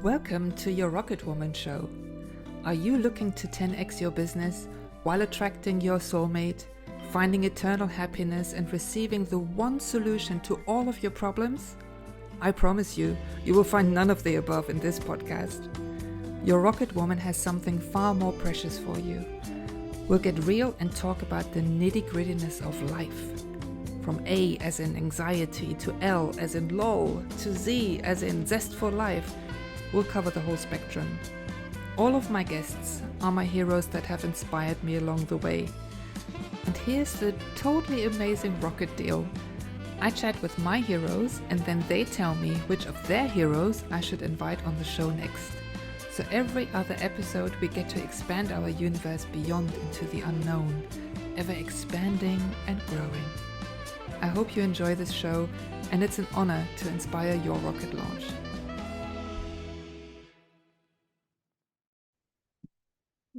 Welcome to your Rocketwoman show. Are you looking to 10x your business while attracting your soulmate, finding eternal happiness, and receiving the one solution to all of your problems? I promise you, you will find none of the above in this podcast. Your Rocketwoman has something far more precious for you. We'll get real and talk about the nitty-grittiness of life. From A as in anxiety, to L as in lol, to Z as in zest for life, we'll cover the whole spectrum. All of my guests are my heroes that have inspired me along the way. And here's the totally amazing rocket deal. I chat with my heroes and then they tell me which of their heroes I should invite on the show next. So every other episode we get to expand our universe beyond into the unknown, ever expanding and growing. I hope you enjoy this show, and it's an honor to inspire your rocket launch.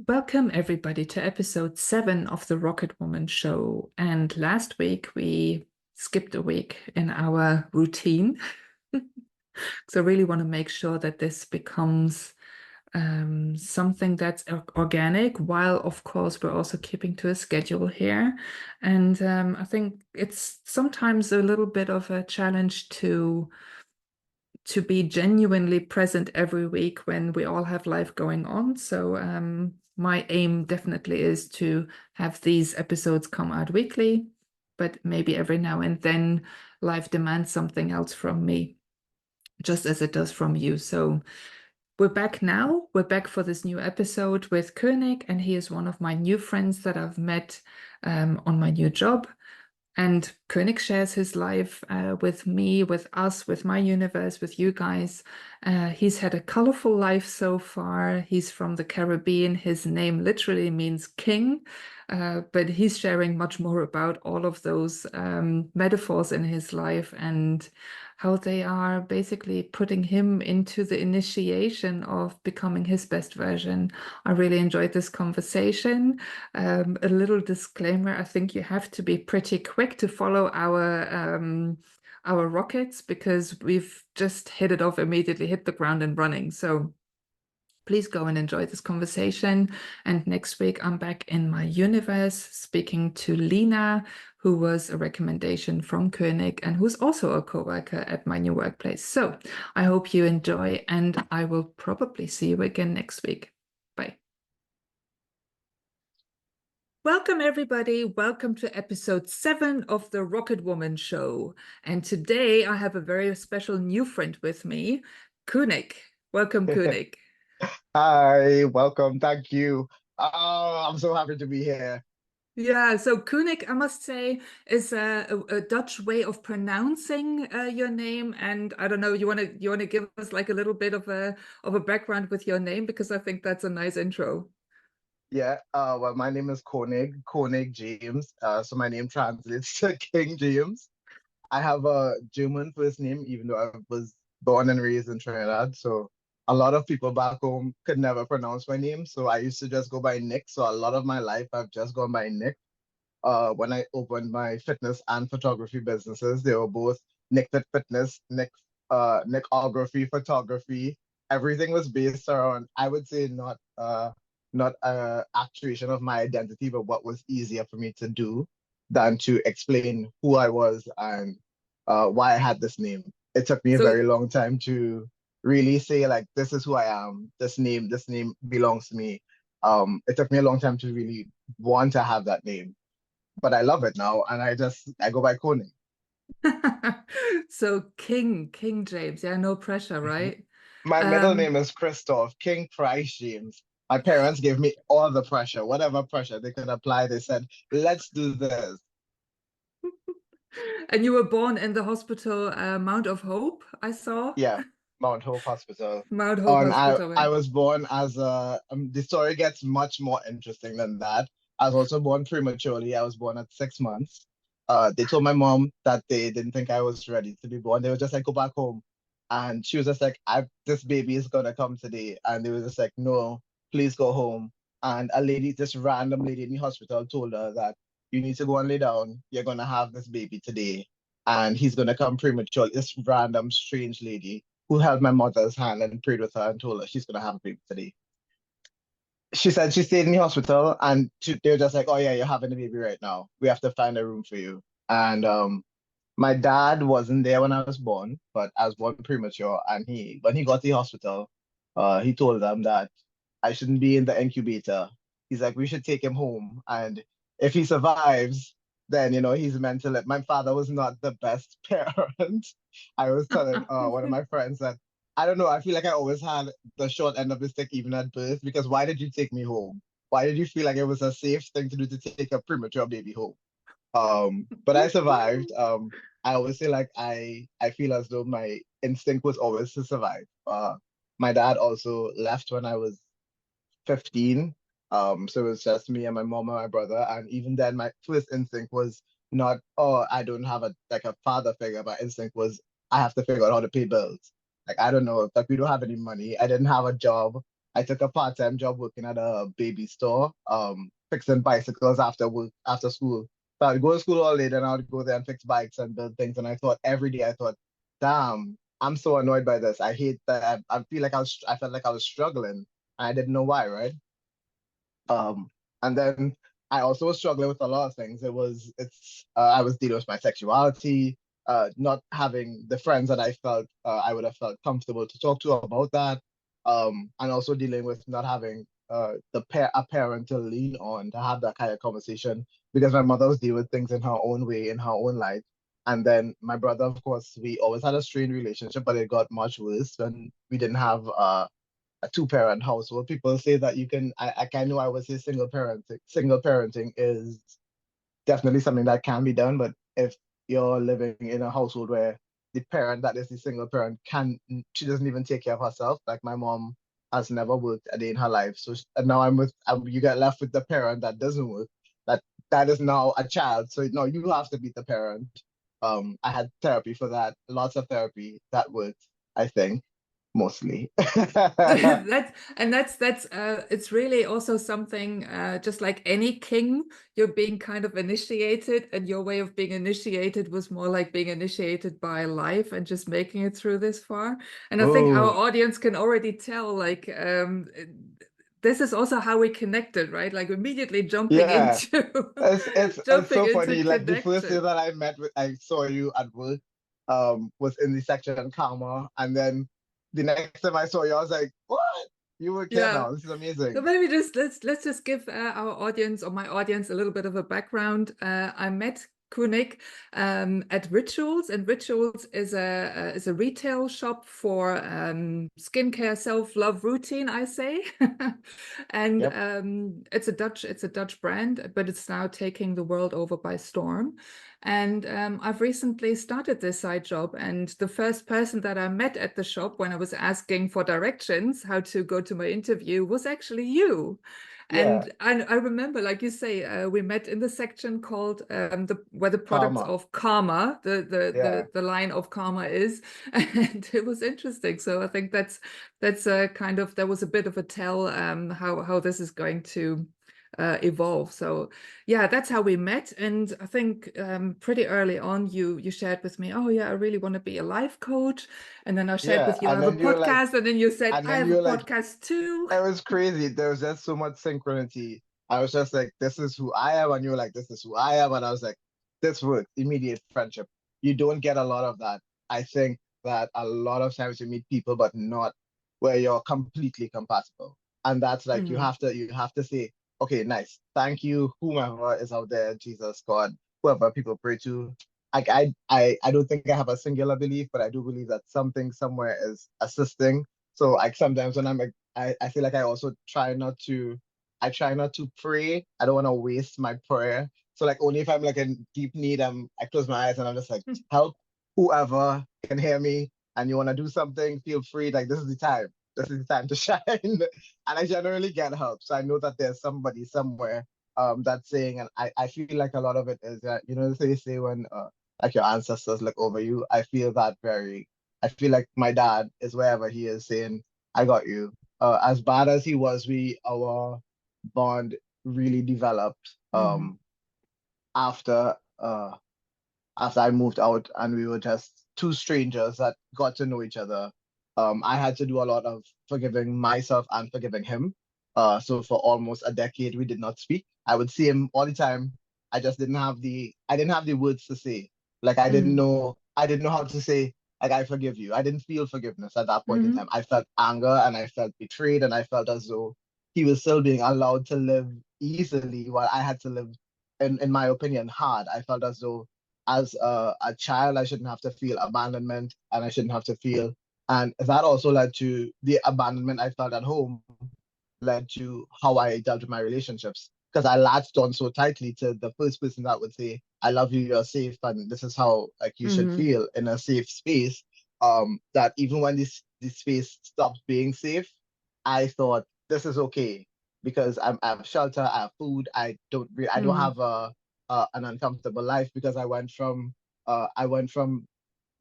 Welcome everybody to episode 7 of the Rocketwoman show. And last week we skipped a week in our routine. So I really want to make sure that this becomes something that's organic, while of course we're also keeping to a schedule here. And I think it's sometimes a little bit of a challenge to be genuinely present every week when we all have life going on. So my aim definitely is to have these episodes come out weekly, but maybe every now and then life demands something else from me, just as it does from you. So we're back now. We're back for this new episode with Koenig, and he is one of my new friends that I've met on my new job. And Koenig shares his life with me, with us, with my universe, with you guys. He's had a colorful life so far. He's from the Caribbean. His name literally means king, but he's sharing much more about all of those metaphors in his life and how they are basically putting him into the initiation of becoming his best version. I really enjoyed this conversation. A little disclaimer, I think you have to be pretty quick to follow our rockets, because we've just hit it off immediately, hit the ground and running. So please go and enjoy this conversation. And next week, I'm back in my universe speaking to Lena, who was a recommendation from Koenig and who's also a co-worker at my new workplace. So I hope you enjoy, and I will probably see you again next week. Bye. Welcome, everybody. Welcome to episode 7 of the Rocketwoman show. And today I have a very special new friend with me, Koenig. Welcome, Koenig. Hi, welcome. Thank you. Oh, I'm so happy to be here. Yeah, so Koenig, I must say, is a Dutch way of pronouncing your name. And I don't know, you want to give us like a little bit of a background with your name, because I think that's a nice intro. Yeah, well, my name is Koenig James. So my name translates to King James. I have a German first name, even though I was born and raised in Trinidad. So a lot of people back home could never pronounce my name. So I used to just go by Nick. So a lot of my life, I've just gone by Nick. When I opened my fitness and photography businesses, they were both Nick Fit Fitness, Nickography Photography. Everything was based around, I would say, not a actuation of my identity, but what was easier for me to do than to explain who I was and why I had this name. It took me a So, very long time to really say, like, this is who I am. This name belongs to me. It took me a long time to really want to have that name, but I love it now, and I go by Koenig. so King James, yeah, no pressure, Mhm. right? My middle Um, name is Christoph, King Price James. My parents gave me all the pressure, whatever pressure they could apply. They said, let's do this. and you were born in the hospital, Mount of Hope, I saw. Yeah, Mount Hope Hospital. Mount Hope And Hospital, I right? was born as the story gets much more interesting than that. I was also born prematurely. I was born at 6 months. They told my mom that they didn't think I was ready to be born. They were just like, go back home. And she was just like, this baby is gonna come today. And they were just like, no, please go home. And this random lady in the hospital told her that you need to go and lay down. You're gonna have this baby today. And he's gonna come premature. This random strange lady. who held my mother's hand and prayed with her and told her she's gonna have a baby today. She said she stayed in the hospital and they were just like, "Oh yeah, you're having a baby right now. We have to find a room for you." And my dad wasn't there when I was born, but I was born premature. And when he got to the hospital, he told them that I shouldn't be in the incubator. He's like, we should take him home. And if he survives, then, he's meant to live. My father was not the best parent. I was telling one of my friends that, I don't know, I feel like I always had the short end of the stick even at birth, because why did you take me home? Why did you feel like it was a safe thing to do to take a premature baby home? But I survived. I always say like I feel as though my instinct was always to survive. My dad also left when I was 15. So it was just me and my mom and my brother. And even then, my first instinct was not, oh, I don't have a father figure. My instinct was I have to figure out how to pay bills. Like I don't know, like we don't have any money. I didn't have a job. I took a part-time job working at a baby store, fixing bicycles after work, after school. So I'd go to school all day, then I would go there and fix bikes and build things. And I thought every day, I thought, damn, I'm so annoyed by this. I hate that. I feel like I felt like I was struggling. I didn't know why, right? Um, and then I also was struggling with a lot of things. I was dealing with my sexuality, not having the friends that I felt I would have felt comfortable to talk to about that, and also dealing with not having a parent to lean on to have that kind of conversation, because my mother was dealing with things in her own way, in her own life. And then my brother, of course, we always had a strained relationship, but it got much worse when we didn't have a two-parent household. People say that you can, I know I would say single parenting is definitely something that can be done, but if you're living in a household where the parent that is the single parent she doesn't even take care of herself. Like my mom has never worked a day in her life. So and now you get left with the parent that doesn't work. That that is now a child. So no, you have to be the parent. I had therapy for that, lots of therapy that worked, I think, mostly. That's it's really also something just like any king, you're being kind of initiated, and your way of being initiated was more like being initiated by life and just making it through this far. And I think our Oh, audience can already tell, like, this is also how we connected, right? Like immediately jumping yeah. into It's jumping so into funny. Like the first day connection. that I saw you at work, was in the section on karma, and then the next time I saw you, I was like, "What? You work here Yeah. now? This is So amazing." maybe just let's just give our audience or my audience a little bit of a background. I met Koenig at Rituals, and Rituals is a retail shop for skincare, self-love routine, I say. And Yep. it's a Dutch brand, but it's now taking the world over by storm. And I've recently started this side job, and the first person that I met at the shop when I was asking for directions, how to go to my interview, was actually you. Yeah. And I remember, like you say, we met in the section called where the products Karma. of karma, Yeah. the line of karma is, and it was interesting. So I think that's a kind of there was a bit of a tell how this is going to evolve. So yeah, that's how we met. And I think pretty early on, you shared with me, oh yeah, I really want to be a life coach. And then I shared Yeah. with you, I have a podcast. And then you said, And I then have a you were like, podcast too. it was crazy. There was just so much synchronity. I was just like, this is who I am. And you were like, this is who I am. And I was like, this works. Immediate friendship. You don't get a lot of that. I think that a lot of times you meet people, but not where you're completely compatible. And that's like Mm, you have to say, okay, nice. Thank you, whomever is out there, Jesus, God, whoever people pray to. I don't think I have a singular belief, but I do believe that something somewhere is assisting. So like sometimes when I feel like I try not to pray. I don't want to waste my prayer. So like only if I'm like in deep need, I close my eyes and I'm just like, help whoever can hear me and you want to do something, feel free. Like this is the time. This is the time to shine. And I generally get help. So I know that there's somebody somewhere that's saying, and I feel like a lot of it is that, they say when like your ancestors look over you. I feel like my dad is wherever he is saying, I got you. As bad as he was, our bond really developed mm, after after I moved out and we were just two strangers that got to know each other. I had to do a lot of forgiving myself and forgiving him. So for almost a decade, we did not speak. I would see him all the time. I didn't have the words to say. Like Mm. I didn't know how to say, like, I forgive you. I didn't feel forgiveness at that point in Mm-hmm. time. I felt anger and I felt betrayed and I felt as though he was still being allowed to live easily while I had to live, in my opinion, hard. I felt as though as a child, I shouldn't have to feel abandonment and I shouldn't have to feel, and that also led to the abandonment I felt at home, led to how I dealt with my relationships. Because I latched on so tightly to the first person that would say, I love you, you're safe, and this is how like you should Mm-hmm. feel in a safe space. That even when this space stopped being safe, I thought this is okay because I have shelter, I have food, I don't Mm-hmm. have an uncomfortable life because I went from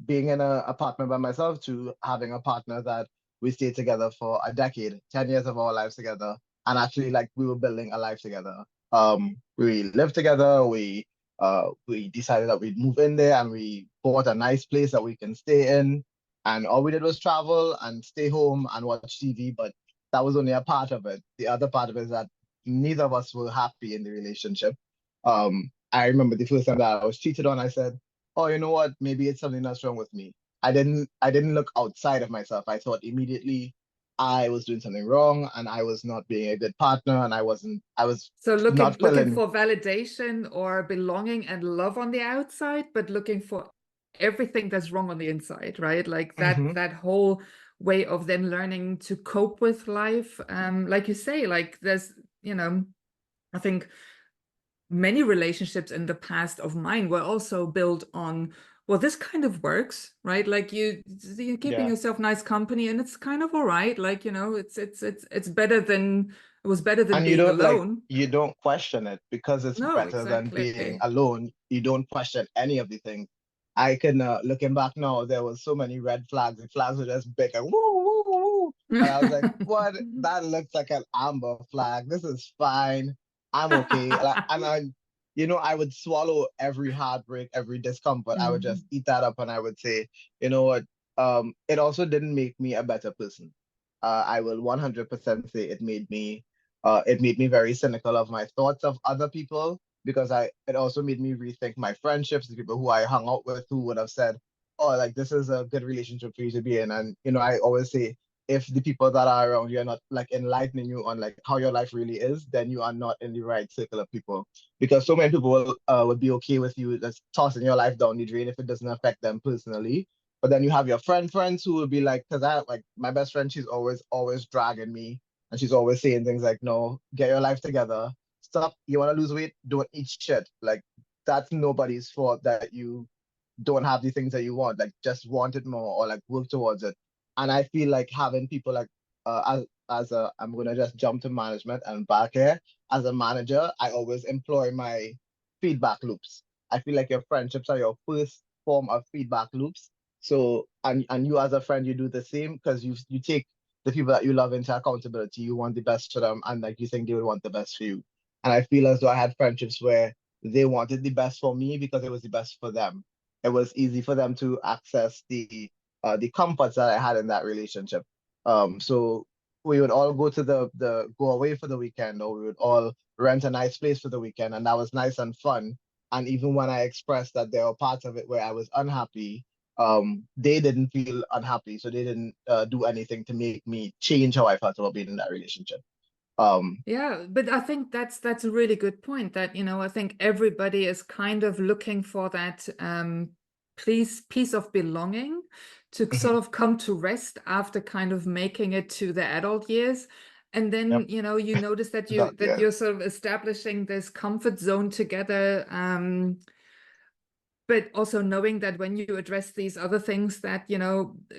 being in a apartment by myself to having a partner that we stayed together for a decade, 10 years of our lives together. And actually, like, we were building a life together. We lived together. We decided that we'd move in there and we bought a nice place that we can stay in. And all we did was travel and stay home and watch TV. But that was only a part of it. The other part of it is that neither of us were happy in the relationship. I remember the first time that I was cheated on, I said, oh, you know what? Maybe it's something that's wrong with me. I didn't look outside of myself. I thought immediately I was doing something wrong and I was not being a good partner and I was So looking not looking feeling. for validation or belonging and love on the outside, but looking for everything that's wrong on the inside, right? Like Mhm. that whole way of then learning to cope with life. Like you say, like there's, I think many relationships in the past of mine were also built on, well, this kind of works, right? Like you're keeping Yeah. yourself nice company and it's kind of all right. Like, it's better than it was better than And you being don't like alone. you don't question it because it's No, better than being exactly. alone. You don't question any of the things. I can looking back now, there was so many red flags. The flags were just big and woo woo woo. And I was like, what? That looks like an amber flag. This is fine. I'm okay. I would swallow every heartbreak, every discomfort. I would just Mhm. eat that up and I would say, you know what? It also didn't make me a better person. I will 100% say it made me very cynical of my thoughts of other people because it also made me rethink my friendships, the people who I hung out with who would have said, oh, like this is a good relationship for you to be in. And I always say if the people that are around you are not like enlightening you on like how your life really is, then you are not in the right circle of people. Because so many people would be okay with you just tossing your life down the drain if it doesn't affect them personally. But then you have your friends who will be like, because I like my best friend, she's always dragging me and she's always saying things like, no, get your life together. Stop. You want to lose weight? Don't eat shit. Like, that's nobody's fault that you don't have the things that you want. Like, just want it more or like work towards it. And I feel like having people like, I'm going to just jump to management and back here. As a manager, I always employ my feedback loops. I feel like your friendships are your first form of feedback loops. So, and you as a friend, you do the same because you take the people that you love into accountability. You want the best for them, and like you think they would want the best for you. And I feel as though I had friendships where they wanted the best for me because it was the best for them. It was easy for them to access the comforts that I had in that relationship. So we would all go to the go away for the weekend, or we would all rent a nice place for the weekend, and that was nice and fun. And even when I expressed that there were parts of it where I was unhappy, they didn't feel unhappy, so they didn't do anything to make me change how I felt about being in that relationship. Um, Yeah, but I think that's a really good point that, I think everybody is kind of looking for that piece of belonging to mhm, sort of come to rest after kind of making it to the adult years. And yep, then, you notice that that yeah. you're sort of establishing this comfort zone together. But also knowing that when you address these other things that,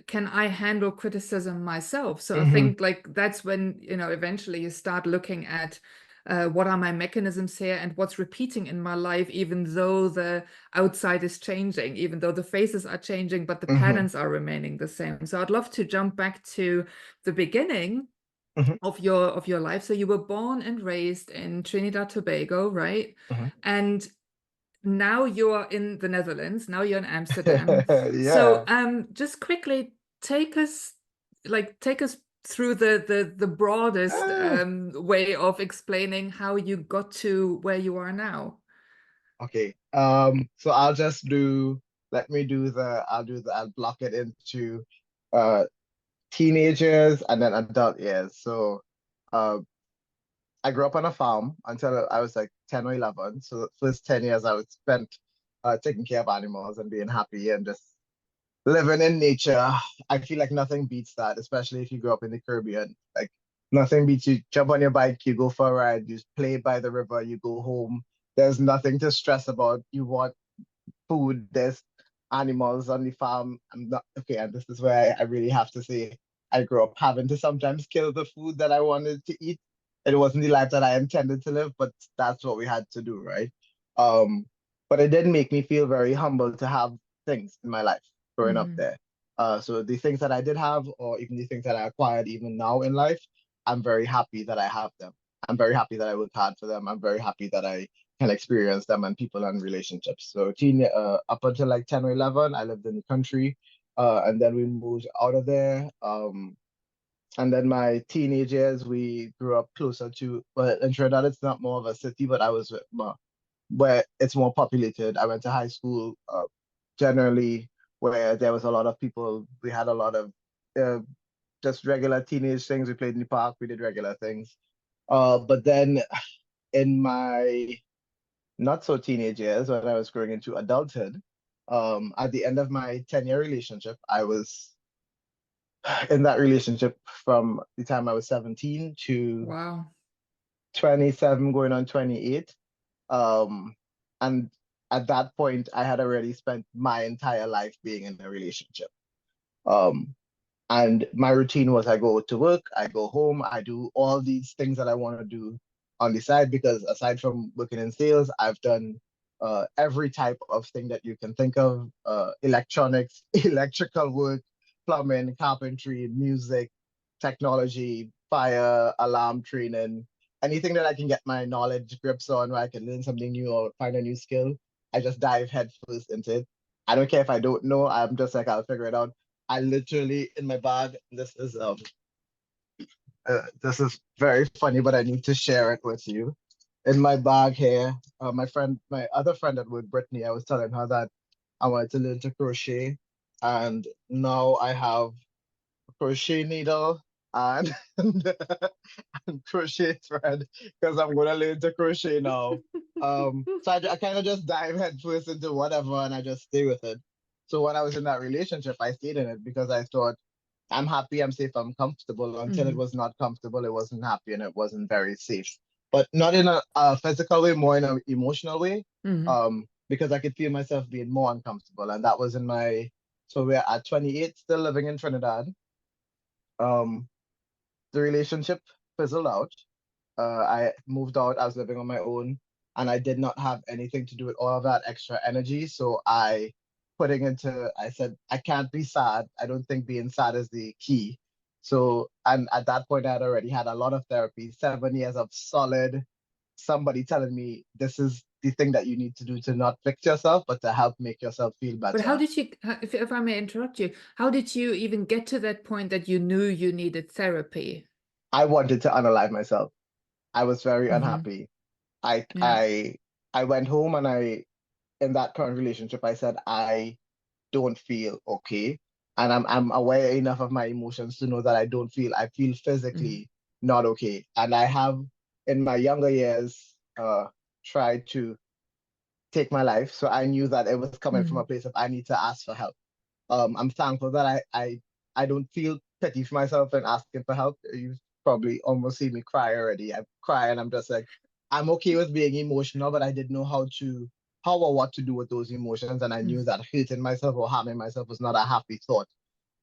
can I handle criticism myself? So I Hmm. think like that's when, eventually you start looking at what are my mechanisms here and what's repeating in my life, even though the outside is changing, even though the faces are changing, but the Hmm. patterns are remaining the same. So I'd love to jump back to the beginning Hmm. of your life. So you were born and raised in Trinidad, Tobago, right? Hmm. And now you're in the Netherlands, now you're in Amsterdam. So Yeah. just quickly take us like take us through the broadest Ah, way of explaining how you got to where you are now. okay. So I'll block it into uh teenagers and then adult years. So uh I grew up on a farm until I was like 10 or 11. So the first 10 years I was spent taking care of animals and being happy and just living in nature. I feel like nothing beats that, especially if you grow up in the Caribbean. Like nothing beats you jump on your bike, you go for a ride, you play by the river, you go home. There's nothing to stress about. You want food, there's animals on the farm. I'm not okay, and this is where I really have to say I grew up having to sometimes kill the food that I wanted to eat. It wasn't the life that I intended to live, but that's what we had to do, right? Um, but it did make me feel very humble to have things in my life growing up Hmm. there. So the things that I did have, or even the things that I acquired even now in life, I'm very happy that I have them. I'm very happy that I worked hard for them. I'm very happy that I can experience them and people and relationships. So up until like 10 or 11, I lived in the country. And then we moved out of there. And then my teenage years, we grew up closer to, well, in Trinidad, it's not more of a city, but I was where it's more populated. I went to high school generally where there was a lot of people. We had a lot of uh, just regular teenage things. We played in the park, we did regular things. But then in my not so teenage years when I was growing into adulthood. At the end of my 10-year relationship, I was in that relationship from the time I was 17 to Wow. 27, going on 28. Um, and at that point, I had already spent my entire life being in a relationship. Um, And my routine was I go to work, I go home, I do all these things that I want to do on the side because aside from working in sales, I've done every type of thing that you can think of, electronics, electrical work, plumbing, carpentry, music, technology, fire, alarm training, anything that I can get my knowledge grips on where I can learn something new or find a new skill. I just dive headfirst into it. I don't care if I don't know, I'm just like, I'll figure it out. I literally in my bag. This is very funny, but I need to share it with you. In my bag here, my other friend at work, Brittany, I was telling her that I wanted to learn to crochet, and now I have a crochet needle and and crochet thread because I'm gonna learn to crochet now. So I kind of just dive headfirst into whatever, and I just stay with it. So when I was in that relationship, I stayed in it because I thought I'm happy, I'm safe, I'm comfortable. Until it Hmm. was not comfortable, it wasn't happy and it wasn't very safe. But not in a physical way, more in an emotional way. Hmm. Because I could feel myself being more uncomfortable. And that was in my, so we're at 28, still living in Trinidad. Um, the relationship fizzled out. I moved out, I was living on my own, and I did not have anything to do with all of that extra energy. So I said, I can't be sad. I don't think being sad is the key. So, and at that point, I had already had a lot of therapy, 7 years of solid, somebody telling me this is the thing that you need to do to not fix yourself, but to help make yourself feel But how better. did you, if I may interrupt you, how did you even get to that point that you knew you needed therapy? I wanted to unalive myself. I was very Hmm. unhappy. I, Yeah. I, I went home and in that current relationship, I said, I don't feel okay. And I'm aware enough of my emotions to know that I feel Hmm. physically not okay. And I have in my younger years tried to take my life. So I knew that it was coming from a Hmm. place of I need to ask for help. I'm thankful that I don't feel pity for myself and asking for help. You've probably almost seen me cry already. I cry and I'm just like, I'm okay with being emotional, but I didn't know how or what to do with those emotions. And I knew that hurting myself or harming myself was not a happy thought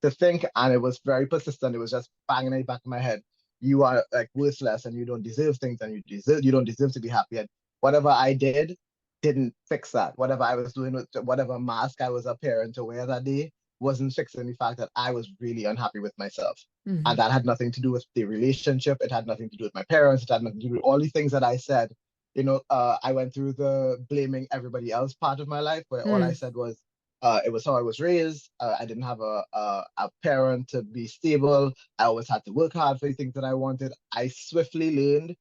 to think. And it was very persistent. It was just banging in the back of my head. You are like worthless and you don't deserve things and you don't deserve to be happy. And whatever I did didn't fix that. Whatever I was doing with whatever mask I was appearing to wear that day wasn't fixing the fact that I was really unhappy with myself. And Hmm. that had nothing to do with the relationship. It had nothing to do with my parents. It had nothing to do with all the things that I said. I went through the blaming everybody else part of my life where all I Hmm. said was, It was how I was raised. I didn't have a parent to be stable. I always had to work hard for the things that I wanted. I swiftly learned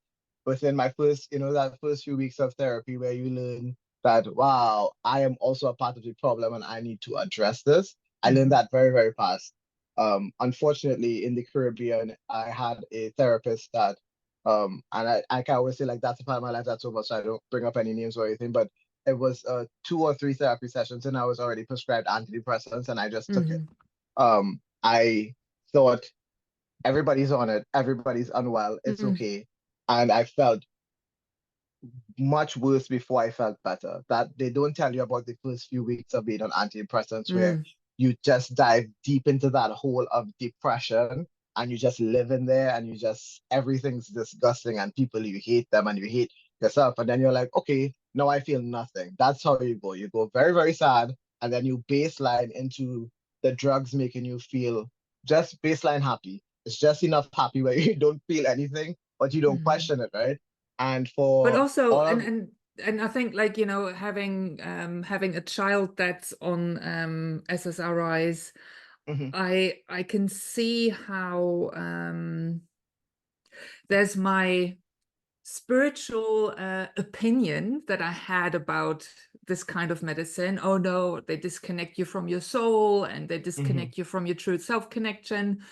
within my first, that first few weeks of therapy where you learn that, wow, I am also a part of the problem and I need to address this. I learned Mhm. that very, very fast. Unfortunately, in the Caribbean, I had a therapist that, and I can always say like that's a part of my life that's over, so I don't bring up any names or anything, but it was 2 or 3 therapy sessions and I was already prescribed antidepressants and I just took it. Mhm. I thought everybody's on it, everybody's unwell, it's Mhm. okay. And I felt much worse before I felt better. That they don't tell you about the first few weeks of being on antidepressants where Mhm. you just dive deep into that hole of depression and you just live in there and you just everything's disgusting and people you hate them and you hate yourself. And then you're like, okay, now I feel nothing. That's how you go. You go very, very sad and then you baseline into the drugs making you feel just baseline happy. It's just enough happy where you don't feel anything, but you don't Mhm. question it, right? And But for also, all and of and I think like, having a child that's on SSRIs, Mhm. I can see how there's my spiritual opinion that I had about this kind of medicine. Oh no, they disconnect you from your soul and they Mhm. disconnect you from your true self connection.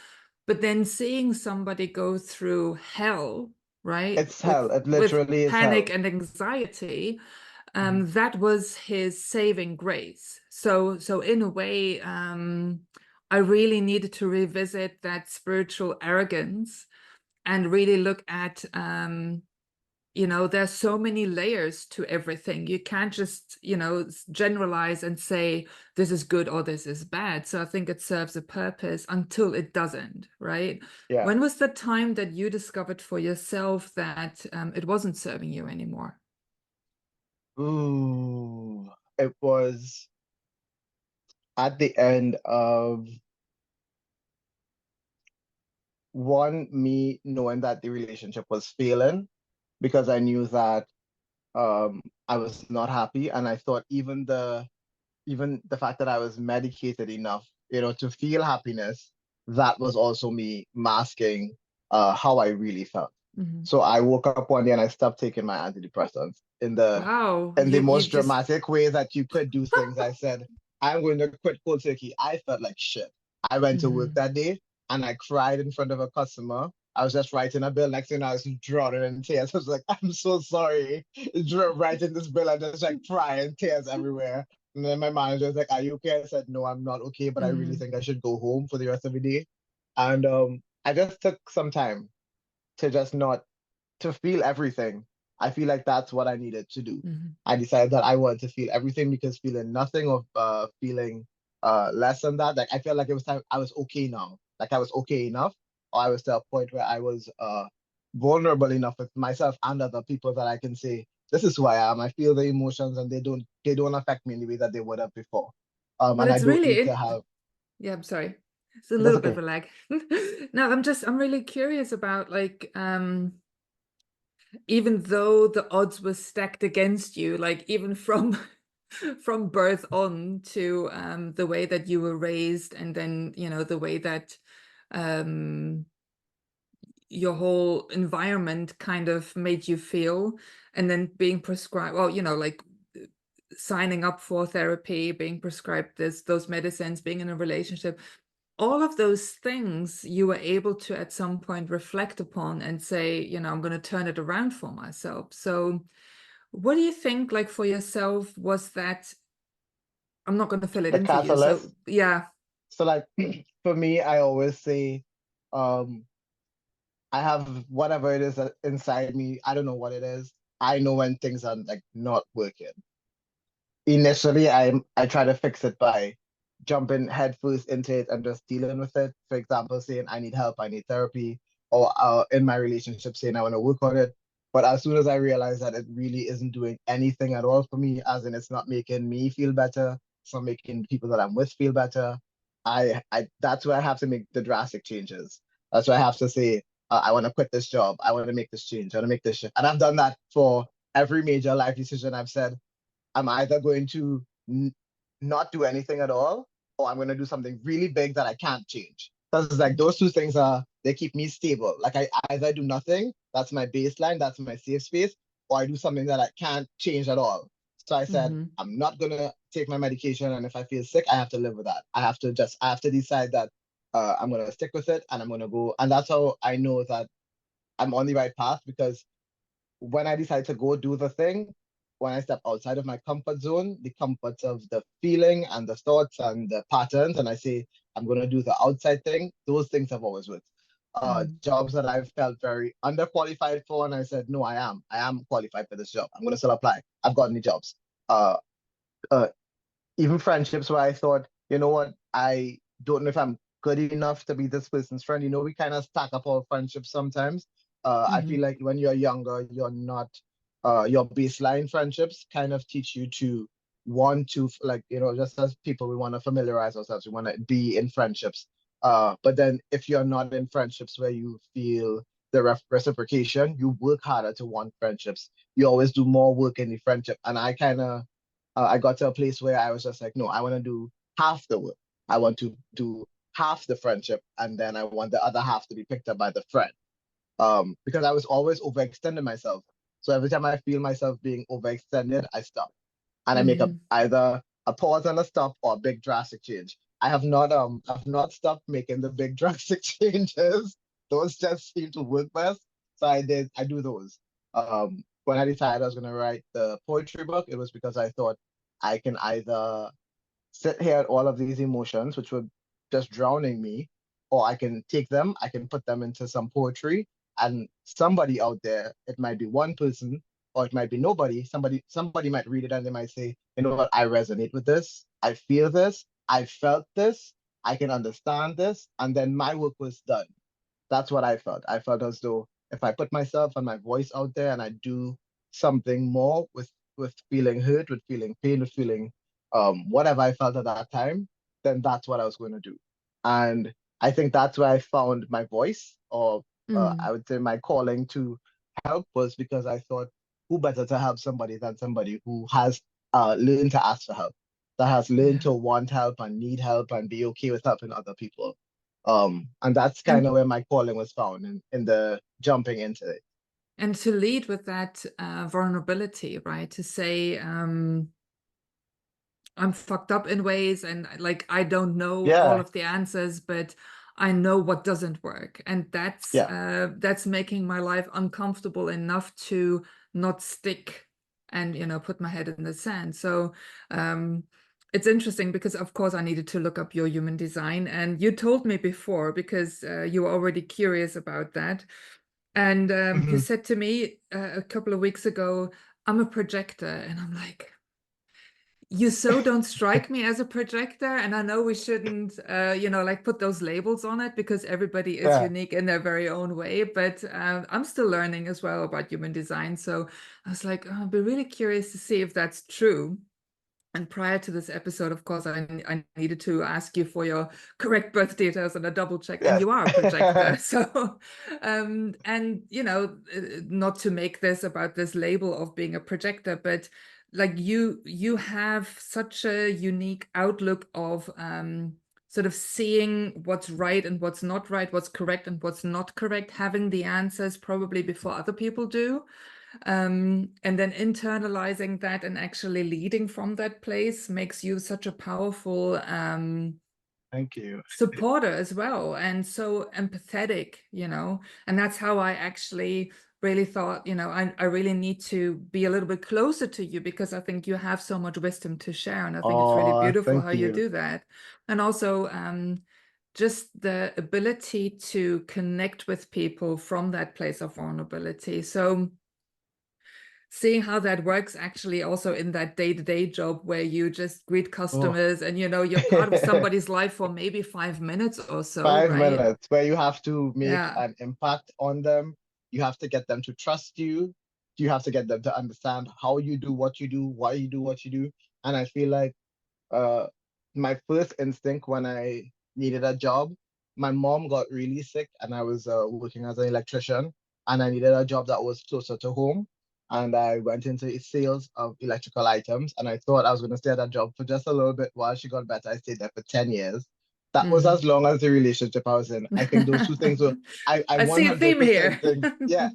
But then seeing somebody go through hell, right, It's hell. It with literally is panic hell. and anxiety, Mhm. that was his saving grace. So in a way, I really needed to revisit that spiritual arrogance and really look at there's so many layers to everything. You can't just, generalize and say this is good or this is bad. So I think it serves a purpose until it doesn't, right? Yeah. When was the time that you discovered for yourself that it wasn't serving you anymore? Ooh. It was at the end of one, me knowing that the relationship was failing because I knew that I was not happy and I thought even the fact that I was medicated enough, to feel happiness, that was also me masking how I really felt. Mhm. So I woke up one day and I stopped taking my antidepressants Wow, in the you most just dramatic way that you could do things. I said, I'm going to quit cold turkey. I felt like shit. I went to work Mhm. that day and I cried in front of a customer. I was just writing a bill. Next thing I was drowning in tears. I was like, I'm so sorry. Writing this bill and just like crying, tears everywhere. And then my manager was like, are you okay? I said, no, I'm not okay, but I really Mhm. think I should go home for the rest of the day. And I just took some time to just not to feel everything. I feel like that's what I needed to do. Mhm. I decided that I wanted to feel everything because feeling nothing of feeling less than that. Like I felt like it was time I was okay now. Like I was okay enough, or I was to a point where I was vulnerable enough with myself and other people that I can say, this is who I am. I feel the emotions and they don't affect me in the way that they would have before. But And I it's don't really need to in have yeah, I'm sorry. It's a that's little bit of okay. a lag. No, I'm really curious about like even though the odds were stacked against you, like even from from birth on to the way that you were raised, and then the way that um, your whole environment kind of made you feel, and then being prescribed, well, like signing up for therapy, being prescribed those medicines, being in a relationship, all of those things you were able to at some point reflect upon and say, I'm going to turn it around for myself. So what do you think, like for yourself, was that? I'm not going to fill it The in for you. catalyst. So yeah. So like for me, I always say, um, I have whatever it is that inside me. I don't know what it is. I know when things are like not working. Initially, I try to fix it by jumping headfirst into it and just dealing with it. For example, saying I need help, I need therapy, or in my relationship saying I want to work on it. But as soon as I realize that it really isn't doing anything at all for me, as in it's not making me feel better, it's not making people that I'm with feel better, I that's where I have to make the drastic changes. That's why I have to say I want to quit this job, I want to make this change, I want to make this shift, and I've done that for every major life decision. I've said I'm either going to not do anything at all, or I'm gonna do something really big that I can't change. Because it's like those two things they keep me stable. Like I either do nothing, that's my baseline, that's my safe space, or I do something that I can't change at all. So I said, Mm-hmm. I'm not gonna take my medication, and if I feel sick, I have to live with that. I have to decide that I'm gonna stick with it, and I'm gonna go. And that's how I know that I'm on the right path, because when I decide to go do the thing, when I step outside of my comfort zone, the comfort of the feeling and the thoughts and the patterns, and I say, I'm going to do the outside thing, those things have always worked. Mm-hmm. Jobs that I've felt very underqualified for, and I said, no, I am qualified for this job. I'm going to still apply. I've gotten the jobs. Uh, uh, Even friendships where I thought, you know what, I don't know if I'm good enough to be this person's friend. You know, we kind of stack up our friendships sometimes. I Mm-hmm. feel like when you're younger, you're not, your baseline friendships kind of teach you to want to, like, you know, just as people, we want to familiarize ourselves, we want to be in friendships. But then if you're not in friendships where you feel the reciprocation, you work harder to want friendships. You always do more work in the friendship. And I got to a place where I was just like, no, I want to do half the work. I want to do half the friendship, and then I want the other half to be picked up by the friend. Because I was always overextending myself. So every time I feel myself being overextended, I stop and I make Mm-hmm. either a pause and a stop or a big drastic change. I've not stopped making the big drastic changes. Those just seem to work best. So I do those. When I decided I was gonna write the poetry book, it was because I thought I can either sit here at all of these emotions, which were just drowning me, or I can take them, I can put them into some poetry, and somebody out there, it might be one person, or it might be nobody. Somebody might read it and they might say, you know what, I resonate with this, I feel this, I felt this, I can understand this, and then my work was done. That's what I felt. I felt as though if I put myself and my voice out there and I do something more with feeling hurt, with feeling pain, with feeling whatever I felt at that time, then that's what I was going to do. And I think that's where I found my voice, or Mm-hmm. I would say my calling to help, was because I thought, who better to help somebody than somebody who has learned to ask for help, that has learned Yeah. to want help and need help and be okay with helping other people. And that's kind And of where my calling was found, in the jumping into it. to lead with that vulnerability, right? To say, I'm fucked up in ways, and like I don't know all Yeah, of the answers, but I know what doesn't work. And yeah. that's making my life uncomfortable enough to not stick and, put my head in the sand. So um it's interesting because of course I needed to look up your human design, and you told me before because you were already curious about that. And you Mhm. said to me a couple of weeks ago, I'm a projector, and I'm like, you so don't strike me as a projector, and I know we shouldn't like put those labels on it because everybody is Yeah. unique in their very own way, but I'm still learning as well about human design. So I was like, oh, I'd be really curious to see if that's true. And prior to this episode, of course, I needed to ask you for your correct birth details and a double check. And Yes. you are a projector. So, and, not to make this about this label of being a projector, but like you have such a unique outlook of sort of seeing what's right and what's not right, what's correct and what's not correct, having the answers probably before other people do, and then internalizing that and actually leading from that place makes you such a powerful Thank you. supporter as well, and so empathetic, and that's how I actually really thought, I really need to be a little bit closer to you because I think you have so much wisdom to share, and I think it's really Oh, beautiful thank how you you. do that. And also just the ability to connect with people from that place of vulnerability. So seeing how that works actually also in that day-to-day job where you just greet Oh. customers and you're part of somebody's life for maybe 5 minutes or so, Five right? minutes where you have to make Yeah. an impact on them. You have to get them to trust you. You have to get them to understand how you do what you do, why you do what you do. And I feel like uh, my first instinct when I needed a job, my mom got really sick and I was working as an electrician, and I needed a job that was closer to home. and I went into sales of electrical items. And I thought I was going to stay at that job for just a little bit while she got better. I stayed there for 10 years. That was Mm. as long as the relationship I was in. I think those two things were, I I see a theme 100% here. think, yeah,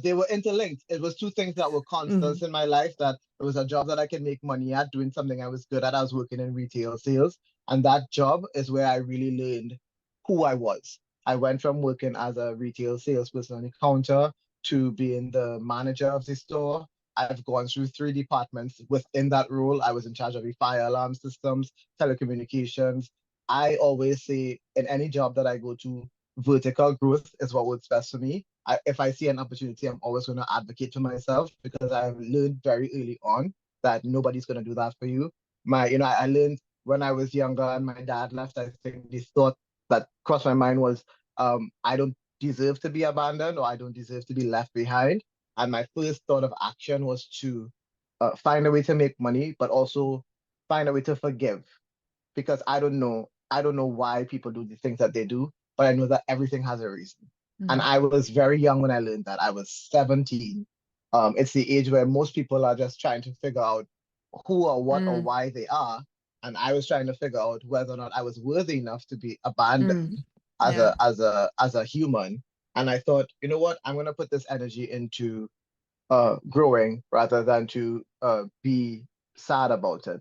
they were interlinked. It was two things that were constants Mm. in my life, that it was a job that I could make money at, doing something I was good at. I was working in retail sales. And that job is where I really learned who I was. I went from working as a retail salesperson on the counter to being the manager of the store. I've gone through three departments within that role. I was in charge of the fire alarm systems, telecommunications. I always say in any job that I go to, vertical growth is what works best for me. If I see an opportunity, I'm always going to advocate for myself, because I've learned very early on that nobody's going to do that for you. I learned when I was younger and my dad left. I think the thought that crossed my mind was, I don't deserve to be abandoned, or I don't deserve to be left behind. And my first thought of action was to find a way to make money, but also find a way to forgive, because I don't know why people do the things that they do, but I know that everything has a reason. And Mm. I was very young when I learned that. I was 17. It's the age where most people are just trying to figure out who or what or Mm. why they are. And I was trying to figure out whether or not I was worthy enough to be Mm. abandoned as Yeah. a human. And I thought, you know what, I'm gonna put this energy into growing rather than to be sad about it.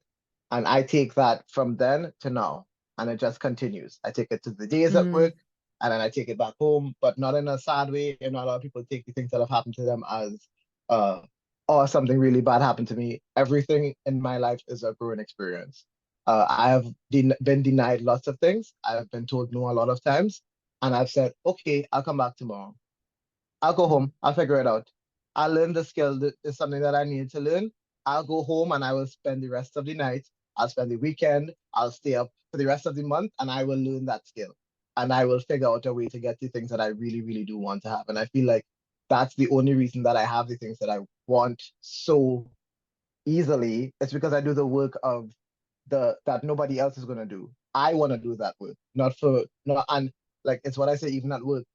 And I take that from then to now, and it just continues. I take it to the days at Mm. work, and then I take it back home, but not in a sad way. You know, a lot of people take the things that have happened to them as, uh, oh, something really bad happened to me. Everything in my life is a growing experience. I have been denied lots of things. I've been told no a lot of times, and I've said, okay, I'll come back tomorrow. I'll go Mm. home. I'll figure it out. I'll learn the skill that is something that I need to learn. I'll go home and I will spend the rest of the night. I'll spend the weekend. I'll stay up for the rest of the month and I will learn that skill. And I will figure out a way to get the things that I really, really do want to have. And I feel like that's the only reason that I have the things that I want so easily. It's because I do the work of the that nobody else is gonna do. I want to do that work, not for not and like it's what I say even at work.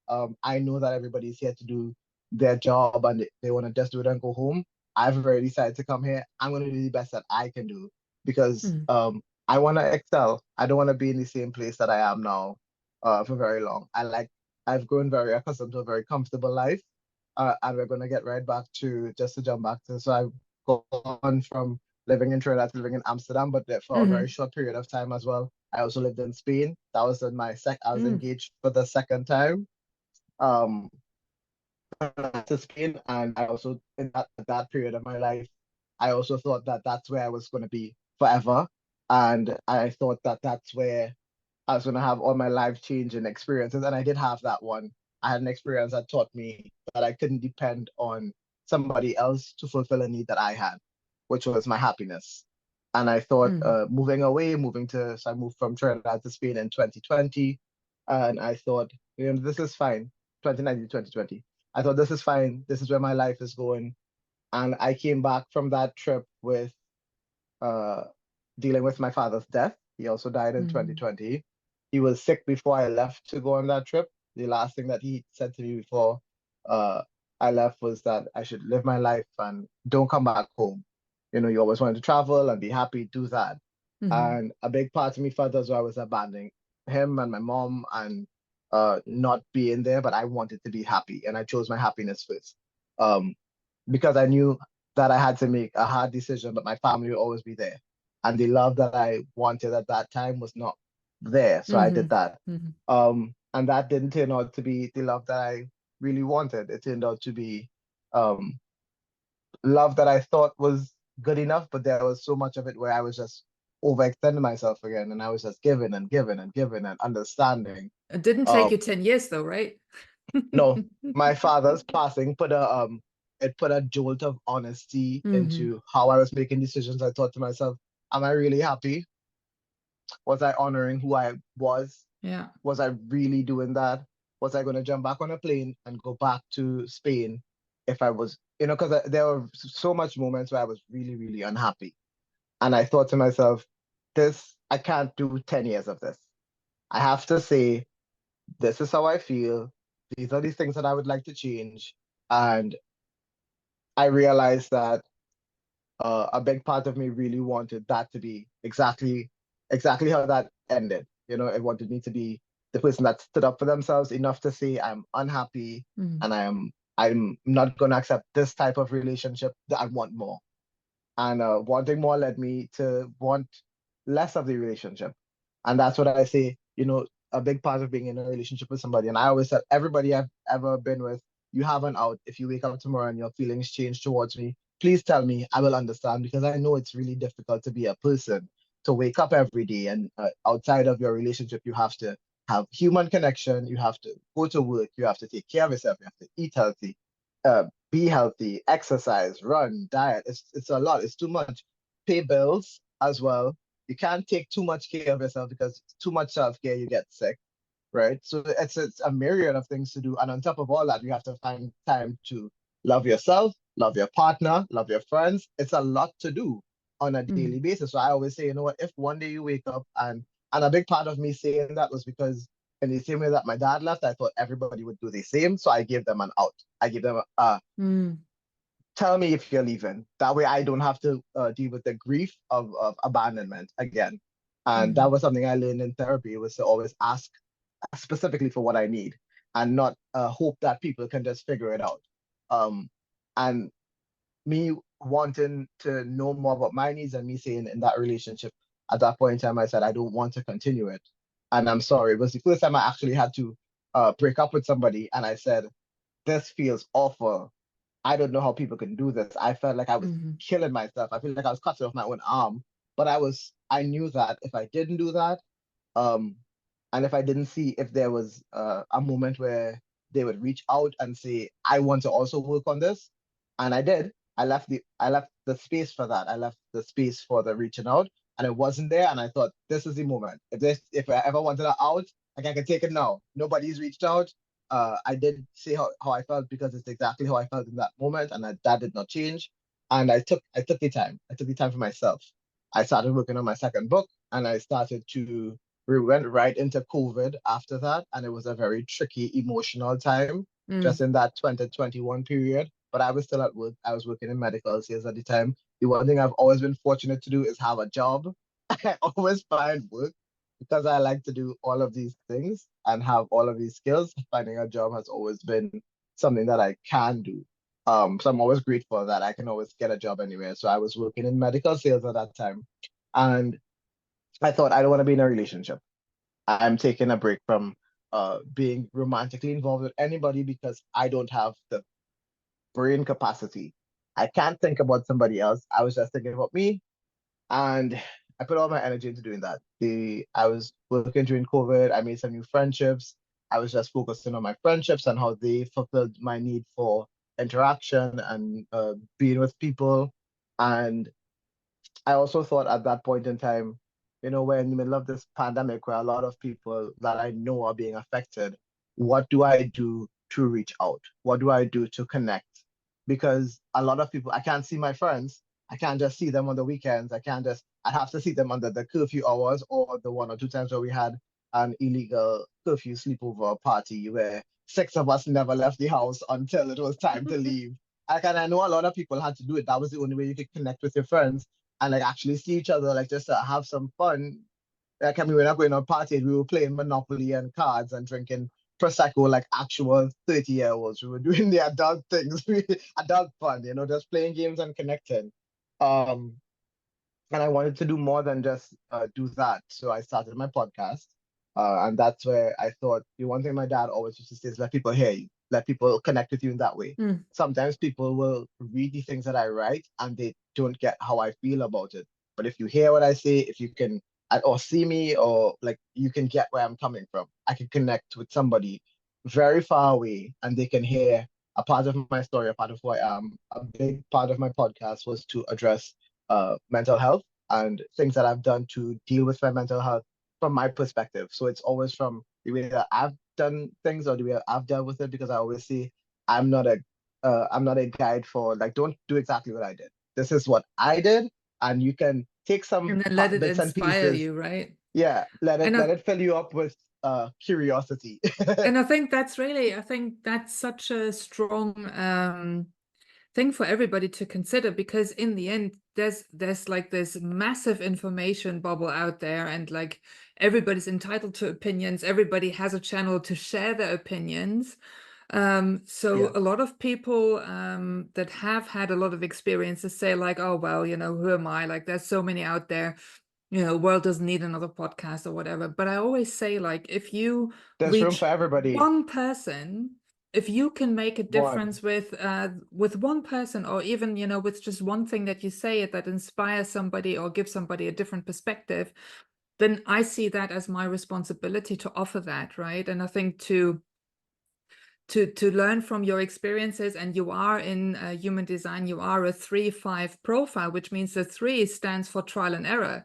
I know that everybody's here to do their job and they want to just do it and go home. I've already decided to come here. I'm gonna do the best that I can do because Mm. I want to excel. I don't want to be in the same place that I am now for very long. I've grown very accustomed to a very comfortable life. And we're gonna get right back to just to jump back to so I've gone from living in Trinidad to living in Amsterdam, but for a very Mm. short period of time as well. I also lived in Spain. That was in I was Mm. engaged for the second time um to Spain, and I also in that period of my life, I also thought that that's where I was going to be forever, and I thought that that's where I was going to have all my life changing experiences, and I did have that one. I had an experience that taught me that I couldn't depend on somebody else to fulfill a need that I had, which was my happiness. And I thought Mm. so I moved from Trinidad to Spain in 2020. And I thought, this is fine. 2019, 2020. I thought, this is fine. This is where my life is going. And I came back from that trip with uh, dealing with my father's death. He also died in Mm. 2020. He was sick before I left to go on that trip. The last thing that he said to me before uh, I left was that I should live my life and don't come back home. You always wanted to travel and be happy, do that. Mm. And a big part of me felt as though I was abandoning him and my mom and not being there, but I wanted to be happy and I chose my happiness first. Um, because I knew that I had to make a hard decision, but my family would always be there. And the love that I wanted at that time was not there. So I did Mm. that. Mm. And that didn't turn out to be the love that I really wanted. It turned out to be um, love that I thought was good enough, but there was so much of it where I was just overextending myself again. And I was just giving and giving and giving and understanding. It didn't take Um, you 10 years though, right? no, my father's passing put a jolt of honesty Hmm. into how I was making decisions. I thought to myself, am I really happy? Was I honoring who I was? Yeah. Was I really doing that? Was I going to jump back on a plane and go back to Spain if I was, because there were so much moments where I was really, really unhappy. And I thought to myself, I can't do 10 years of this. I have to say, this is how I feel. These are the things that I would like to change. And I realized that a big part of me really wanted that to be exactly how that ended. You know, it wanted me to be the person that stood up for themselves enough to say I'm unhappy Mm. and I'm not gonna accept this type of relationship, that I want more. And wanting more led me to want less of the relationship. And that's what I say, you know, a big part of being in a relationship with somebody. And I always tell everybody I've ever been with, you have an out. If you wake up tomorrow and your feelings change towards me, please tell me. I will understand, because I know it's really difficult to be a person, to wake up every day and outside of your relationship, you have to have human connection. You have to go to work. You have to take care of yourself. You have to eat healthy, be healthy, exercise, run, diet. It's a lot. It's too much. Pay bills as well. You can't take too much care of yourself, because too much self-care, you get sick, right? So it's a myriad of things to do. And on top of all that, you have to find time to love yourself, love your partner, love your friends. It's a lot to do on a daily Mm. basis. So I always say, you know what, if one day you wake up and a big part of me saying that was because in the same way that my dad left, I thought everybody would do the same. So I gave them an out. I gave them Mm. tell me if you're leaving. That way I don't have to deal with the grief of abandonment again. And that Mm. was something I learned in therapy, was to always ask specifically for what I need, and not hope that people can just figure it out. Um, and me wanting to know more about my needs, and me saying in that relationship at that point in time, I said, I don't want to continue it. And I'm sorry. It was the first time I actually had to break up with somebody. And I said, this feels awful. I don't know how people can do this. I felt like I was Mm. killing myself. I feel like I was cutting off my own arm. But I knew that if I didn't do that, um, and if I didn't see if there was a moment where they would reach out and say, I want to also work on this. And I did. I left the space for that. I left the space for the reaching out, and it wasn't there. And I thought, this is the moment. If I ever wanted it out, like, I can take it now. Nobody's reached out. I did say how I felt, because it's exactly how I felt in that moment, and that did not change. And I took the time. I took the time for myself. I started working on my second book, and I started to we went right into COVID after that, and it was a very tricky emotional time Mm. just in that 2021 period. But I was still at work. I was working in medical sales at the time. The one thing I've always been fortunate to do is have a job. I always find work, because I like to do all of these things and have all of these skills. Finding a job has always been something that I can do. So I'm always grateful that I can always get a job anywhere. So I was working in medical sales at that time, and I thought, I don't want to be in a relationship. I'm taking a break from being romantically involved with anybody, because I don't have the brain capacity. I can't think about somebody else. I was just thinking about me, and I put all my energy into doing that. I was working during COVID. I made some new friendships. I was just focusing on my friendships and how they fulfilled my need for interaction and being with people. And I also thought at that point in time, you know, we're in the middle of this pandemic where a lot of people that I know are being affected. What do I do to reach out? What do I do to connect? Because a lot of people, I can't see my friends. I can't just see them on the weekends. I have to see them under the curfew hours, or the one or two times where we had an illegal curfew sleepover party where six of us never left the house until it was time to leave. I know a lot of people had to do it. That was the only way you could connect with your friends and like actually see each other, like just to have some fun. Like, I mean, we're not going on parties. We were playing Monopoly and cards and drinking Prosecco like actual 30-year-olds. We were doing the adult things, adult fun, you know, just playing games and connecting. Um, and I wanted to do more than just do that. So I started my podcast. And that's where I thought the one thing my dad always used to say is let people hear you, let people connect with you in that way. Mm. Sometimes people will read the things that I write and they don't get how I feel about it. But if you hear what I say, if you can, or see me, or like you can get where I'm coming from, I can connect with somebody very far away and they can hear a part of my story, a part of who I am. A big part of my podcast was to address mental health and things that I've done to deal with my mental health from my perspective. So it's always from the way that I've done things or the way I've dealt with it, because I always say I'm not a I'm not a guide for like don't do exactly what I did. This is what I did, and you can take some And then let it bits and inspire pieces. you, right? Yeah, And let it fill you up with curiosity. and I think that's such a strong thing for everybody to consider, because in the end, there's like this massive information bubble out there, and like everybody's entitled to opinions. Everybody has a channel to share their opinions. So Yeah, a lot of people that have had a lot of experiences say like, oh, well, who am I? Like, there's so many out there, world doesn't need another podcast or whatever. But I always say, like, if you there's room for reach everybody. one person, if you can make a One. difference with one person, or even, with just one thing that you say that inspires somebody or gives somebody a different perspective, then I see that as my responsibility to offer that, right? And I think to learn from your experiences, and you are in human design, you are a 3-5 profile, which means the 3 stands for trial and error.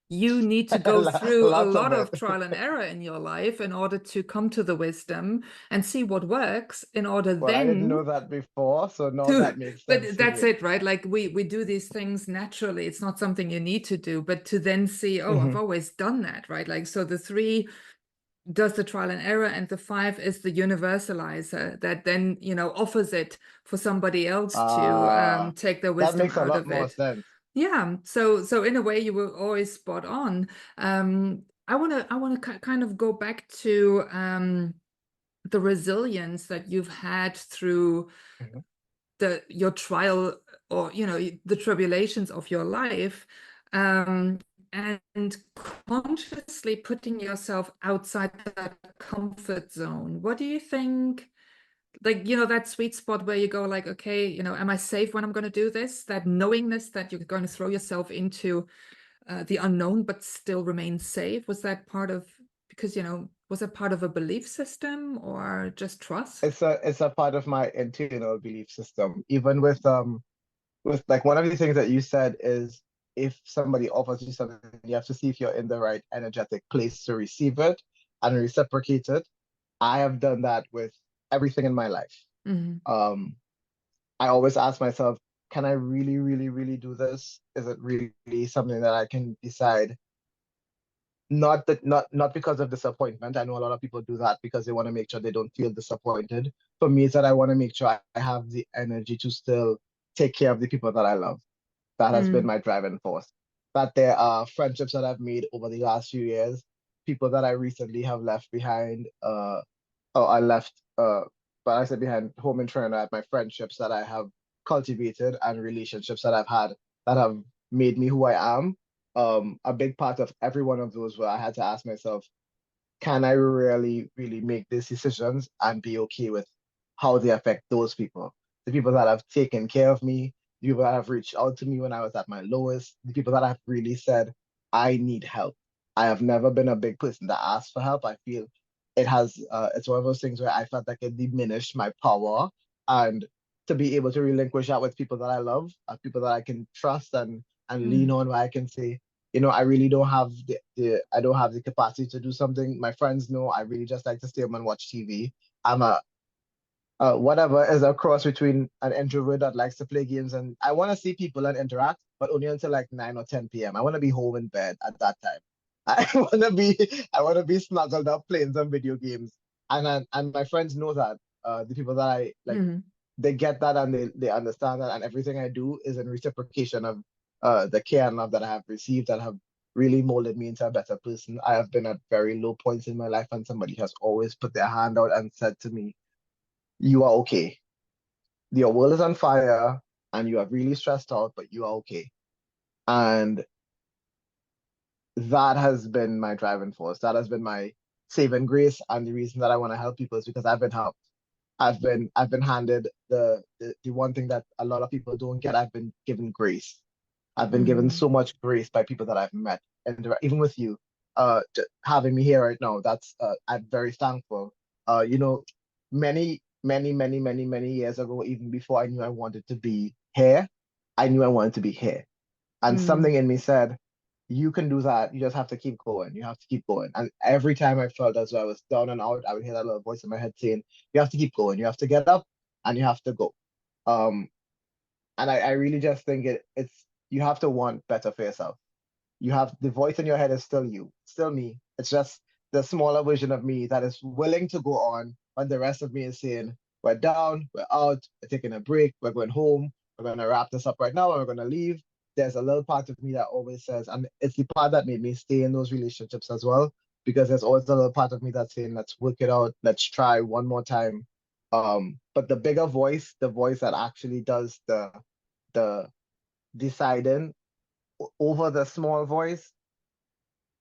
You need to go through a Lots of lot it. of trial and error in your life in order to come to the wisdom and see what works, in order Well, I didn't know then that before, so now that to, makes sense but to that's me. it, right? Like we do these things naturally. It's not something you need to do, but to then see, oh, I've Hmm. always done that, right? Like, so the 3 does the trial and error, and the 5 is the universalizer that then, offers it for somebody else to take their That wisdom makes a out lot of more it. sense. Yeah, so in a way you were always spot on. I want to kind of go back to the resilience that you've had through Mhm. your trial, or the tribulations of your life, um, and consciously putting yourself outside that comfort zone. What do you think? Like, that sweet spot where you go like, okay, am I safe when I'm going to do this? That knowingness that you're going to throw yourself into the unknown, but still remain safe. Was that part of, because, was it part of a belief system or just trust? It's a part of my internal belief system. Even with like one of the things that you said is if somebody offers you something, you have to see if you're in the right energetic place to receive it and reciprocate it. I have done that with everything in my life. Hmm. Um, I always ask myself, can I really, really, really do this? Is it really something that I can decide? Not because of disappointment. I know a lot of people do that because they want to make sure they don't feel disappointed. For me, it's that I want to make sure I have the energy to still take care of the people that I love. That has been Mm. my driving force. That there are friendships that I've made over the last few years, people that I recently have left behind, or I left, but I said behind home in Trinidad, my friendships that I have cultivated and relationships that I've had that have made me who I am. A big part of every one of those where I had to ask myself, can I really, really make these decisions and be okay with how they affect those people? The people that have taken care of me, the people that have reached out to me when I was at my lowest, the people that have really said, I need help. I have never been a big person to ask for help. I feel it's one of those things where I felt like it diminished my power. And to be able to relinquish that with people that I love, people that I can trust and lean Mm. on, where I can say, I really don't have I don't have the capacity to do something. My friends know I really just like to stay home and watch TV. I'm a whatever is a cross between an introvert that likes to play games, and I want to see people and interact, but only until like 9 or 10 p.m. I want to be home in bed at that time. I want to be snuggled up playing some video games. And my friends know that. The people that I like, Mm. they get that, and they understand that, and everything I do is in reciprocation of the care and love that I have received, that have really molded me into a better person. I have been at very low points in my life, and somebody has always put their hand out and said to me, you are okay. Your world is on fire and you are really stressed out, but you are okay. And that has been my driving force. That has been my saving grace. And the reason that I want to help people is because I've been helped. I've been handed the one thing that a lot of people don't get. I've been given grace. I've been given Mm. so much grace by people that I've met, and even with you, having me here right now. I'm very thankful. You know, many years ago, even before I knew I wanted to be here, I knew I wanted to be here, and Mm. something in me said, "You can do that. You just have to keep going. You have to keep going." And every time I felt as though I was down and out, I would hear that little voice in my head saying, "You have to keep going. You have to get up, and you have to go." Um, and I really just think it's you have to want better for yourself. You have the voice in your head is still you, still me. It's just the smaller version of me that is willing to go on when the rest of me is saying, we're down, we're out, we're taking a break, we're going home, we're gonna wrap this up right now, and we're gonna leave. There's a little part of me that always says, and it's the part that made me stay in those relationships as well, because there's always a little part of me that's saying, let's work it out, let's try one more time. But the bigger voice, the voice that actually does the deciding over the small voice,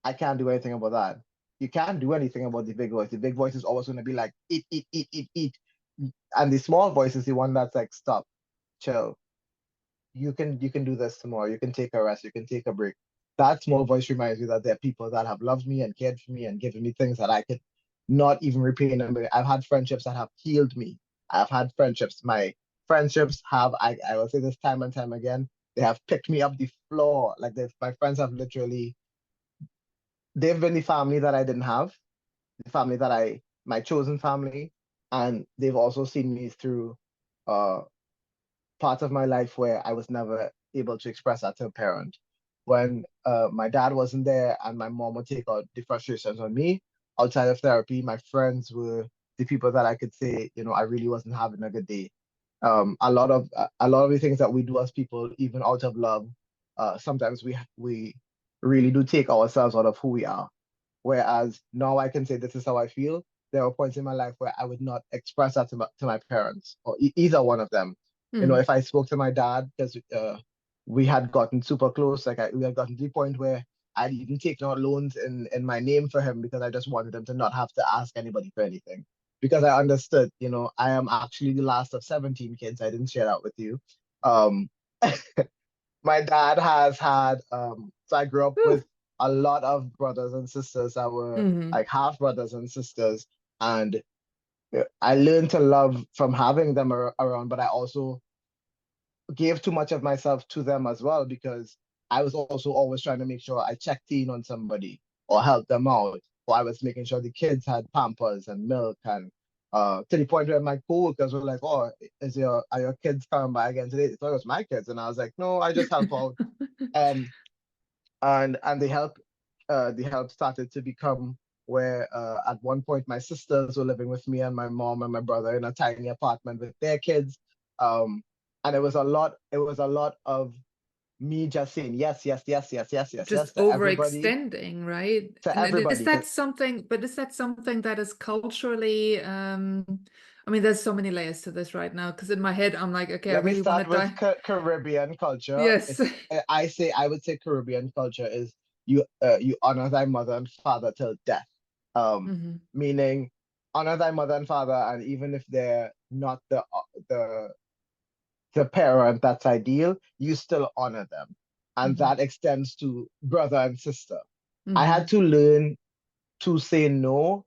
I can't do anything about that. You can't do anything about the big voice. The big voice is always going to be like, eat, eat, eat, eat, eat. And the small voice is the one that's like, stop, chill. You can do this tomorrow. You can take a rest. You can take a break. That small voice reminds me that there are people that have loved me and cared for me and given me things that I could not even repay in a million. I've had friendships that have healed me. I've had friendships. My friendships have, I will say this time and time again, they have picked me up the floor. Like my friends have literally, they've been the family that I didn't have, the family that my chosen family, and they've also seen me through uh parts of my life where I was never able to express that to a parent. When my dad wasn't there and my mom would take out the frustrations on me outside of therapy, my friends were the people that I could say, I really wasn't having a good day. A lot of the things that we do as people, even out of love, sometimes we really do take ourselves out of who we are. Whereas now I can say this is how I feel. There were points in my life where I would not express that to my parents or either one of them. If I spoke to my dad, because we had gotten super close, like we had gotten to the point where I'd even taken out loans in my name for him because I just wanted him to not have to ask anybody for anything. Because I understood, I am actually the last of 17 kids. I didn't share that with you. Um, my dad has had, so I grew up Whew. with a lot of brothers and sisters that were like half brothers and sisters. And I learned to love from having them around, but I also gave too much of myself to them as well because I was also always trying to make sure I checked in on somebody or helped them out, or I was making sure the kids had Pampers and milk and to the point where my coworkers were like, "Oh, are your kids coming by again today?" They thought it was my kids, and I was like, "No, I just help out." Um, and the help started to become where at one point my sisters were living with me and my mom and my brother in a tiny apartment with their kids. Um, and it was a lot of me just saying yes, yes, yes, yes, yes, yes, Just yes to everybody, overextending, right? to And is everybody. that something, but is that something that is culturally, I mean, there's so many layers to this right now, because in my head, I'm like, okay, I Let me really want to start with die. Caribbean culture. Yes. I would say Caribbean culture is you honor thy mother and father till death. Meaning honor thy mother and father, and even if they're not the the parent that's ideal, you still honor them. And that extends to brother and sister. I had to learn to say no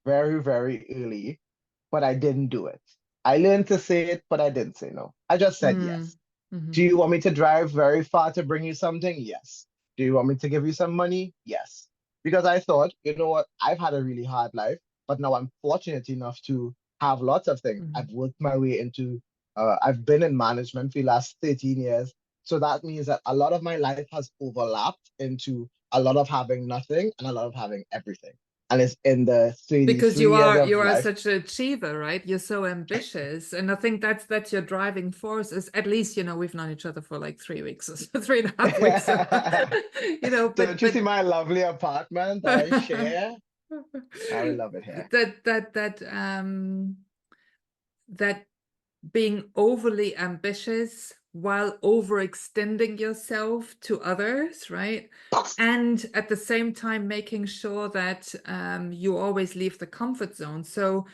very, very early, but I didn't do it. I learned to say it, but I didn't say no. I just said yes. Do you want me to drive very far to bring you something? Yes. Do you want me to give you some money? Yes. Because I thought, you know what, I've had a really hard life, but now I'm fortunate enough to have lots of things. I've worked my way into, I've been in management for the last 13 years. So that means that a lot of my life has overlapped into a lot of having nothing and a lot of having everything. And it's in these Because 3 years of you are life. such an achiever, right? You're so ambitious. And I think that's your driving force is at least, we've known each other for like 3 weeks or so, 3.5 weeks. So, Don't you see my lovely apartment that I share? I would love it here. That being overly ambitious while overextending yourself to others, right? And at the same time making sure that you always leave the comfort zone. So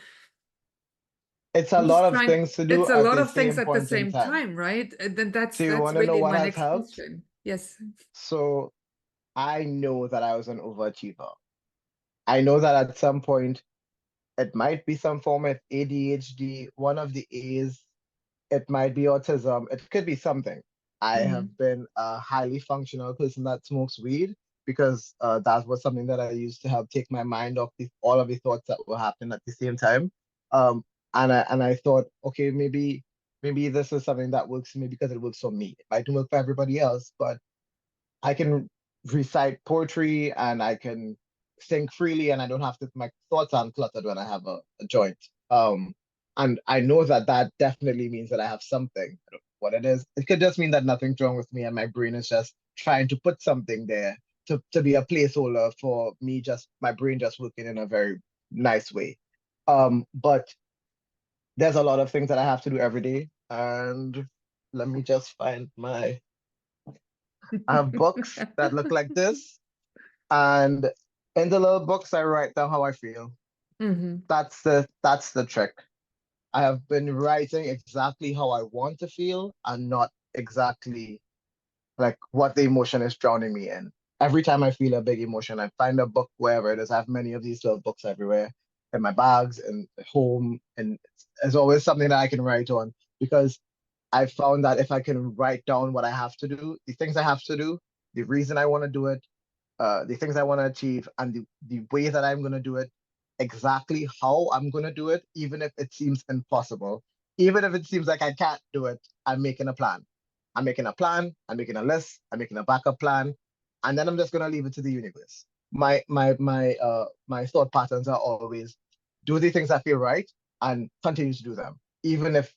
It's a I'm lot just of trying, things to do it's a at lot the of things same at the point in same time. time, right? And then Do you that's want to know really what my has next helped? question. Yes. So I know that I was an overachiever. I know that at some point it might be some form of ADHD, one of the A's, it might be autism, it could be something. I have been a highly functional person that smokes weed because that was something that I used to help take my mind off all of the thoughts that were happening at the same time. Um, and I thought, okay, maybe this is something that works for me because it works for me. It might work for everybody else, but I can recite poetry and I can think freely and I don't have to, my thoughts aren't cluttered when I have a joint. And I know that that definitely means that I have something. I don't know what it is. It could just mean that nothing's wrong with me and my brain is just trying to put something there to be a placeholder for me, just my brain just working in a very nice way. But there's a lot of things that I have to do every day. And let me just find I have books that look like this. And in the little books, I write down how I feel. Hmm. That's the trick. I have been writing exactly how I want to feel and not exactly like what the emotion is drowning me in. Every time I feel a big emotion, I find a book wherever it is. I have many of these little books everywhere in my bags and at home, and it's always something that I can write on because I found that if I can write down what I have to do, the things I have to do, the reason I want to do it, the things I want to achieve, and the way that I'm going to do it, exactly how I'm going to do it, even if it seems impossible, even if it seems like I can't do it, I'm making a plan. I'm making a plan, I'm making a list, I'm making a backup plan, and then I'm just going to leave it to the universe. My thought patterns are always do the things that feel right and continue to do them, even if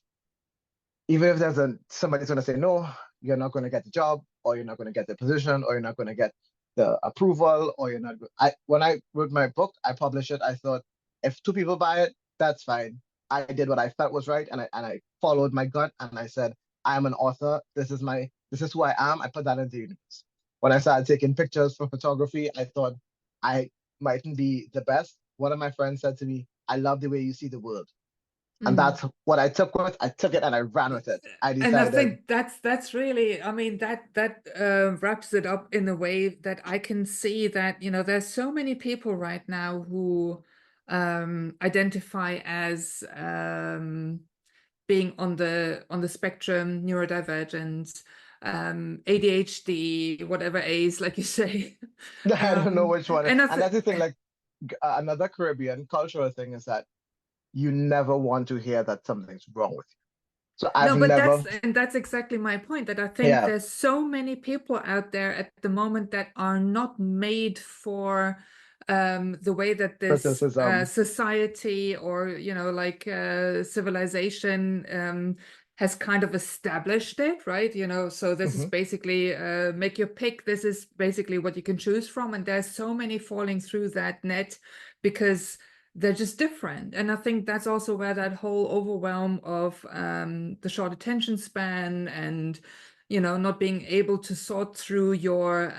somebody's going to say no, you're not going to get the job, or you're not going to get the position, or you're not going to get the approval, or you're not. I when I wrote my book, I published it. I thought if two people buy it, that's fine. I did what I felt was right, and I followed my gut, and I said I am an author. This is who I am. I put that into the universe. When I started taking pictures for photography, I thought I mightn't be the best. One of my friends said to me, "I love the way you see the world." And Hmm. that's what I took with. I took it and I ran with it. I And I decided, think that's really, I mean, that wraps it up in a way that I can see that, there's so many people right now who identify as being on the spectrum, neurodivergent, ADHD, whatever A's, like you say. I don't know which one. And I And th that's the thing, like another Caribbean cultural thing is that you never want to hear that something's wrong with you. So I've No, but never, that's exactly my point, that I think yeah, there's so many people out there at the moment that are not made for the way that this criticism. society, or like civilization has kind of established it, right? So this is Hmm. basically make your pick. This is basically what you can choose from, and there's so many falling through that net because they're just different. And I think that's also where that whole overwhelm of the short attention span and not being able to sort through your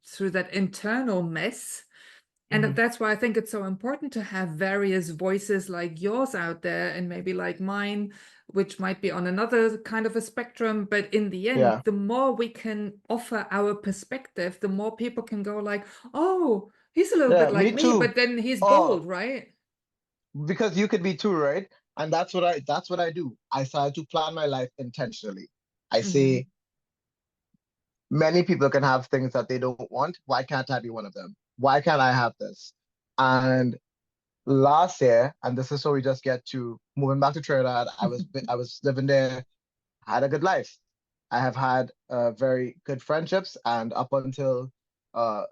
through that internal mess. And Hmm. that's why I think it's so important to have various voices like yours out there, and maybe like mine, which might be on another kind of a spectrum. But in the end, Yeah, the more we can offer our perspective, the more people can go like, oh, he's a little yeah, bit like me me, too. but then he's Oh, bold, right? because you could be too, right? And that's what I do. I started to plan my life intentionally. I say Hmm. many people can have things that they don't want. Why can't I be one of them? Why can't I have this? And last year, and this is so we just get to moving back to Trinidad. I was living there, had a good life. I have had very good friendships, and up until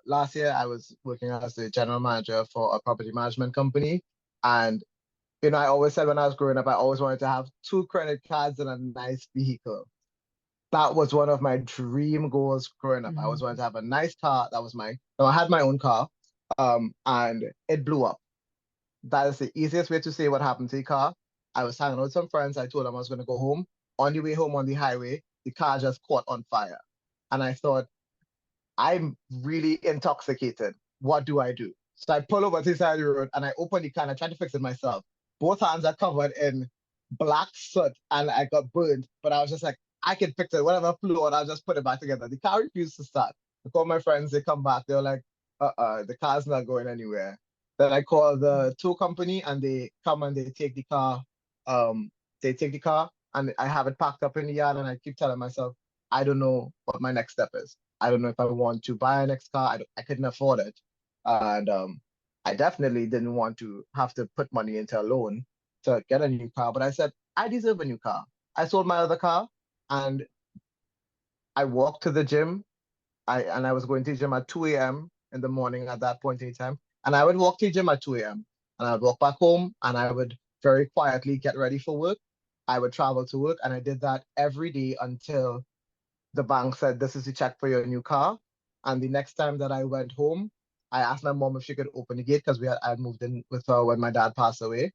last year, I was working as the general manager for a property management company. And I always said when I was growing up, I always wanted to have two credit cards and a nice vehicle. That was one of my dream goals growing up. I was wanting Hmm. to have a nice car. That was my. No, I had my own car, and it blew up. That is the easiest way to say what happened to the car. I was hanging out with some friends. I told them I was going to go home. On the way home on the highway, the car just caught on fire. And I thought, I'm really intoxicated. What do I do? So I pull over to the side of the road and I open the car and I try to fix it myself. Both hands are covered in black soot and I got burned. But I was just like, I can fix it. Whatever flew out, I'll just put it back together. The car refused to start. I called my friends, they come back. They're like, the car's not going anywhere. Then I call the tow company and they come and they take the car. They take the car and I have it packed up in the yard and I keep telling myself, I don't know what my next step is. I don't know if I want to buy a next car. I couldn't afford it. And I definitely didn't want to have to put money into a loan to get a new car. But I said, I deserve a new car. I sold my other car and I walked to the gym. I was going to the gym at 2 a.m. in the morning at that point in time. And I would walk to the gym at 2 a.m. and I'd walk back home and I would very quietly get ready for work. I would travel to work, and I did that every day until the bank said, "This is the check for your new car." And the next time that I went home, I asked my mom if she could open the gate because I had moved in with her when my dad passed away.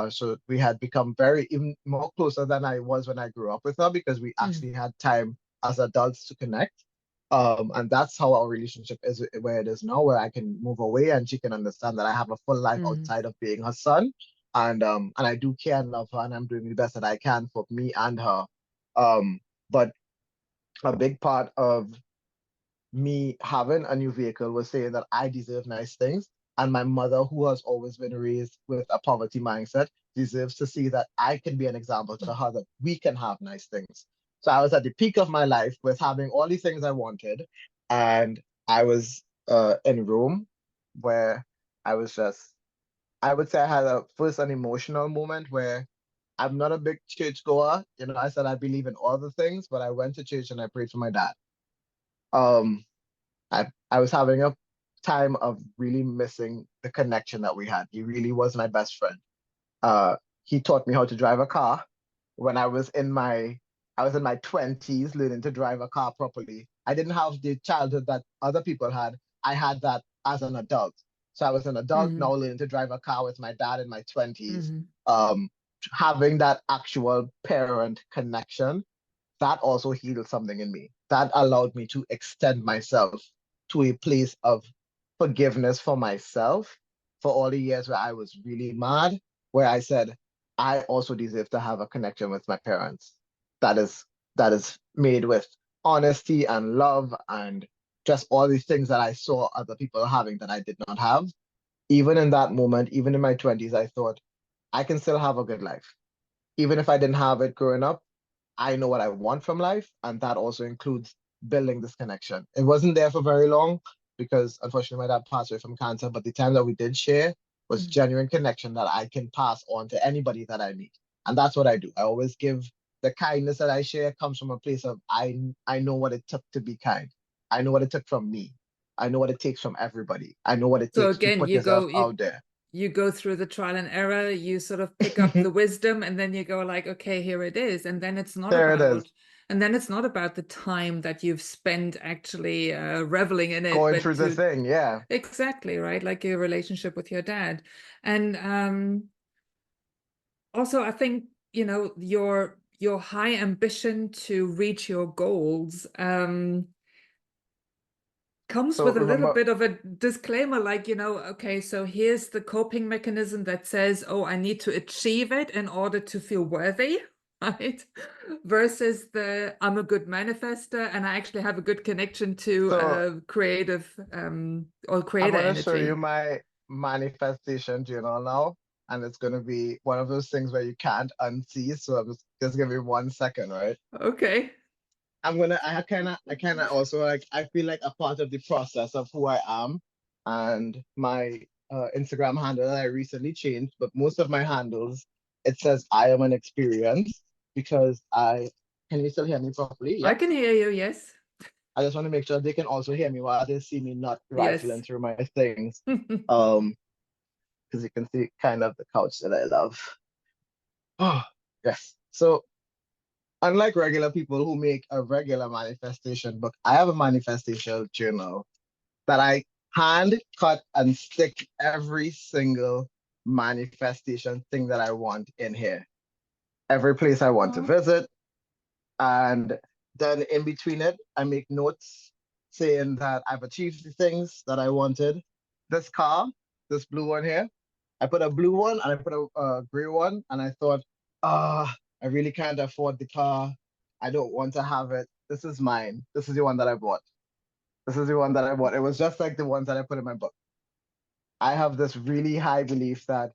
So we had become very even more closer than I was when I grew up with her because we actually had time as adults to connect. And that's how our relationship is where it is now, where I can move away and she can understand that I have a full life outside of being her son. And I do care and love her, and I'm doing the best that I can for me and her. But a big part of me having a new vehicle was saying that I deserve nice things. And my mother, who has always been raised with a poverty mindset, deserves to see that I can be an example to her that we can have nice things. So I was at the peak of my life with having all these things I wanted. And I was in Rome where I was just, I would say I had an emotional moment where I'm not a big church goer. You know, I said I believe in all the things, but I went to church and I prayed for my dad. Um, I was having a time of really missing the connection that we had. He really was my best friend. He taught me how to drive a car when I was in my 20s learning to drive a car properly. I didn't have the childhood that other people had. I had that as an adult. So I was an adult now learning to drive a car with my dad in my 20s. Um, Having that actual parent connection, that also healed something in me. That allowed me to extend myself to a place of forgiveness for myself for all the years where I was really mad, where I said, I also deserve to have a connection with my parents. That is that is made with honesty and love and just all these things that I saw other people having that I did not have. Even in that moment, even in my 20s, I thought I can still have a good life. Even if I didn't have it growing up, I know what I want from life, and that also includes building this connection. It wasn't there for very long because unfortunately my dad passed away from cancer, but the time that we did share was genuine connection that I can pass on to anybody that I meet. And that's what I do. I always give the kindness that I share comes from a place of I know what it took to be kind. I know what it took from me. I know what it takes from everybody. I know what it So takes to again, put yourself out there. you go through the trial and error, you sort of pick up the wisdom, and then you go like, okay, here it is. And then it's not There it is. about the time that you've spent actually reveling in it, Going but through the to thing, yeah. exactly, right? Like your relationship with your dad. And also I think, you know, your high ambition to reach your goals comes So with a little remember, bit of a disclaimer, like, you know, okay, so here's the coping mechanism that says, oh, I need to achieve it in order to feel worthy, right? Versus the I'm a good manifester and I actually have a good connection to so creative or I'm creator gonna show you energy. my manifestation journal now, and it's gonna be one of those things where you can't unsee. So just give me 1 second, right? Okay. I kind of also like, I feel like a part of the process of who I am, and my Instagram handle that I recently changed, but most of my handles, it says I am an experience because can you still hear me properly? I Yes. can hear you, yes. I just want to make sure they can also hear me while they see me not rifling Yes. through my things. Um, because you can see kind of the couch that I love. Oh, yes. So unlike regular people who make a regular manifestation book, I have a manifestation journal that I hand cut and stick every single manifestation thing that I want in here. Every place I want to Oh, visit. And then in between it, I make notes saying that I've achieved the things that I wanted. This car, this blue one here, I put a blue one and I put a gray one, and I thought, I really can't afford the car. I don't want to have it. This is mine. This is the one that I bought. This is the one that I bought. It was just like the ones that I put in my book. I have this really high belief that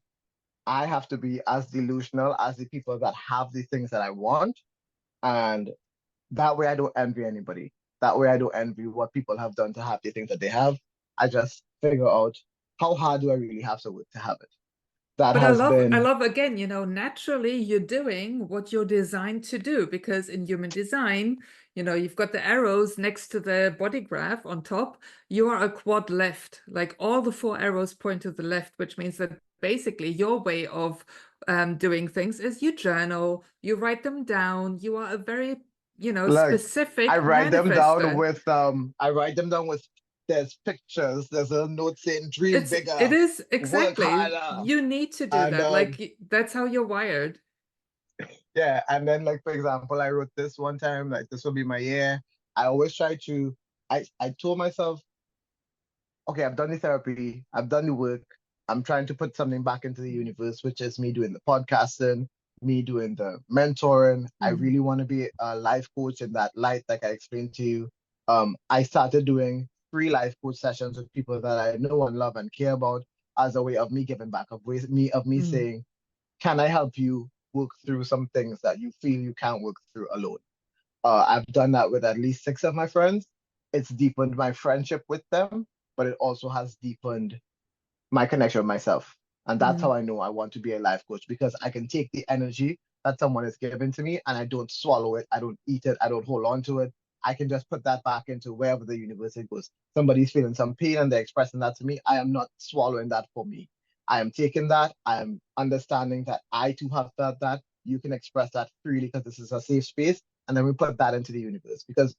I have to be as delusional as the people that have the things that I want. And that way I don't envy anybody. That way I don't envy what people have done to have the things that they have. I just figure out how hard do I really have to work to have it. That but has I been love again, you know, naturally you're doing what you're designed to do because in human design, you know, you've got the arrows next to the body graph on top. You are a quad left, like all the four arrows point to the left, which means that basically your way of doing things is you journal, you write them down. You are a very, Like I specific write them down manifester. with there's pictures, there's a note saying dream It bigger, is work exactly, harder. you need to do And that. Like that's how you're wired. yeah, and then like for example, I wrote this one time, like this will be my year. I always try to I told myself, okay, I've done the therapy, I've done the work. I'm trying to put something back into the universe, which is me doing the podcasting, me doing the mentoring. I Mhm. really want to be a life coach in that light, like I explained to you. I started doing free life coach sessions with people that I know and love and care about as a way of me giving back, of me Mm. saying, can I help you work through some things that you feel you can't work through alone? I've done that with at least six of my friends. It's deepened my friendship with them, but it also has deepened my connection with myself. And that's Mm. how I know I want to be a life coach because I can take the energy that someone is giving to me and I don't swallow it, I don't eat it, I don't hold on to it. I can just put that back into wherever the universe it goes. Somebody's feeling some pain and they're expressing that to me. I am not swallowing that for me. I am taking that. I am understanding that I too have felt that. You can express that freely because this is a safe space. And then we put that into the universe because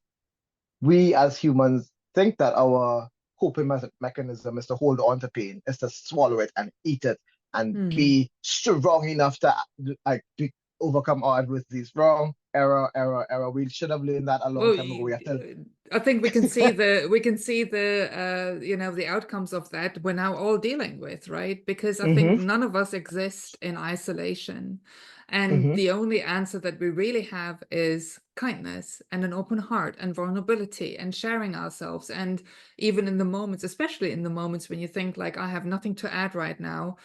we as humans think that our coping mechanism is to hold on to pain, is to swallow it and eat it and Mm. be strong enough to overcome our adversities. Wrong, error. We should have learned that a long Well, time ago. We have to. I think we can see the the outcomes of that we're now all dealing with, right? Because I think Hmm. none of us exist in isolation. And Hmm. the only answer that we really have is kindness and an open heart and vulnerability and sharing ourselves. And even in the moments, especially in the moments when you think like I have nothing to add right now,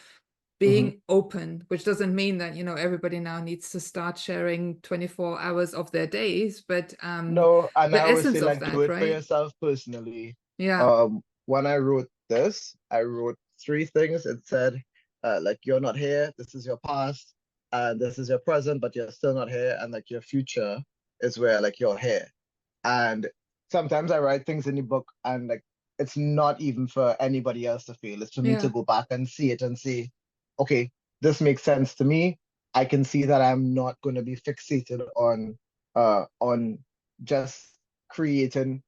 Hmm. being open, which doesn't mean that, everybody now needs to start sharing 24 hours of their days, but No, and I the always essence say of like do that, it for right? yourself personally. Yeah. When I wrote this, I wrote three things. It said, like you're not here, this is your past, and this is your present, but you're still not here, and like your future is where like you're here. And sometimes I write things in the book and like it's not even for anybody else to feel. It's for me to Yeah. go back and see it and say, okay, this makes sense to me. I can see that I'm not going to be fixated on just creating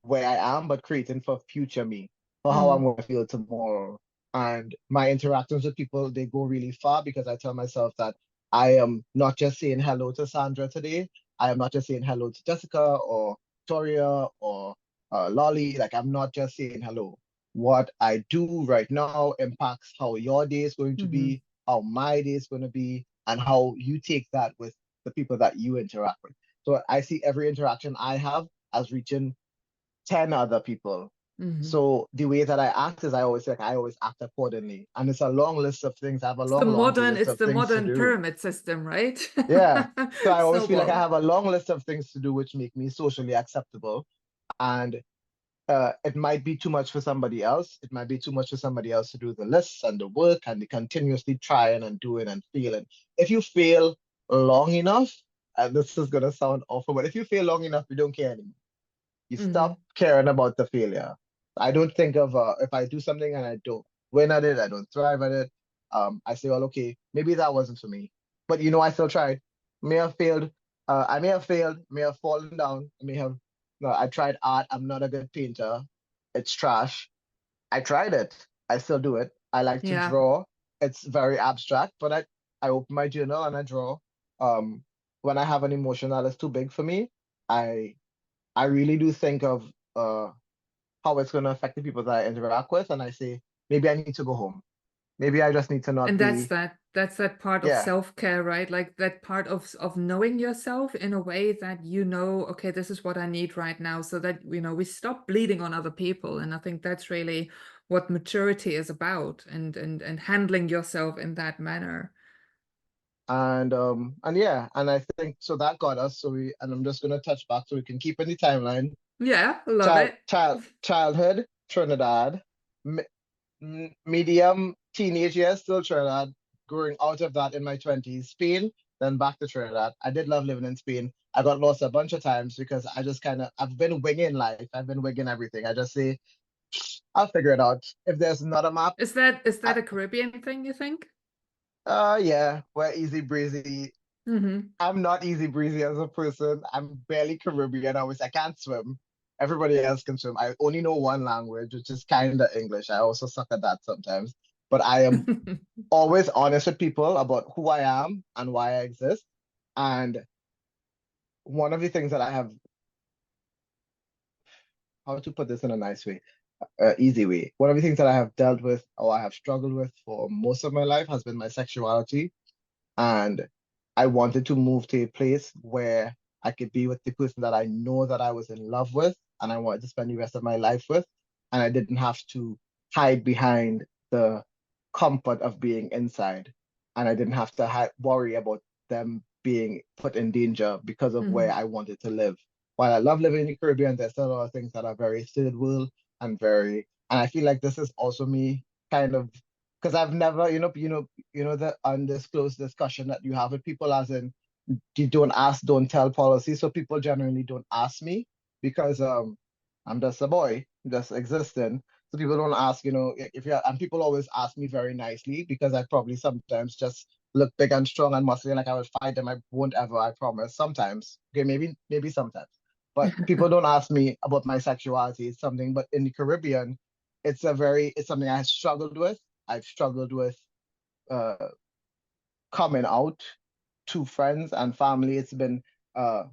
where I am, but creating for future me, for how I'm Mm. going to feel tomorrow. And my interactions with people, they go really far because I tell myself that I am not just saying hello to Sandra today. I am not just saying hello to Jessica or Victoria or Lolly. Like, I'm not just saying hello. What I do right now impacts how your day is going to Hmm. be, how my day is going to be, and how you take that with the people that you interact with. So I see every interaction I have as reaching 10 other people. Hmm. So the way that I act is I always act accordingly. And it's a long list of things. I have a It's the long laundry modern, list it's of the things to modern do. pyramid system, right? Yeah. So I always feel like I Snowball. have a long list of things to do which make me socially acceptable. And it might be too much for somebody else. It might be too much for somebody else to do the lists and the work and the continuously trying and doing and feeling. If you fail long enough, and this is gonna sound awful, but if you fail long enough, you don't care anymore. You Hmm. stop caring about the failure. I don't think of if I do something and I don't win at it, I don't thrive at it. I say, well, okay, maybe that wasn't for me. But I still tried. May have failed. I may have failed. May have fallen down. I may have. No, I tried art. I'm not a good painter. It's trash. I tried it. I still do it. I like to Yeah. draw. It's very abstract, but I open my journal and I draw. Um, when I have an emotion that is too big for me, I I really do think of how it's going to affect the people that I interact with, and I say maybe I need to go home. Maybe I just need to not And be. that's that part of Yeah, self-care, right? Like that part of knowing yourself in a way that okay, this is what I need right now, so that we stop bleeding on other people. And I think that's really what maturity is about, and handling yourself in that manner. and yeah, and I think so that got us. And I'm just going to touch back so we can keep in the timeline. Yeah, love it. Childhood Trinidad, medium teenage years still Trinidad. Growing out of that in my 20s, Spain, then back to Trinidad. I did love living in Spain. I got lost a bunch of times because I've been winging life. I've been winging everything. I just say I'll figure it out. If there's not a map, Is that I, a Caribbean thing, you think? Yeah, we're easy breezy. Hmm. I'm not easy breezy as a person. I'm barely Caribbean. I can't swim. Everybody else can swim. I only know one language, which is kind of English. I also suck at that sometimes. But I am always honest with people about who I am and why I exist. And one of the things that I have, how to put this in a nice way, easy way. One of the things that I have dealt with or I have struggled with for most of my life has been my sexuality. And I wanted to move to a place where I could be with the person that I know that I was in love with and I wanted to spend the rest of my life with. And I didn't have to hide behind the comfort of being inside. And I didn't have to worry about them being put in danger because of where Hmm. I wanted to live. While I love living in the Caribbean, there's still a lot of things that are very third world and and I feel like this is also me kind of because I've never, the undisclosed discussion that you have with people, as in you don't ask, don't tell policy. So people generally don't ask me because I'm just a boy, just existing. So people don't ask, if you and people always ask me very nicely because I probably sometimes just look big and strong and muscular, like I would fight them. I won't ever, I promise. Sometimes, okay, maybe sometimes. But people don't ask me about my sexuality. It's something, but in the Caribbean, it's something I struggled with. I've struggled with uh, coming out to friends and family. Uh,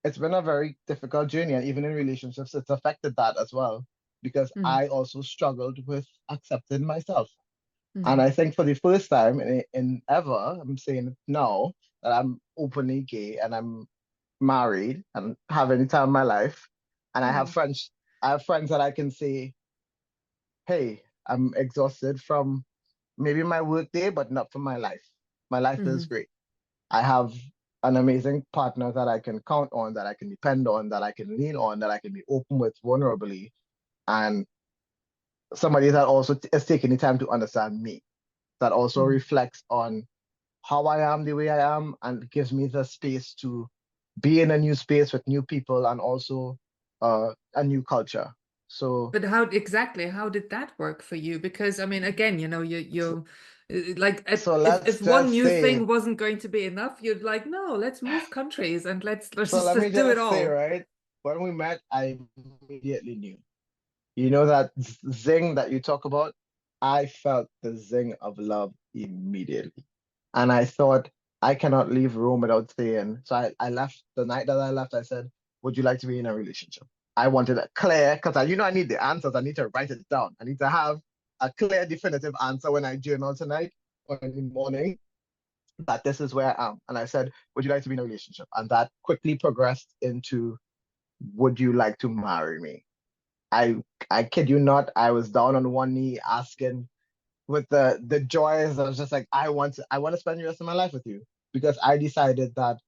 it's been a very difficult journey, and even in relationships, it's affected that as well because Hmm. I also struggled with accepting myself. And Hmm. I think for the first time in ever, I'm saying it now that I'm openly gay and I'm married and have any time in my life, and I have Oh. friends. I have friends that I can say, "Hey, I'm exhausted from maybe my work day, but not from my life. My life is Hmm. great. I have an amazing partner that I can count on, that I can depend on, that I can lean on, that I can be open with vulnerably, and somebody that also is taking the time to understand me, that also Hmm. reflects on how I am the way I am and gives me the space to be in a new space with new people and also a new culture. So, But how did that work for you? Because I mean, again, so, like so if let's one just new say, thing wasn't going to be enough, you'd like, no, let's move countries and let's so just let me let's do it just say, all. right, when we met, I immediately knew. You know that zing that you talk about? I felt the zing of love immediately. And I thought, I cannot leave Rome without saying. So I left the night that I left, I said, would you like to be in a relationship? I wanted it clear because I need the answers. I need to write it down. I need to have a clear, definitive answer when I journal tonight or in the morning that this is where I am. And I said, would you like to be in a relationship? And that quickly progressed into, would you like to marry me? I I kid you not, I was down on one knee asking with the joys. I was just like, I want to spend the rest of my life with you because I decided that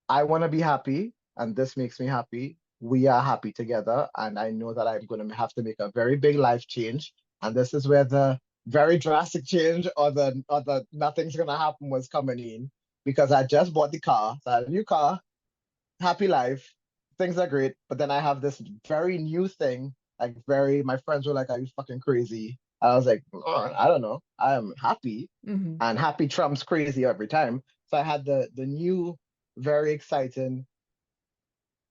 I want to be happy and this makes me happy. We are happy together, and I know that I'm going to have to make a very big life change. And this is where the very drastic change or the nothing's gonna happen was coming in because I just bought the car, so I had a new car, happy life, things are great. But then I have this very new thing, like my friends were like, "Are you fucking crazy?" I was like, I don't know. I am happy, Hmm. and happy trumps crazy every time. So I had the new, very exciting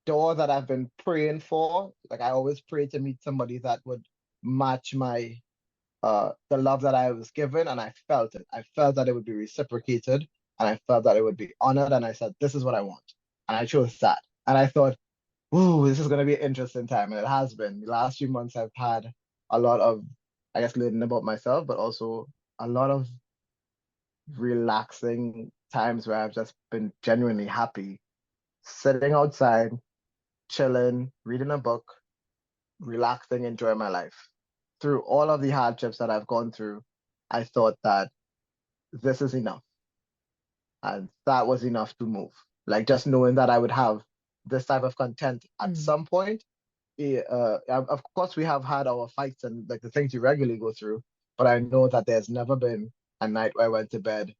door that I've been praying for. Like I always pray to meet somebody that would match my the love that I was given, and I felt it. I felt that it would be reciprocated, and I felt that it would be honored, and I said, "This is what I want," and I chose that. And I thought, "Ooh, this is going to be an interesting time," and it has been. The last few months, I've had a lot of, I guess, learning about myself, but also a lot of relaxing times where I've just been genuinely happy, sitting outside, chilling, reading a book, relaxing, enjoying my life. Through all of the hardships that I've gone through, I thought that this is enough. And that was enough to move. Like just knowing that I would have this type of content at Hmm. some point. Of course, we have had our fights and like the things you regularly go through, but I know that there's never been a night where I went to bed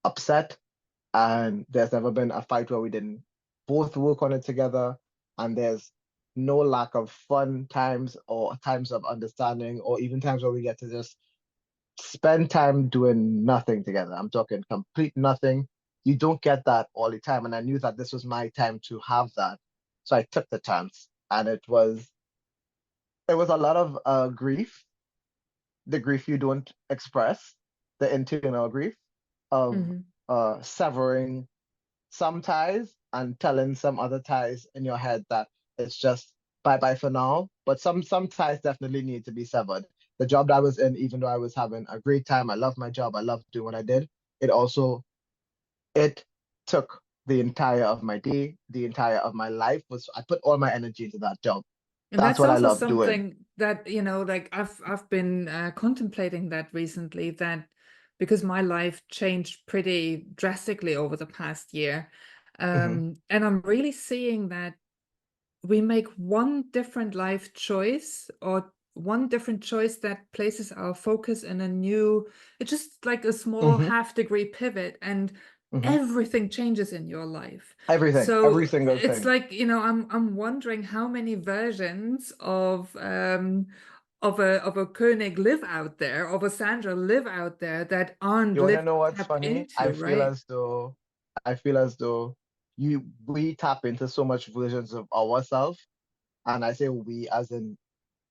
upset, and there's never been a fight where we didn't both work on it together, and there's no lack of fun times or times of understanding or even times where we get to just spend time doing nothing together. I'm talking complete nothing. You don't get that all the time. And I knew that this was my time to have that. So I took the chance. And it was a lot of grief, the grief you don't express, the internal grief of Hmm. severing some ties and telling some other ties in your head that it's just bye bye for now. But some ties definitely need to be severed. The job that I was in, even though I was having a great time, I loved my job, I loved doing what I did. It also it took the entire of my day, the entire of my life was I put all my energy into that job. And That's that's what I also love doing. something that, like I've been contemplating that recently, that because my life changed pretty drastically over the past year. Hmm. And I'm really seeing that we make one different life choice or one different choice that places our focus in a new, it's just like a small Hmm. half-degree pivot, and Hmm. everything changes in your life. Everything, So every single it's thing. like, I'm wondering how many versions of a Koenig live out there, of a Sandra live out there that aren't You want to lived know or what's tapped funny? into, right? I feel as though we tap into so much versions of ourselves, and I say we as in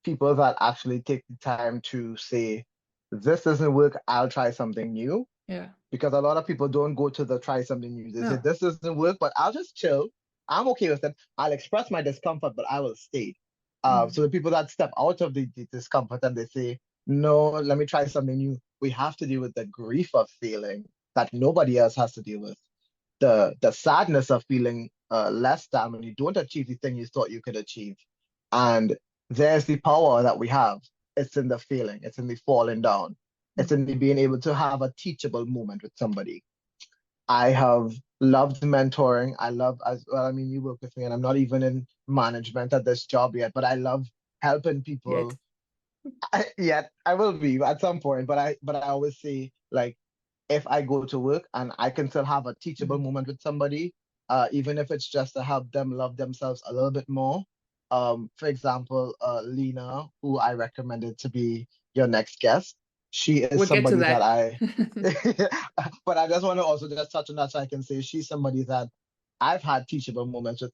people that actually take the time to say, this doesn't work, I'll try something new. Yeah. Because a lot of people don't go to the try something new. They say, No. this doesn't work, but I'll just chill. I'm okay with it. I'll express my discomfort, but I will stay. So Mhm. the people that step out of the discomfort and they say, no, let me try something new, we have to deal with the grief of feeling that nobody else has to deal with. The sadness of feeling less than when you don't achieve the thing you thought you could achieve. And there's the power that we have. It's in the feeling, it's in the falling down, it's in the being able to have a teachable moment with somebody. I have loved mentoring. I love as well. I mean, you work with me, and I'm not even in management at this job yet, but I love helping Yet. people. Yet I will be at some point, but I always say like if I go to work and I can still have a teachable Mhm. moment with somebody, even if it's just to help them love themselves a little bit more. For example, Lena, who I recommended to be your next guest, she is We'll get to somebody that that. I, but I just want to also just touch on that so I can say she's somebody that I've had teachable moments with,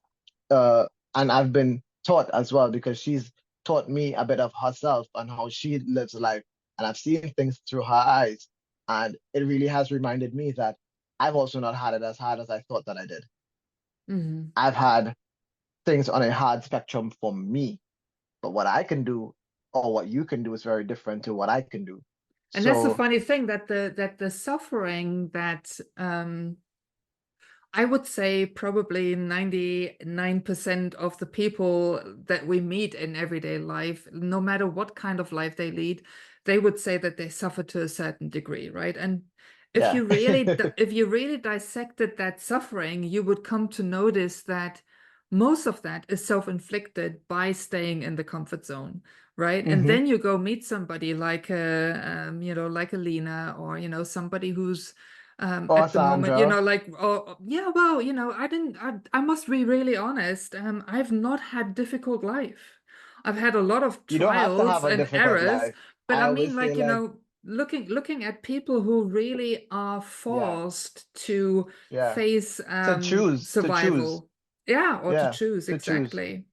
uh, and I've been taught as well because she's taught me a bit of herself and how she lives life, and I've seen things through her eyes, and it really has reminded me that I've also not had it as hard as I thought that I did. Mhm. I've had things on a hard spectrum for me, but what I can do or what you can do is very different to what I can do. And that's the So funny thing, that the suffering that I would say probably 99% of the people that we meet in everyday life, no matter what kind of life they lead, they would say that they suffer to a certain degree, right? And if yeah. you really if you really dissected that suffering, you would come to notice that most of that is self-inflicted by staying in the comfort zone, right? And Hmm. then you go meet somebody like like a Lena, or somebody who's Or at the moment, Sandra, like, oh yeah, well, I must be really honest. I've not had difficult life. I've had a lot of you don't have to trials have a and difficult errors, life. but I I mean, always say like, like, looking at people who really are yeah, forced to yeah. face To choose. survival. Yeah, or to Yeah, choose, to choose. exactly.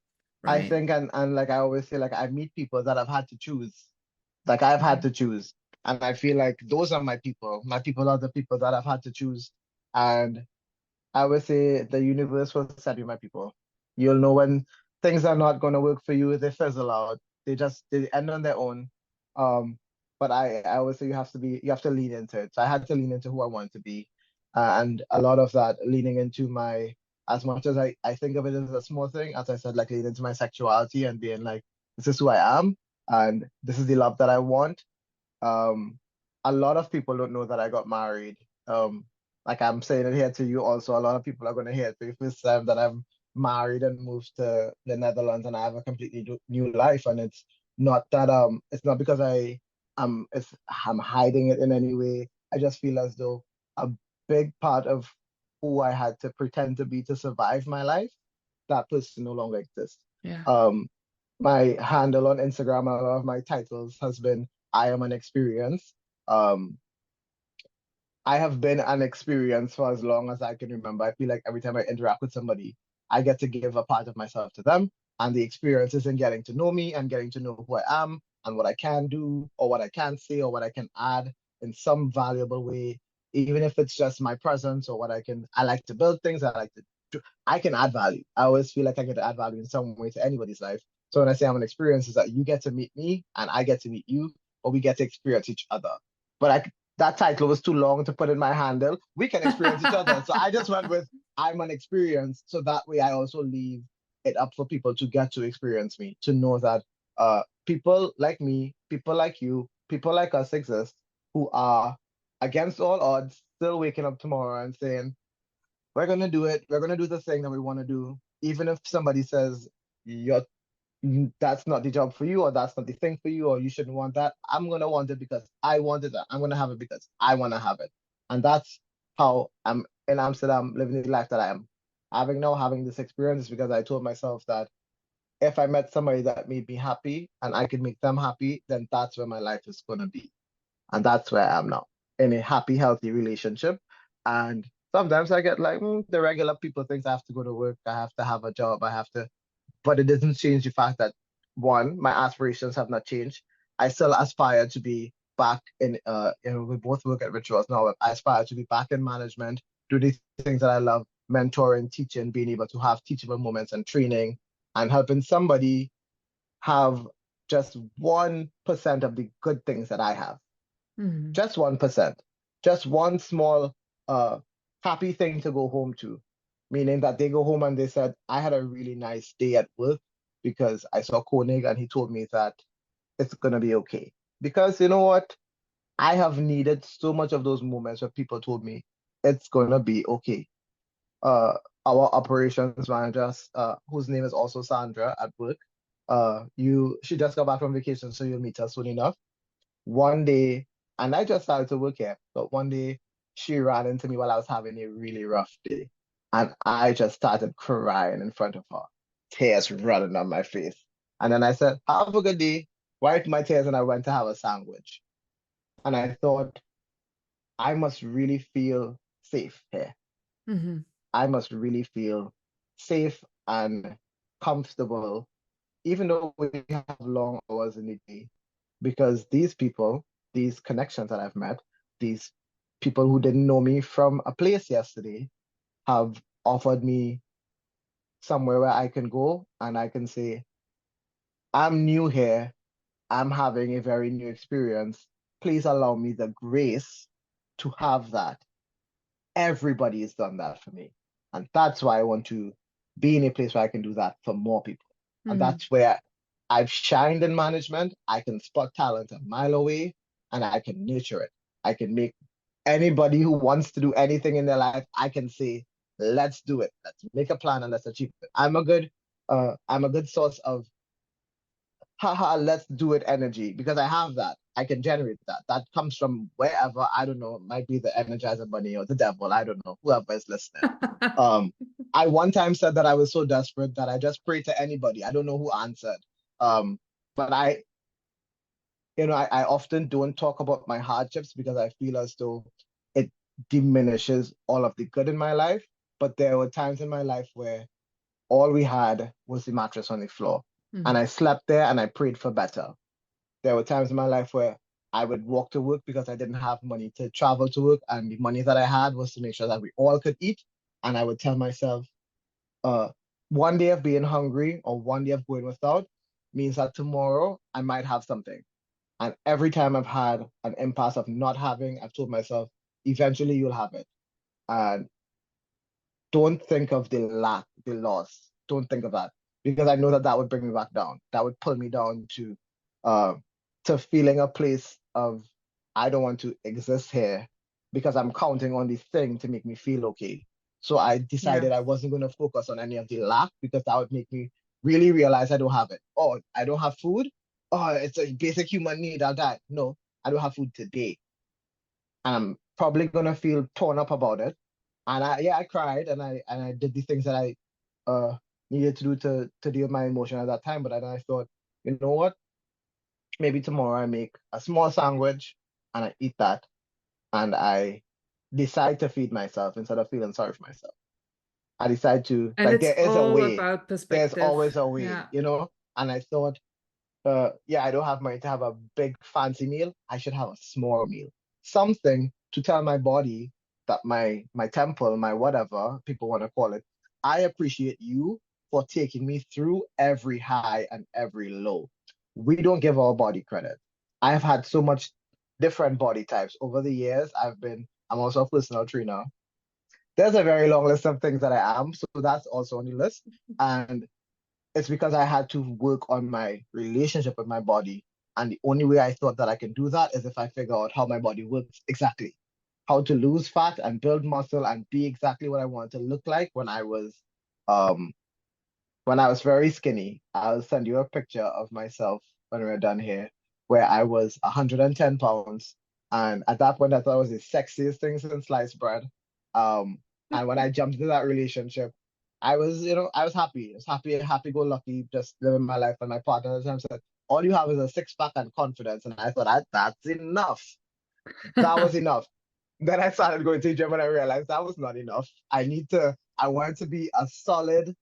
I Right. think and like I always say, like I meet people that I've had to choose. Like I've had Mhm. to choose. And I feel like those are my people. My people are the people that I've had to choose. And I would say the universe will set you my people. You'll know when things are not gonna work for you, they fizzle out. They end on their own. Um, but I always say you have to lean into it. So I had to lean into who I wanted to be. And a lot of that leaning into my as much as I think of it as a small thing, as I said, like leaning into my sexuality and being like, this is who I am and this is the love that I want. um, a lot of people don't know that I got married. Like I'm saying it here to you also, a lot of people are going to hear it for the first time that I'm married and moved to the Netherlands and I have a completely new life. And it's not because I'm hiding it in any way. I just feel as though a big part of who I had to pretend to be to survive my life, that person no longer exists. Yeah. Um, my handle on Instagram and a lot of my titles has been I am an experience. Um, I have been an experience for as long as I can remember. I feel like every time I interact with somebody, I get to give a part of myself to them. And the experience is in getting to know me and getting to know who I am and what I can do or what I can say or what I can add in some valuable way, even if it's just my presence or what I like to build things. I like to do, I can add value. I always feel like I get to add value in some way to anybody's life. So when I say I'm an experience, is that you get to meet me and I get to meet you, or we get to experience each other. But that title was too long to put in my handle. We can experience each other. So I just went with I'm an experience. So that way I also leave it up for people to get to experience me, to know that people like me, people like you, people like us exist who are against all odds, still waking up tomorrow and saying, we're gonna do it, we're gonna do the thing that we want to do. Even if somebody says you're that's not the job for you, or that's not the thing for you, or you shouldn't want that. I'm gonna want it because I wanted that. I'm gonna have it because I wanna have it. And that's how I'm in Amsterdam living the life that I am. Having this experience is because I told myself that if I met somebody that made me happy and I could make them happy, then that's where my life is gonna be. And that's where I am now, in a happy, healthy relationship. And sometimes I get like the regular people things I have to go to work, I have to have a job, I have to, but it doesn't change the fact that one, my aspirations have not changed. I still aspire to be back in we both work at Rituals now. I aspire to be back in management, do these things that I love, mentoring, teaching, being able to have teachable moments and training and helping somebody have just 1% of the good things that I have. Just 1%. Just one small uh happy thing to go home to. Meaning that they go home and they said, I had a really nice day at work because I saw Koenig and he told me that it's gonna be okay. Because you know what? I have needed so much of those moments where people told me it's gonna be okay. Uh our operations manager, whose name is also Sandra at work. She just got back from vacation, so you'll meet her soon enough. One day, and I just started to work here, but one day she ran into me while I was having a really rough day. And I just started crying in front of her, tears running down my face. And then I said, have a good day, wiped my tears, and I went to have a sandwich. And I thought, I must really feel safe here. Mm-hmm. I must really feel safe and comfortable, even though we have long hours in the day, because these people, these connections that I've met, these people who didn't know me from a place yesterday, have offered me somewhere where I can go and I can say, I'm new here. I'm having a very new experience. Please allow me the grace to have that. Everybody has done that for me. And that's why I want to be in a place where I can do that for more people. And Mm-hmm. that's where I've shined in management. I can spot talent a mile away and I can nurture it. I can make anybody who wants to do anything in their life, I can say, let's do it. Let's make a plan and let's achieve it. I'm a good source of haha, let's do it energy because I have that. I can generate that. That comes from wherever, I don't know, might be the Energizer Bunny or the devil, I don't know, whoever is listening. Um, I one time said that I was so desperate that I just prayed to anybody. I don't know who answered. But I often don't talk about my hardships because I feel as though it diminishes all of the good in my life. But there were times in my life where all we had was the mattress on the floor. Mm-hmm. And I slept there and I prayed for better. There were times in my life where I would walk to work because I didn't have money to travel to work, and the money that I had was to make sure that we all could eat. And I would tell myself, uh, one day of being hungry or one day of going without means that tomorrow I might have something. And every time I've had an impasse of not having, I've told myself, eventually you'll have it. And don't think of the lack, the loss. Don't think of that because I know that that would bring me back down. That would pull me down uh, to feeling a place of I don't want to exist here because I'm counting on this thing to make me feel okay. So I Yeah. decided I wasn't going to focus on any of the lack because that would make me really realize I don't have it. Oh, I don't have food. Oh, it's a basic human need. I'll die. No, I don't have food today. I'm probably gonna feel torn up about it. And I cried and I did the things that I uh needed to do to deal with my emotion at that time. But then I thought, you know what? Maybe tomorrow I make a small sandwich. and I eat that and I decide to feed myself instead of feeling sorry for myself. I decide to, And like, it's there is a all way. about There's perspective. always a way, Yeah. you know? And I thought, yeah, I don't have money to have a big fancy meal. I should have a small meal. Something to tell my body that my temple, my whatever people want to call it, I appreciate you for taking me through every high and every low. We don't give our body credit. I have had so much different body types over the years. I'm also a personal trainer. There's a very long list of things that I am, so that's also on the list. And it's because I had to work on my relationship with my body. And the only way I thought that I can do that is if I figure out how my body works exactly, how to lose fat and build muscle and be exactly what I wanted to look like um when I was very skinny. I'll send you a picture of myself when we're done here, where I was 110 pounds. And at that point, I thought it was the sexiest thing since sliced bread. Um, and when I jumped into that relationship, I was happy. I was happy, happy go lucky, just living my life. And my partner at the time said, all you have is a six pack and confidence. And I thought, that's enough. That was enough. Then I started going to the gym and I realized that was not enough. I wanted to be a solid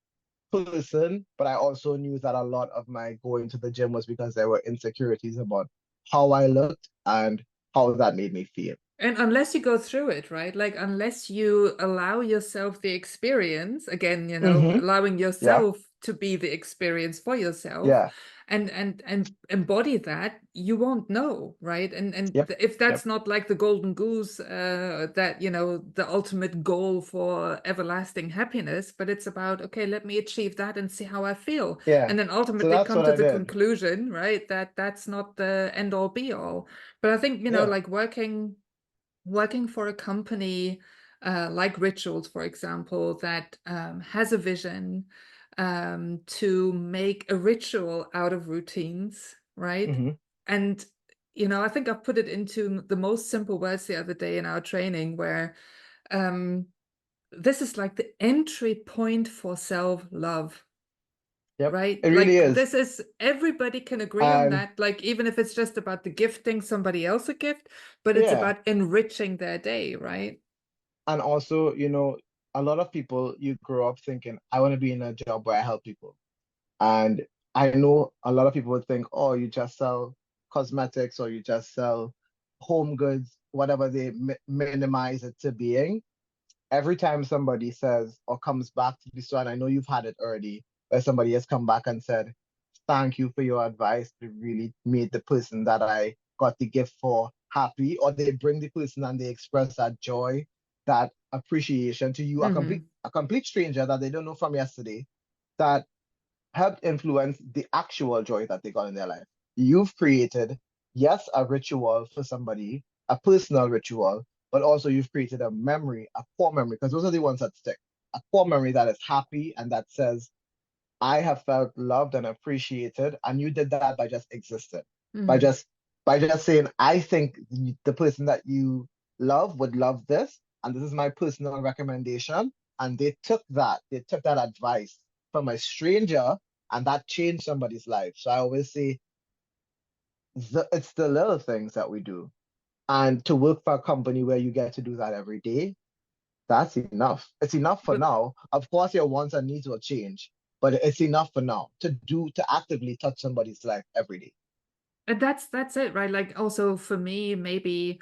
person, but I also knew that a lot of my going to the gym was because there were insecurities about how I looked and how that made me feel. And unless you go through it, right? Like, unless you allow yourself the experience, again, allowing Yeah, yourself to be the experience for yourself yeah, and embody that, you won't know, right? And yep, if yep, that's not like the golden goose, that, the ultimate goal for everlasting happiness, but it's about, okay, let me achieve that and see how I feel. yeah. And then So ultimately that's come what to I the did. conclusion, right, that that's not the end all be all. But I think, Yeah. like working for a company like Rituals, for example, that has a vision to make a ritual out of routines, right? Hmm. And, I think I've put it into the most simple words the other day in our training, where um, this is like the entry point for self-love. Yep. Right? It really Like, is. this is, everybody can agree on And that. Like, even if it's just about the gifting somebody else a gift, but it's yeah. about enriching their day, right? And also, a lot of people, you grow up thinking, I want to be in a job where I help people. And I know a lot of people would think, oh, you just sell cosmetics or you just sell home goods, whatever they minimize it to being. Every time somebody says or comes back to the store, and I know you've had it already, where somebody has come back and said, thank you for your advice. It really made the person that I got the gift for happy, or they bring the person and they express that joy, that appreciation to you, Mm-hmm. a complete stranger that they don't know from yesterday, that helped influence the actual joy that they got in their life. You've created, yes, a ritual for somebody, a personal ritual, but also you've created a memory, a core memory, because those are the ones that stick. A core memory that is happy and that says, I have felt loved and appreciated, and you did that by just existing, by Mm-hmm. just by just saying, I think the person that you love would love this, and this is my personal recommendation. And they took that advice from a stranger, and that changed somebody's life. So I always say, it's the little things that we do, and to work for a company where you get to do that every day, that's enough. It's enough for But now. Of course, your wants and needs will change, but it's enough for now to actively touch somebody's life every day. that's it, right? Like, also for me, maybe,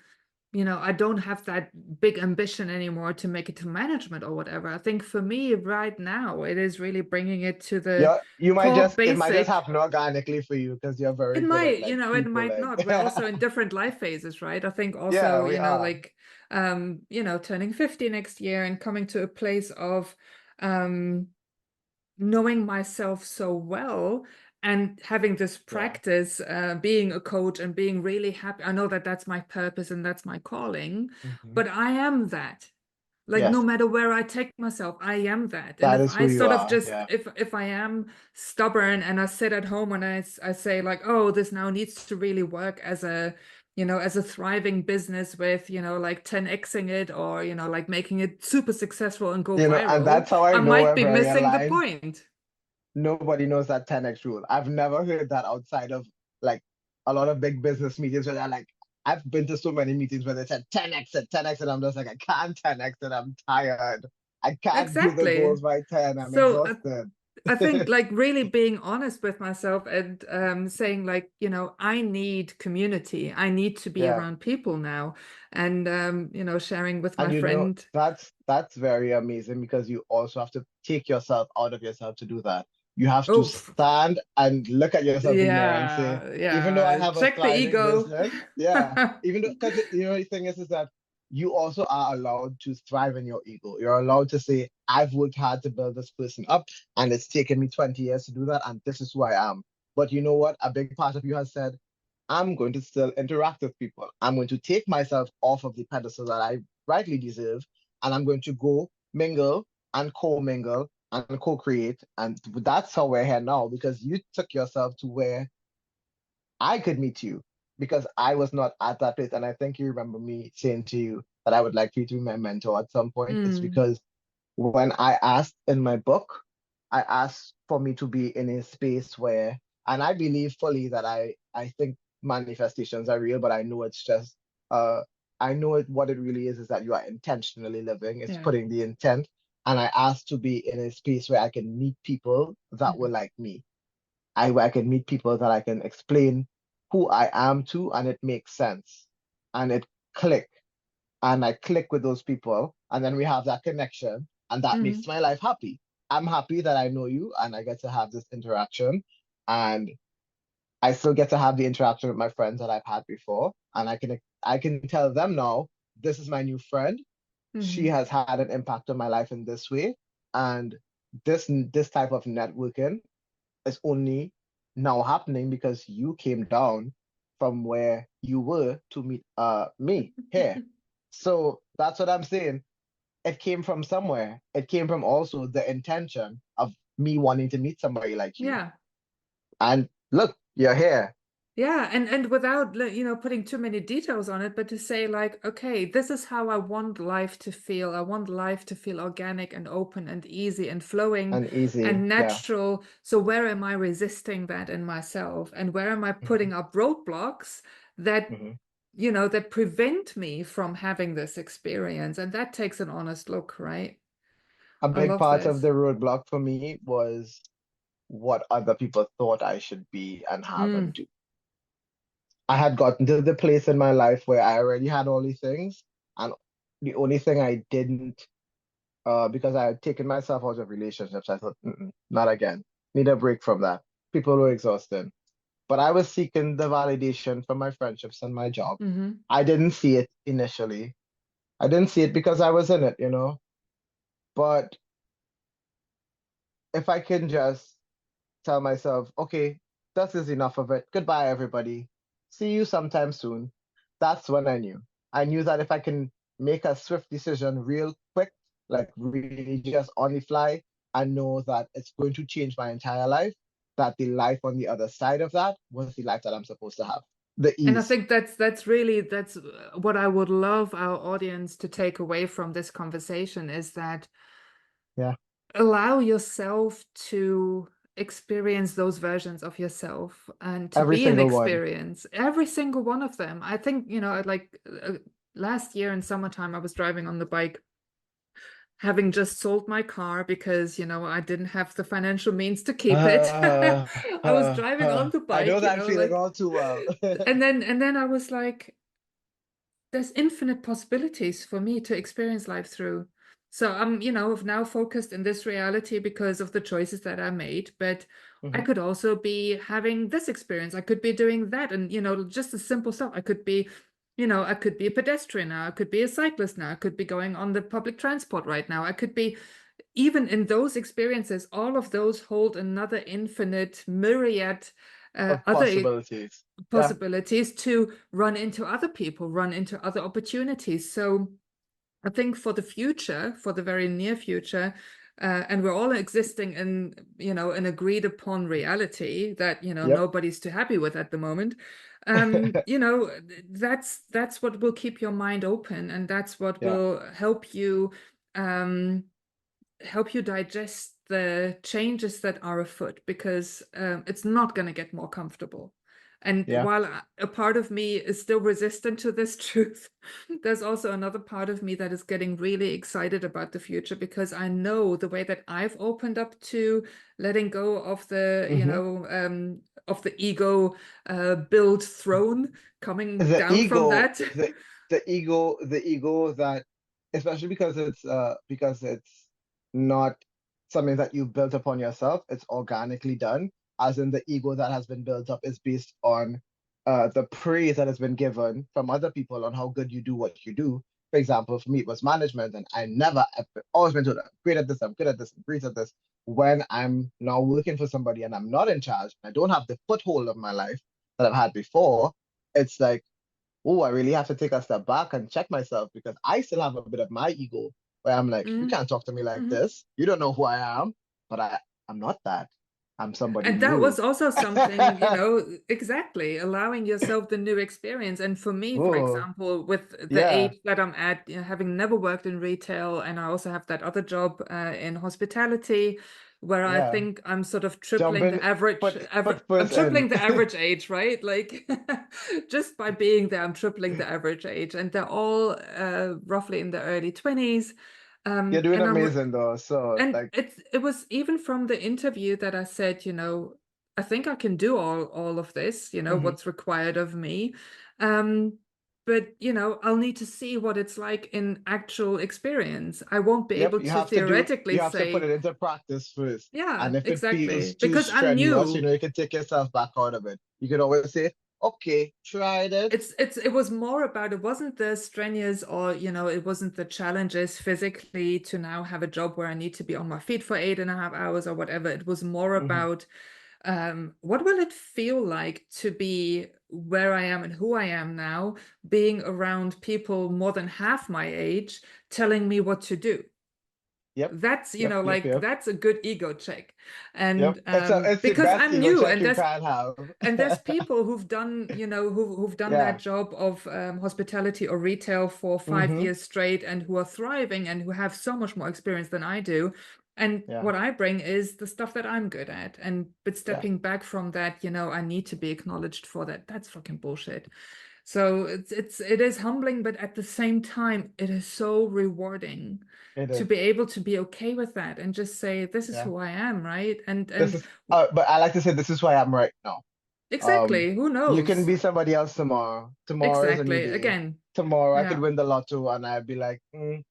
I don't have that big ambition anymore to make it to management or whatever. I think for me right now, it is really bringing it to the Yeah, core it might just basic. happen organically for you because you're It very good at might, like it people might like not. We're also in different life phases, right? I think yeah, also, we are. like, turning 50 next year and coming to a place of um, knowing myself so well and having this Yeah. practice, being a coach and being really happy. I know that that's my purpose and that's my calling, Hmm. but I am that. Like, no Yes, matter where I take myself, I am that. And that if is who I you sort of are. just, Yeah. if I am stubborn and I sit at home and I say like, oh, this now needs to really work as a, as a thriving business with, like 10xing it, or, like making it super successful and go And viral, that's how I I know might we're be very missing the aligned. point. Nobody knows that 10x rule. I've never heard that outside of like a lot of big business meetings where they're like, I've been to so many meetings where they said 10x it, 10x it. I'm just like, I can't 10x it. I'm tired. I can't do the Exactly. goals by 10. I'm So exhausted. I think like really being honest with myself and saying like, you know, I need community. I need to be Yeah. around people now. And you know, sharing with my And friend. that's very amazing because you also have to take yourself out of yourself to do that. You have to Oh, stand and look at yourself in the mirror and say, yeah, even though I yeah. have a Check the thriving ego. business, yeah, even though because the thing is that you also are allowed to thrive in your ego. You're allowed to say, I've worked hard to build this person up, and it's taken me 20 years to do that, and this is who I am. But you know what? A big part of you has said, I'm going to still interact with people. I'm going to take myself off of the pedestal that I rightly deserve, and I'm going to go mingle and co-mingle and co-create. And that's how we're here now because you took yourself to where I could meet you because I was not at that place. And I think you remember me saying to you that I would like you to be my mentor at some point. It's Mm, because when I asked in my book, I asked for me to be in a space where, and I believe fully that I think manifestations are real, but I know it's just uh I know what it really is that you are intentionally living. It's yeah. putting the intent. And I asked to be in a space where I can meet people that were Mhm. like me. Where I can meet people that I can explain who I am to, and it makes sense. And it click. And I click with those people, and then we have that connection, and that makes Mhm. my life happy. I'm happy that I know you and I get to have this interaction, and I still get to have the interaction with my friends that I've had before, and I can tell them now, this is my new friend. She Mhm. has had an impact on my life in this way, and this type of networking is only now happening because you came down from where you were to meet me here. So that's what I'm saying. It came from somewhere. It came from also the intention of me wanting to meet somebody like you. Yeah. And look, you're here. Yeah, and without you know putting too many details on it, but to say like, okay, this is how I want life to feel. I want life to feel organic and open and easy and flowing And easy. and Yeah. natural. So where am I resisting that in myself? And where am I Hmm. putting up roadblocks that, Hmm. you know, that prevent me from having this experience? And that takes an honest look, right? A I big love part of this. the roadblock for me was what other people thought I should be and have and Mm, do. I had gotten to the place in my life where I already had all these things, and the only thing I didn't, because I had taken myself out of relationships, I thought, mm-mm, not again. Need a break from that. People were exhausting. But I was seeking the validation from my friendships and my job. hmm I didn't see it initially. I didn't see it because I was in it. But if I can just tell myself, okay, this is enough of it. Goodbye, everybody. See you sometime soon. That's when I knew. I knew that if I can make a swift decision real quick, like really just on the fly, I know that it's going to change my entire life, that the life on the other side of that was the life that I'm supposed to have. The And I ease. think that's really that's what I would love our audience to take away from this conversation is that Yeah. allow yourself to experience those versions of yourself and to Every be an single one. experience, every single one of them. I think, you know, like last year in summertime, I was driving on the bike, having just sold my car because, you know, I didn't have the financial means to keep it. I was driving on the I know bike, you that know, feeling like, all too well. and then I was like, there's infinite possibilities for me to experience life through. So I'm, you know, I've now focused in this reality because of the choices that I made, but I Mhm. could also be having this experience. I could be doing that. And, you know, just the simple stuff. I could be, you know, I could be a pedestrian now. I could be a cyclist now. I could be going on the public transport right now. I could be even in those experiences, all of those hold another infinite myriad Of other possibilities. Yeah. possibilities to run into other people, run into other opportunities. So I think for the future, for the very near future, and we're all existing in, you know, an agreed upon reality that, you know, Yep. nobody's too happy with at the moment. You know, that's what will keep your mind open, and that's what Yeah. will um, help you digest the changes that are afoot because it's not going to get more comfortable. And Yeah. while a part of me is still resistant to this truth, there's also another part of me that is getting really excited about the future because I know the way that I've opened up to letting go of the, Hmm. of the ego build throne coming The down from ego, that. the ego that, especially because it's not something that you built upon yourself, it's organically done, as in the ego that has been built up is based on the praise that has been given from other people on how good you do what you do. For example, for me, it was management, and I never, I've always been told, I'm great at this, I'm good at this, I'm great at this. When I'm now working for somebody and I'm not in charge, I don't have the foothold of my life that I've had before, it's like, oh, I really have to take a step back and check myself because I still have a bit of my ego where I'm like, you Mm, can't talk to me like mhm. this. You don't know who I am, but I'm not that. I'm somebody And that new. was also something, exactly, allowing yourself the new experience. And for me, for Oh, example, with the yeah, age that I'm at, having never worked in retail, and I also have that other job in hospitality, where I yeah. think I'm sort of Jump tripling in, the average, foot I'm first in. tripling the average age, right? Like just by being there, I'm tripling the average age. And they're all roughly in the early 20s. You're doing And amazing though. So and like, it was even from the interview that I said, I think I can do all of this, mhm. what's required of me. Um, but I'll need to see what it's like in actual experience. I won't be Yep, able to theoretically you have to put say, it into practice first. yeah, And if it feels exactly, too because I'm strenuous, new. you can take yourself back out of it. You could always say, okay, tried it. It was more about, it wasn't the strenuous, or it wasn't the challenges physically to now have a job where I need to be on my feet for 8.5 hours or whatever. It was more Mhm. about what will it feel like to be where I am and who I am now, being around people more than half my age telling me what to do. Yep, That's, yep, like yep. that's a good ego check. Yep. And It's the because best I'm ego new, check you can have. and there's people who've done, who've done Yeah. that job of hospitality or retail for five Mm-hmm. years straight and who are thriving and who have so much more experience than I do. And Yeah. what I bring is the stuff that I'm good at. And but Yeah. stepping back from that, I need to be acknowledged for that. That's fucking bullshit. So it is humbling, but at the same time, it is so rewarding It to is. be able to be okay with that and just say, this is Yeah. who I am, right? This And is but I like to say this is who I am right now. Um, exactly, who you can knows? be somebody else tomorrow. Tomorrow is a new Exactly. day. Again, Tomorrow I could yeah. win the lotto and I'd be like,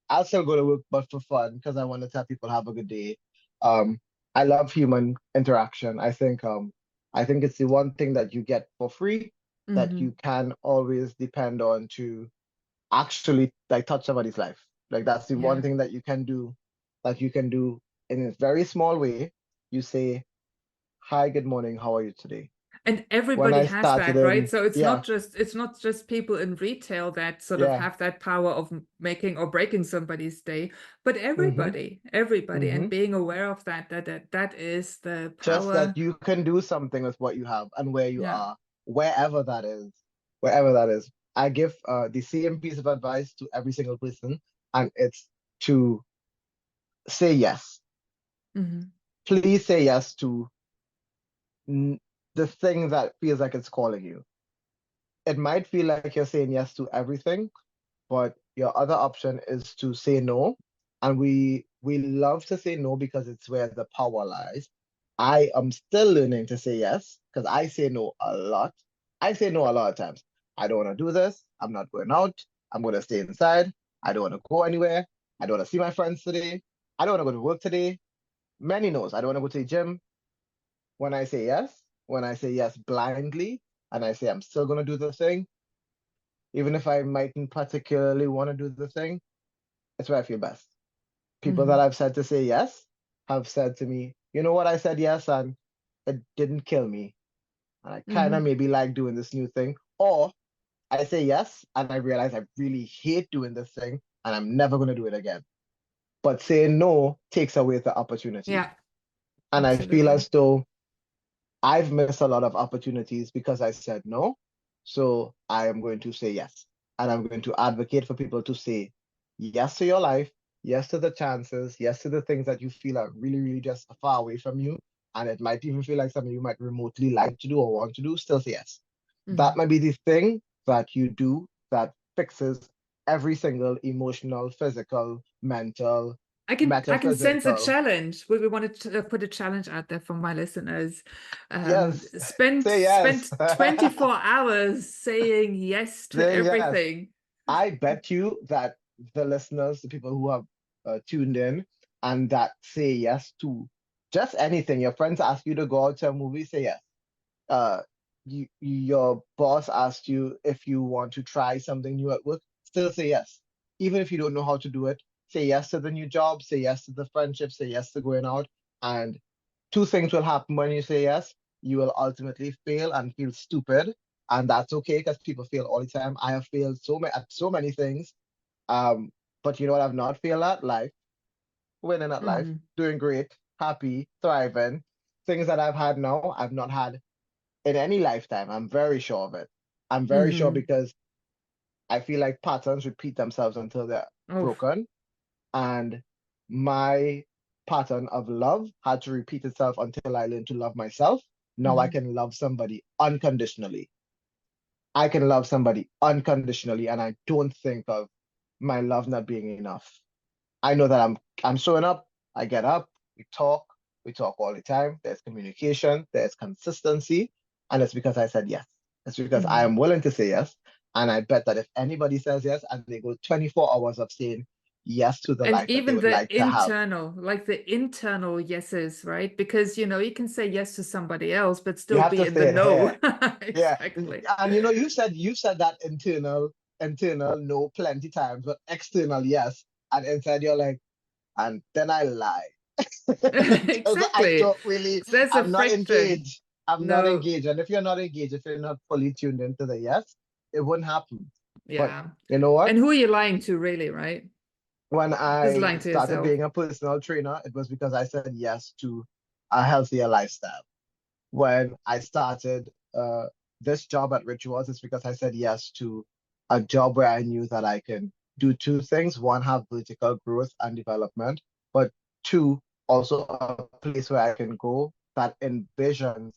I'll still go to work, but for fun, because I want to tell people have a good day. Um, I love human interaction. I think it's the one thing that you get for free that Hmm. you can always depend on to actually like touch somebody's life. Like that's the one Yeah. thing that you can do in a very small way. You say, "Hi, good morning, how are you today?" And When everybody I has started that, right? in, So yeah, it's not just people in retail that sort of yeah, have that power of making or breaking somebody's day, but mm-hmm, everybody, mm-hmm. and being aware of that is the Just that power. you can do something with what you have and where you Yeah. are, wherever that is, wherever that is. I give the same piece of advice to every single person, and it's to say yes. Hmm. Please say yes to n- the thing that feels like it's calling you. It might feel like you're saying yes to everything, but your other option is to say no. And we love to say no because it's where the power lies. I am still learning to say yes because I say no a lot. I say no a lot of times. I don't want to do this. I'm not going out. I'm going to stay inside. I don't want to go anywhere. I don't want to see my friends today. I don't want to go to work today. Many no's. I don't want to go to the gym. When I say yes blindly, and I say I'm still going to do the thing, even if I mightn't particularly want to do the thing, it's where I feel best. People that Hmm. I've said to say yes have said to me, you know what, I said yes and it didn't kill me. And I kind of Hmm. maybe like doing this new thing. Or I say yes and I realize I really hate doing this thing and I'm never going to do it again. But saying no takes away the opportunity. Yeah, And I feel absolutely. as though I've missed a lot of opportunities because I said no. So I am going to say yes. And I'm going to advocate for people to say yes to your life, yes to the chances, yes to the things that you feel are really, really just far away from you. And it might even feel like something you might remotely like to do or want to do, still say yes. That might be the thing that you do that fixes every single emotional, physical, mental, I can sense a metaphysical. challenge. We wanted to put a challenge out there for my listeners. Yes, Spend say yes. spend 24 hours saying yes to Saying yes. everything. I bet you that the listeners, the people who have tuned in and that say yes to just anything, your friends ask you to go out to a movie, say yes. uh your boss asked you if you want to try something new at work, still say yes. Even if you don't know how to do it, say yes to the new job, say yes to the friendship, say yes to going out. And two things will happen when you say yes. You will ultimately fail and feel stupid. And that's okay because people fail all the time. I have failed at so many things. Um, but you know what I've not failed at? Life, winning at life, Mhm. doing great, happy, thriving. Things that I've had now, I've not had in any lifetime. I'm very sure of it. I'm very sure Mhm. because I feel like patterns repeat themselves until they're Oh. broken. And my pattern of love had to repeat itself until I learned to love myself. Now I Mhm. can love somebody unconditionally. I can love somebody unconditionally, and I don't think of my love not being enough. I know that I'm showing up, I get up, we talk all the time. There's communication, there's consistency, and it's because I said yes. It's because I Mhm. am willing to say yes. And I bet that if anybody says yes and they go 24 hours of saying yes to the And life that they even would like to have, the internal yeses, right? Because you can say yes to somebody else, but you still have be to in the say it no. here. Yeah. Exactly. And you said that internal no plenty times, but external yes. And inside you're like, and then I lie. Because I Exactly. don't really, So there's a I'm not friction. engaged. I'm not No, engaged. And if you're not engaged, if you're not fully tuned into the yes, it wouldn't happen. But yeah. you know what? And who are you lying to, really, right? When Just I lying to started yourself. being a personal trainer, it was because I said yes to a healthier lifestyle. When I started this job at Rituals, it's because I said yes to a job where I knew that I can do two things. One, have vertical growth and development, but two, also a place where I can go that envisions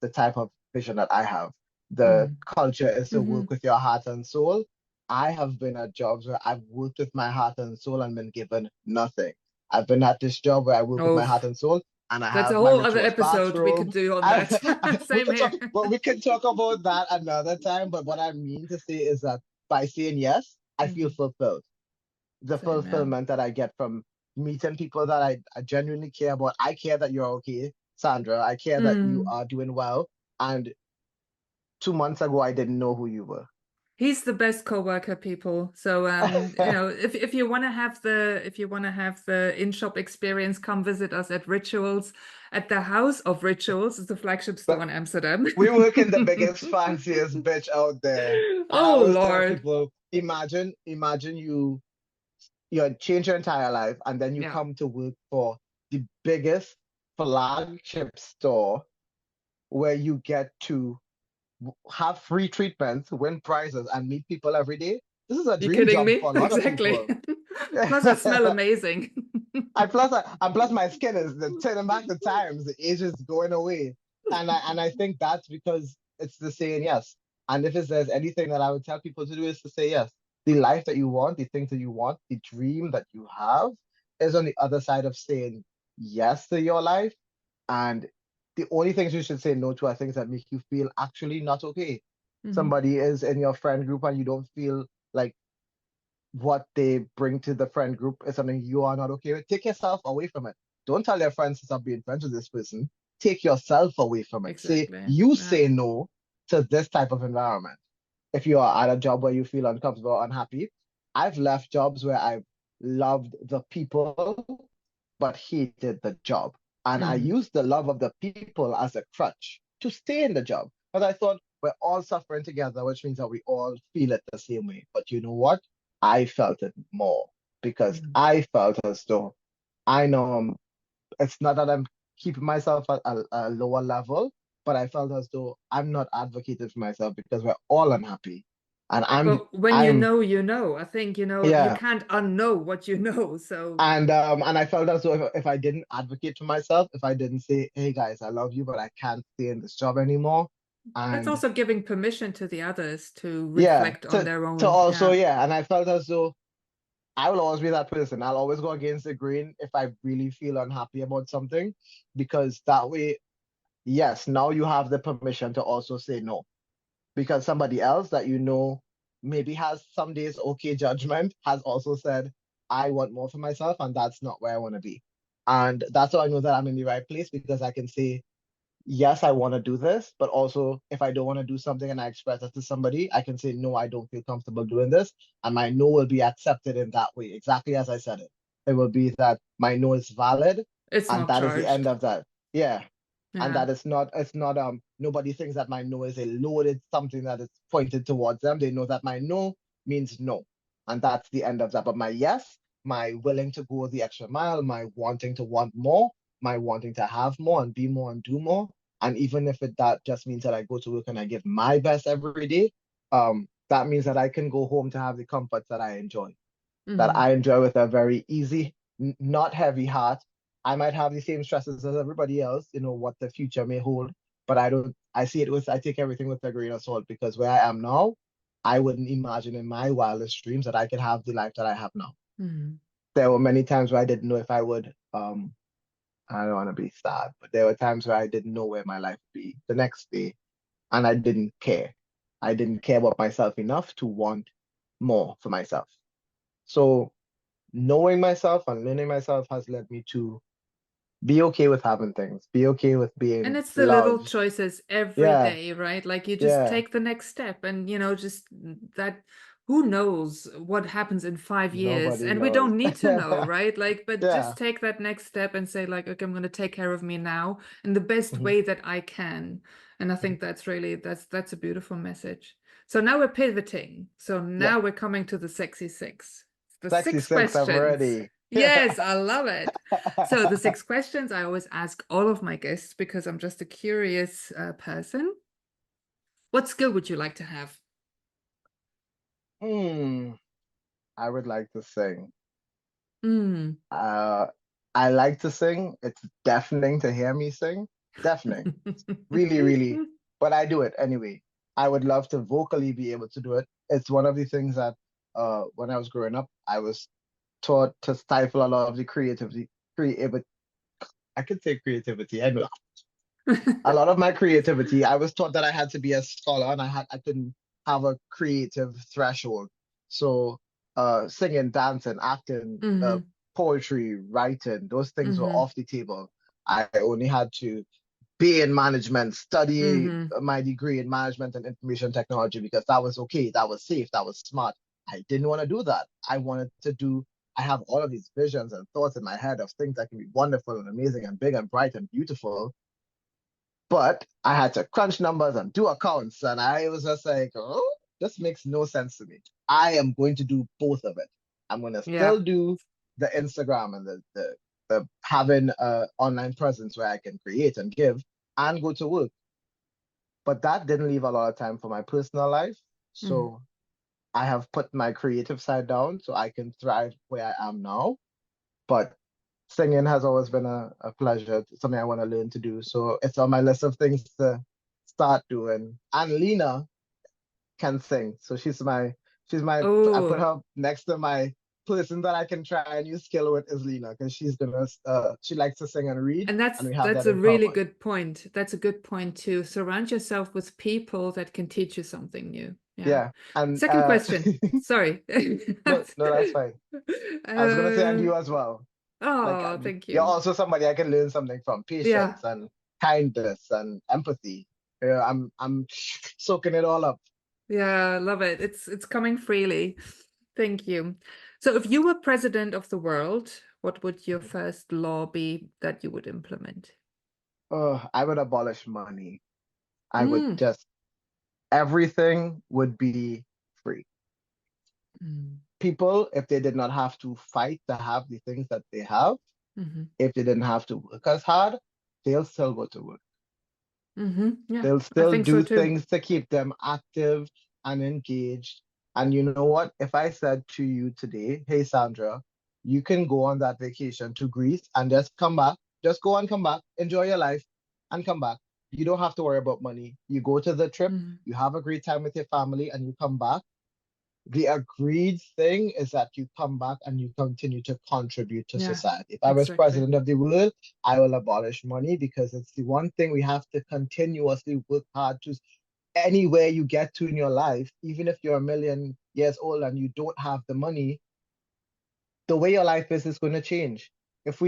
the type of vision that I have. The Mm. culture is to Hmm. work with your heart and soul. I have been at jobs where I've worked with my heart and soul and been given nothing. I've been at this job where I work with my Oh, heart and soul and I that's a have my whole other rituals episode we could bathrobe. do on I, that. we Same can here. talk, but we can talk about that another time. But what I mean to say is that by saying yes, I feel Mhm. fulfilled. The Same, yeah. fulfillment that I get from meeting people that I genuinely care about. I care that you're okay, Sandra. I care that you Mm. are doing well. And 2 months ago, I didn't know who you were. He's the best co-worker, people. So if you want to have the in-shop experience, come visit us at Rituals, at the House of Rituals. It's a flagship store But in Amsterdam. we work in the biggest, fanciest bitch out there. I Oh always tell Lord. people, imagine you change your entire life and then you Yeah. come to work for the biggest flagship store where you get to have free treatments, win prizes, and meet people every day. This is a You dream kidding job me? for a lot of Exactly. people. Plus you smell amazing. And plus my skin is turning back the times. The age is going away. And I think that's because it's the saying yes. And if there's anything that I would tell people to do is to say yes. The life that you want, the things that you want, the dream that you have is on the other side of saying yes to your life. And the only things you should say no to are things that make you feel actually not okay. Mhm. Somebody is in your friend group and you don't feel like what they bring to the friend group is something you are not okay with. Take yourself away from it. Don't tell your friends to stop being friends with this person. Take yourself away from it. Exactly. You Yeah. say no to this type of environment. If you are at a job where you feel uncomfortable or unhappy, I've left jobs where I've loved the people but hated the job. And I Mhm. used the love of the people as a crutch to stay in the job. Because I thought we're all suffering together, which means that we all feel it the same way. But you know what? I felt it more because Mhm. I felt as though I know it's not that I'm keeping myself at a lower level, but I felt as though I'm not advocating for myself because we're all unhappy. And But when you I'm know, you know. I think, you yeah. can't unknow what you know. So, And I felt as though if I didn't advocate for myself, if I didn't say, hey guys, I love you, but I can't stay in this job anymore, That's And also giving permission to the others to yeah, reflect on their to own. also, Yeah. yeah, and I felt as though I will always be that person. I'll always go against the grain if I really feel unhappy about something, because that way, yes, now you have the permission to also say no. Because somebody else that you know maybe has some days okay judgment has also said, I want more for myself, and that's not where I want to be. And that's how I know that I'm in the right place, because I can say, yes, I want to do this, but also if I don't want to do something and I express it to somebody, I can say, no, I don't feel comfortable doing this. And my no will be accepted in that way, exactly as I said it. It will be that my no is valid, It's and not that is the end charged. of that. Yeah. And Yeah. that it's not nobody thinks that my no is a loaded something that is pointed towards them. They know that my no means no. And that's the end of that. But my yes, my willing to go the extra mile, my wanting to want more, my wanting to have more and be more and do more. And even if that just means that I go to work and I give my best every day, that means that I can go home to have the comforts that I enjoy, that Hmm. I enjoy with a very easy, not heavy heart. I might have the same stresses as everybody else, what the future may hold, but I don't, I take everything with a grain of salt, because where I am now, I wouldn't imagine in my wildest dreams that I could have the life that I have now. Hmm. There were many times where I didn't know if I would, I don't want to be sad, but there were times where I didn't know where my life would be the next day, and I didn't care. I didn't care about myself enough to want more for myself. So knowing myself and learning myself has led me to be okay with having things, be okay with And being it's the little loved. choices every Yeah, day, right? Like you just yeah. take the next step and, just that, who knows what happens in 5 years? Nobody And we knows. don't need to know, right? Like, but Yeah. just take that next step and say, like, okay, I'm going to take care of me now in the best Mhm. way that I can. And I think that's a beautiful message. So now we're pivoting. So Yeah. now we're coming to the sexy six. The Sexy six six, I'm questions. ready. Yes, I love it. So the six questions I always ask all of my guests because I'm just a curious person. What skill would you like to have? Hmm. I would like to sing. Mm. Uh, I like to sing. It's deafening to hear me sing. Deafening. Really, really. But I do it anyway. I would love to vocally be able to do it. It's one of the things that when I was growing up, I was taught to stifle a lot of the creativity. I could say creativity. I know a lot of my creativity. I was taught that I had to be a scholar, and I couldn't have a creative threshold. So singing, dancing, acting, Hmm. poetry, writing, those things were Hmm. off the table. I only had to be in management, study Hmm. my degree in management and information technology, because that was okay, that was safe, that was smart. I didn't want to do that. I have all of these visions and thoughts in my head of things that can be wonderful and amazing and big and bright and beautiful. But I had to crunch numbers and do accounts. And I was just like, oh, this makes no sense to me. I am going to do both of it. I'm going to Yeah. still do the Instagram and the having an online presence where I can create and give and go to work. But that didn't leave a lot of time for my personal life. Mm. So I have put my creative side down so I can thrive where I am now. But singing has always been a pleasure, something I want to learn to do. So it's on my list of things to start doing. And Lena can sing. So I put Oh, her next to my person that I can try a new skill with is Lena, because she likes to sing and read, and and that's we have that's that a in really common. good point. That's a good point too. Surround yourself with people that can teach you something new. Yeah. Yeah. And Second question. Sorry. no, no, that's fine. I was gonna say, and Uh, you as well. Like oh, thank you're you. also somebody I can learn something from, Yeah. patience and kindness and empathy. Yeah, I'm soaking it all up. Yeah, I love it. It's coming freely. Thank you. So if you were president of the world, what would your first law be that you would implement? Oh, I would abolish money. I would Mm. just everything would be free. Mm. People, if they did not have to fight to have the things that they have, Hmm. if they didn't have to work as hard, they'll still go to work. Hmm. Yeah, They'll I still think so do too. things to keep them active and engaged. And you know what? If I said to you today, hey, Sandra, you can go on that vacation to Greece and just come back, just go and come back, enjoy your life and come back. you don't have to worry about money. You go to the trip, Mm. you have a great time with your family, and you come back. The agreed thing is that you come back and you continue to contribute to Yeah, society. If I was exactly. president of the world, I will abolish money because it's the one thing we have to continuously work hard to. Anywhere you get to in your life, even if you're a million years old and you don't have the money, the way your life is going to change. Hmm. If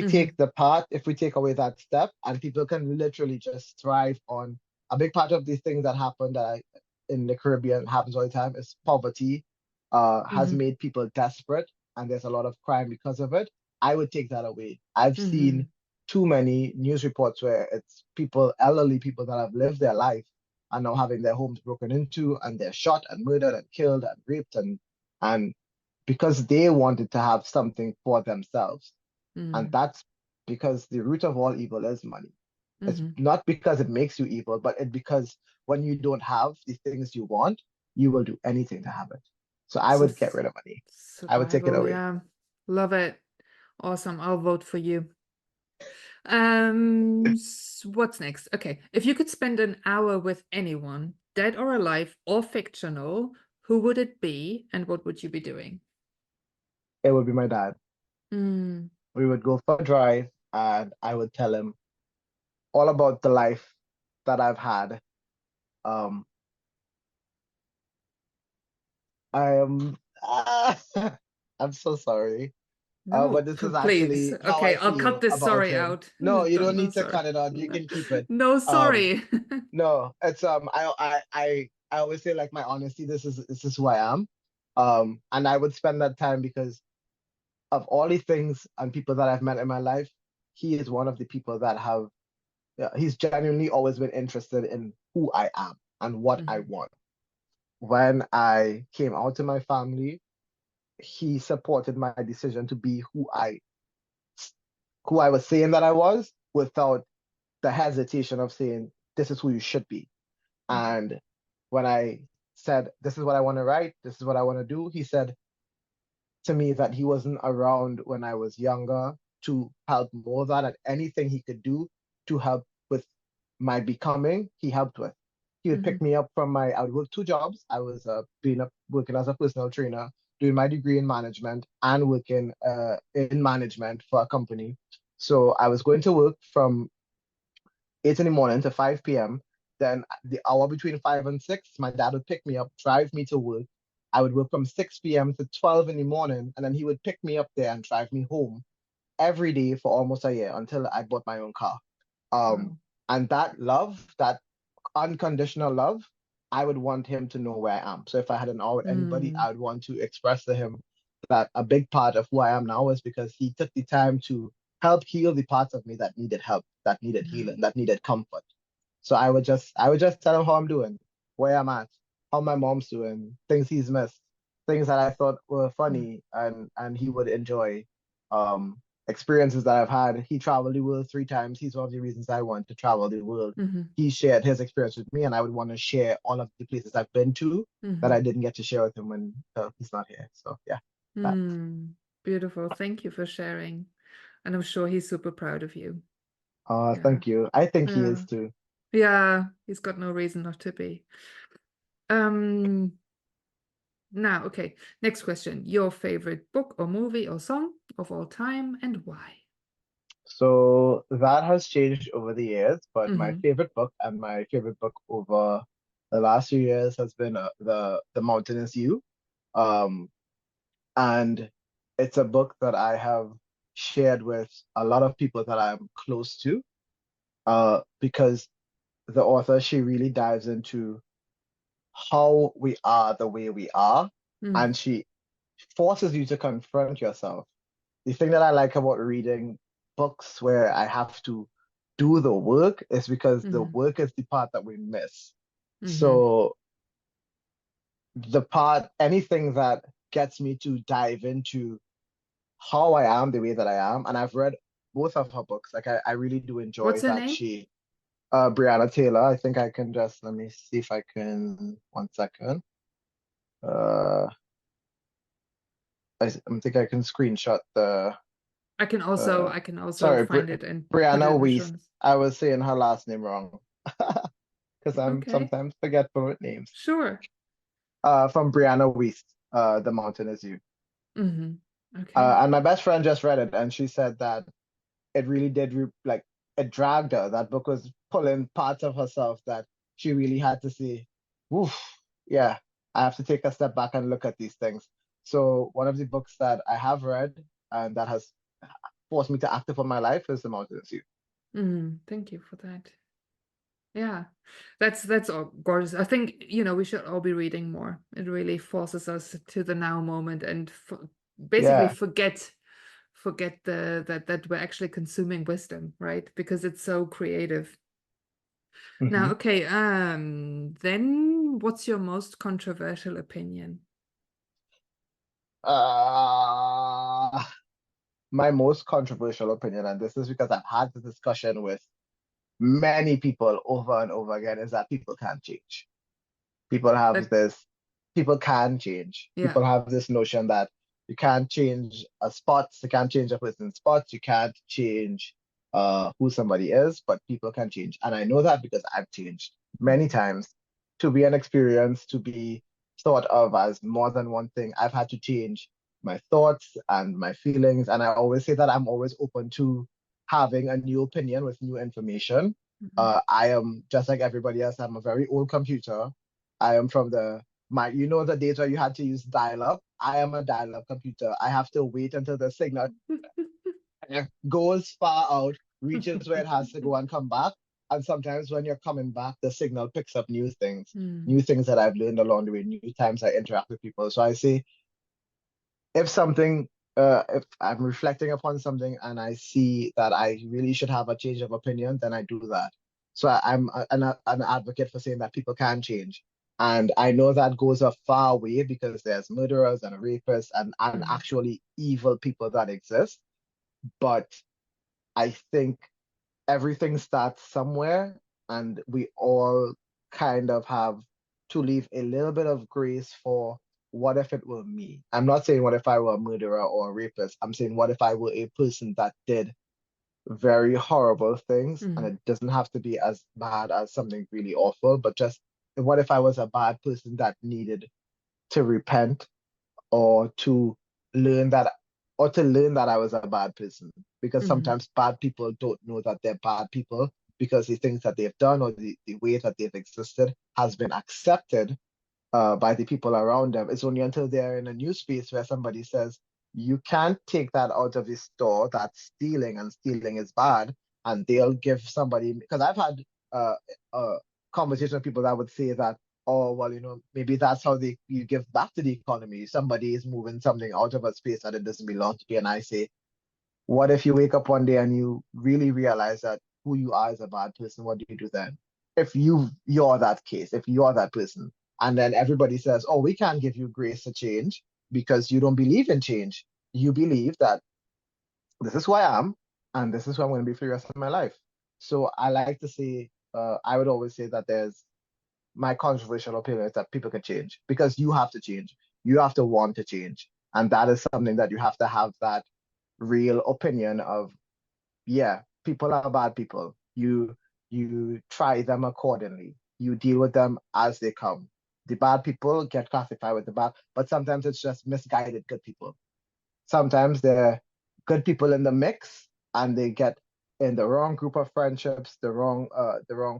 we take away that step, and people can literally just thrive on a big part of these things that happen in the Caribbean happens all the time is poverty, has Hmm. made people desperate, and there's a lot of crime because of it. I would take that away. I've seen Hmm. too many news reports where it's people, elderly people that have lived their life are now having their homes broken into and they're shot and murdered and killed and raped and because they wanted to have something for themselves. And Hmm. that's because the root of all evil is money. It's Hmm. not because it makes you evil, but it because when you don't have the things you want, you will do anything to have it. So I would get rid of money. I would take it Survival, away. yeah. Love it. Awesome. I'll vote for you. What's next? Okay. If you could spend an hour with anyone, dead or alive or fictional, who would it be and what would you be doing? It would be my dad. Mm, We would go for a drive and I would tell him all about the life that I've had. Um, I am, I'm so sorry. no, But this is please. actually how Okay, I I'll cut feel this about sorry him. out. No, you don't No need to sorry. cut it out. You can keep it. No Um, sorry. no, it's I always say like my honesty. This is who I am. And I would spend that time because of all the things and people that I've met in my life, he is one of the people that have. Yeah, he's genuinely always been interested in who I am and what I Hmm. want. When I came out to my family, he supported my decision to be who I was saying that I was without the hesitation of saying, this is who you should be. Hmm. And when I said, this is what I want to write, this is what I want to do, he said to me that he wasn't around when I was younger to help more that and anything he could do to help with my becoming, he helped with. He would pick Hmm. me up I would work two jobs. I was working as a personal trainer, doing my degree in management and working in management for a company. So I was going to work from 8 in the morning to 5 p.m. Then the hour between 5 and 6, my dad would pick me up, drive me to work. I would work from 6 p.m. to 12 in the morning, and then he would pick me up there and drive me home every day for almost a year until I bought my own car. Um, Wow. and that love, that unconditional love, I would want him to know where I am. So if I had an hour with anybody, Mm. I would want to express to him that a big part of who I am now is because he took the time to help heal the parts of me that needed help, that needed Yeah. healing, that needed comfort. So I would just tell him how I'm doing, where I'm at, how my mom's doing, things he's missed, things that I thought were Mm. funny and he would enjoy. Experiences that I've had. He traveled the world 3 times. He's one of the reasons I want to travel the world. Hmm. He shared his experience with me, and I would want to share all of the places I've been to that Hmm. I didn't get to share with him when he's not here. So yeah, that. Mm. Beautiful. Thank you for sharing. And I'm sure he's super proud of you. Yeah. Thank you. I think he is Yeah. too. Yeah. He's got no reason not to be. Um, Now, okay. Next question. Your favorite book or movie or song of all time and why? So that has changed over the years, but my Hmm. favorite book and my favorite book over the last few years has been the Mountain is You. Um, and it's a book that I have shared with a lot of people that I'm close to, because the author, she really dives into how we are the way we are, Mm. and she forces you to confront yourself. The thing that I like about reading books where I have to do the work is because the Hmm. work is the part that we miss. Hmm. So anything that gets me to dive into how I am the way that I am. And I've read both of her books. Like I really do enjoy What's her that name? Brianna Taylor. I think I can just let me see if I can 1 second. Uh I think I can screenshot the I can also uh I can also sorry, find it and put it Brianna in the show Weiss. notes. I was saying her last name wrong. because I'm Okay. sometimes forgetful with names. Sure. From Brianna Wiest, The Mountain Is You. Hmm. Okay. And my best friend just read it, and she said that it really did like it dragged her. That book was pulling parts of herself that she really had to say, "Oof, yeah, I have to take a step back and look at these things." So one of the books that I have read and that has forced me to act upon my life is The Mountain Is You. Thank you for that. Yeah, that's all gorgeous. I think, we should all be reading more. It really forces us to the now moment and basically Yeah. forget that we're actually consuming wisdom, right? Because it's so creative. Now, hmm okay, then what's your most controversial opinion? Uh, my most controversial opinion, and this is because I've had the discussion with many people over and over again, is that people can't change. People have That, this, people can change. yeah. People have this notion that you can't change a spot, you can't change a person's spot, you can't change who somebody is, but people can change. And I know that because I've changed many Mhm. times to be an experience, to be thought of as more than one thing. I've had to change my thoughts and my feelings. And I always say that I'm always open to having a new opinion with new information. Mhm. I am just like everybody else. I'm a very old computer. I am from the days where you had to use dial-up. I am a dial-up computer. I have to wait until the signal goes far out, reaches where it has to go and come back. And sometimes when you're coming back, the signal picks up Mm. new things that I've learned along the way, new times I interact with people. So I say, if something, if I'm reflecting upon something and I see that I really should have a change of opinion, then I do that. So I'm an advocate for saying that people can change. And I know that goes a far way because there's murderers and rapists and Mm. actually evil people that exist. But I think everything starts somewhere, and we all kind of have to leave a little bit of grace for what if it were me. I'm not saying what if I were a murderer or a rapist. I'm saying what if I were a person that did very horrible things, and Mm. it doesn't have to be as bad as something really awful, but just what if I was a bad person that needed to repent or to learn that I was a bad person. Because Mhm. sometimes bad people don't know that they're bad people because the things that they've done or the way that they've existed has been accepted by the people around them. It's only until they're in a new space where somebody says, you can't take that out of the store, that's stealing, and stealing is bad. And they'll give somebody, because I've had uh, conversation with people that would say that, oh, well, maybe that's how you give back to the economy. Somebody is moving something out of a space that it doesn't belong to be. And I say, what if you wake up one day and you really realize that who you are is a bad person? What do you do then? If you're that case, if you're that person, and then everybody says, "Oh, we can't give you grace to change because you don't believe in change. You believe that this is who I am, and this is who I'm going to be for the rest of my life." So I like to say, I would always say that there's my controversial opinion is that people can change because you have to change. You have to want to change, and that is something that you have to have that real opinion of, yeah, people are bad people. You try them accordingly. You deal with them as they come. The bad people get classified with the bad, but sometimes it's just misguided good people. Sometimes they're good people in the mix and they get in the wrong group of friendships, the wrong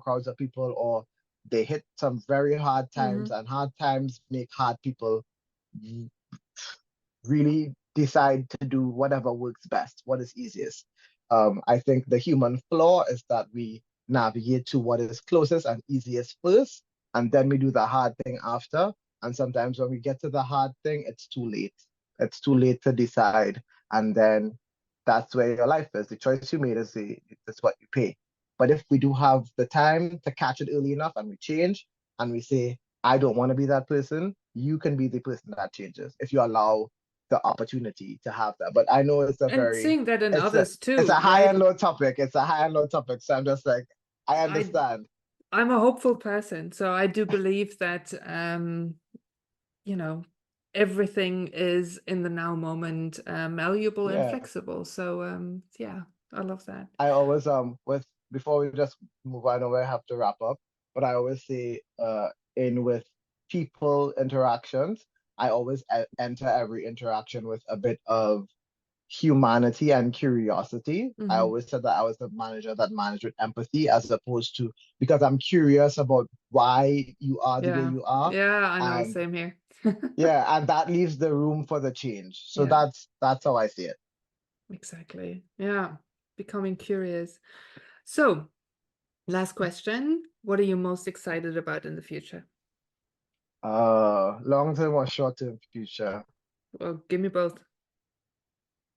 crowds of people, or they hit some very hard times, Mhm. and hard times make hard people really decide to do whatever works best, what is easiest. I think the human flaw is that we navigate to what is closest and easiest first, and then we do the hard thing after. And sometimes when we get to the hard thing, it's too late. It's too late to decide. And then that's where your life is. The choice you made is what you pay. But if we do have the time to catch it early enough and we change and we say, I don't want to be that person, you can be the person that changes if you allow the opportunity to have that. But I know And seeing that in it's a others it's a too, high and right? low topic. It's a high and low topic. So I'm just like, I I understand. I'm a hopeful person, so I do believe that you know, everything is in the now moment, malleable and Yeah. flexible. So yeah, I love that. I always with before we just move on, I know we have to wrap up. but I always say in with people interactions, I always enter every interaction with a bit of humanity and curiosity. I Hmm. always said that I was the manager that managed with empathy as opposed to because I'm curious about why you are the way Yeah. you are. Yeah, I know. And Same here. yeah, and that leaves the room for the change. So Yeah, that's how I see it. exactly. Yeah. Becoming curious. So, last question. What are you most excited about in the future? Long term or short term future. Well, give me both.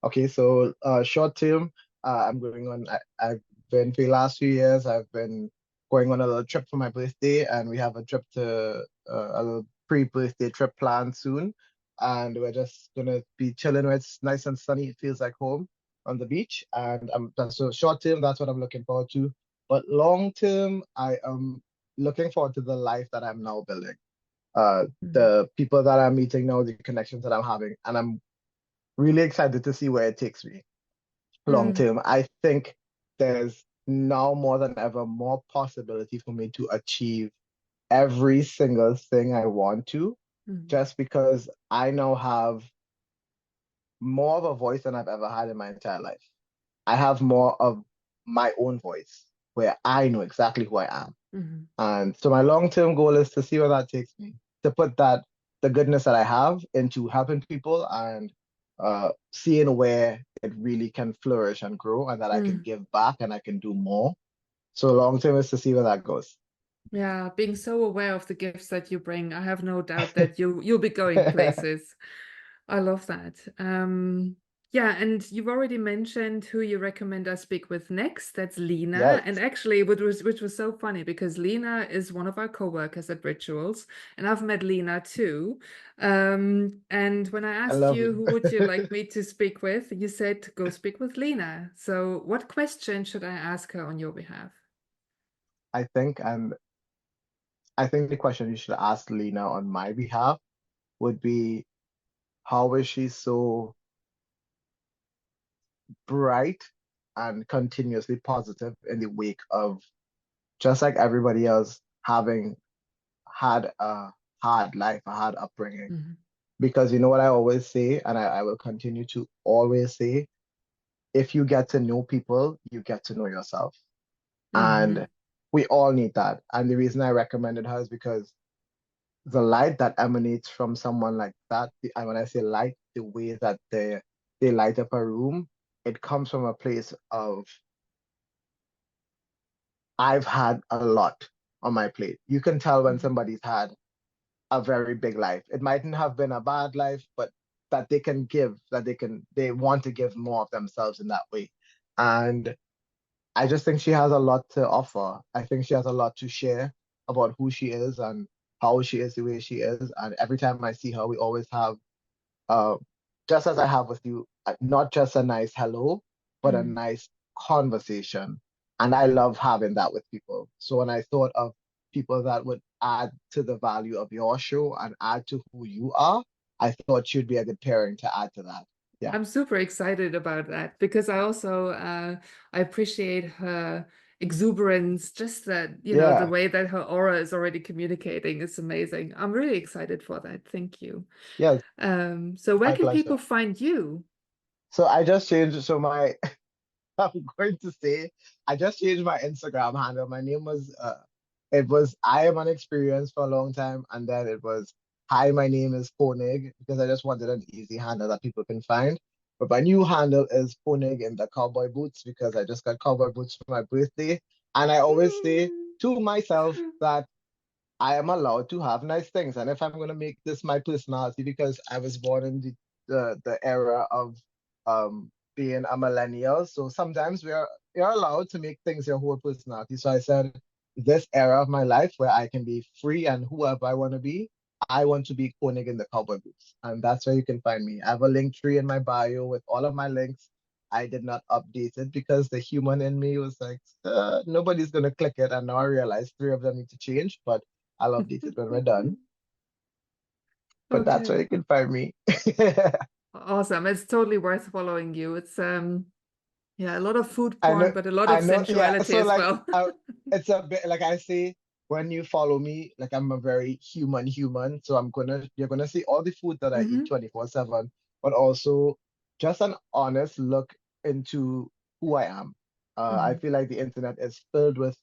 Okay, so short term, I'm going on. I've been for the last few years. I've been going on a little trip for my birthday, and we have a trip to a little pre-birthday trip planned soon, and we're just gonna be chilling where it's nice and sunny. It feels like home on the beach, and so short term, that's what I'm looking forward to. But long term, I am looking forward to the life that I'm now building. Mhm. The people that I'm meeting now, the connections that I'm having, and I'm really excited to see where it takes me long Mm, term. I think there's now more than ever more possibility for me to achieve every single thing I want to, mm, just because I now have more of a voice than I've ever had in my entire life. I have more of my own voice where I know exactly who I am. mhm. And so my long-term goal is to see where that takes me, to put that the goodness that I have into helping people and seeing where it really can flourish and grow and that I can Mm. give back and I can do more. So long term is to see where that goes. Yeah, being so aware of the gifts that you bring, I have no doubt that you'll be going places. I love that. Yeah, and you've already mentioned who you recommend I speak with next. That's Lena. Yes, And actually, which was so funny because Lena is one of our co-workers at Rituals, and I've met Lena too. And when I I asked love you it. who would you like me to speak with, you said go speak with Lena. So what question should I ask her on your behalf? I think and I think the question you should ask Lena on my behalf would be how is she so bright and continuously positive in the wake of just like everybody else having had a hard life, a hard upbringing. Mhm. Because you know what I always say, and I will continue to always say, if you get to know people, you get to know yourself. And Mhm. we all need that. And the reason I recommended her is because the light that emanates from someone like that, and when I say light, the way that they light up a room, it comes from a place of I've had a lot on my plate. You can tell when Mhm. somebody's had a very big life. It mightn't have been a bad life, but that they can give, they want to give more of themselves in that way. And I just think she has a lot to offer. I think she has a lot to share about who she is and how she is the way she is. And every time I see her, we always have, uh, just as I have with you, not just a nice hello, but a Mhm. nice conversation. And I love having that with people. So when I thought of people that would add to the value of your show and add to who you are, I thought you'd be a good pairing to add to that. Yeah. I'm super excited about that because I also I appreciate her exuberance, just that, the Yeah. way that her aura is already communicating is amazing. I'm really excited for that. Thank you. Yes. So where My can people pleasure. find you? So I just changed. So my I'm going to say I just changed my Instagram handle. My name was it was I am unexperienced for a long time, and then it was hi, my name is Koenig because I just wanted an easy handle that people can find. But my new handle is Koenig in the cowboy boots because I just got cowboy boots for my birthday. And I always say to myself that I am allowed to have nice things. And if I'm going to make this my personality, because I was born in the era of being a millennial, so sometimes you're allowed to make things your whole personality. So I said, this era of my life where I can be free and whoever I want to be, I want to be Koenig in the cowboy boots, and that's where you can find me. I have a link tree in my bio with all of my links. I did not update it because the human in me was like, nobody's gonna click it, and now I realize three of them need to change, but I'll update it when we're done. But that's where Okay. you can find me. Awesome. It's totally worth following you. It's yeah, a lot of food I porn, know, but a lot I of know, yeah. sensuality So as like, well. it's a bit like I say. when you follow me, like I'm a very human. So you're gonna see all the food that I eat Mm-hmm. 24/7, but also just an honest look into who I am. I Mm-hmm. feel like the internet is filled with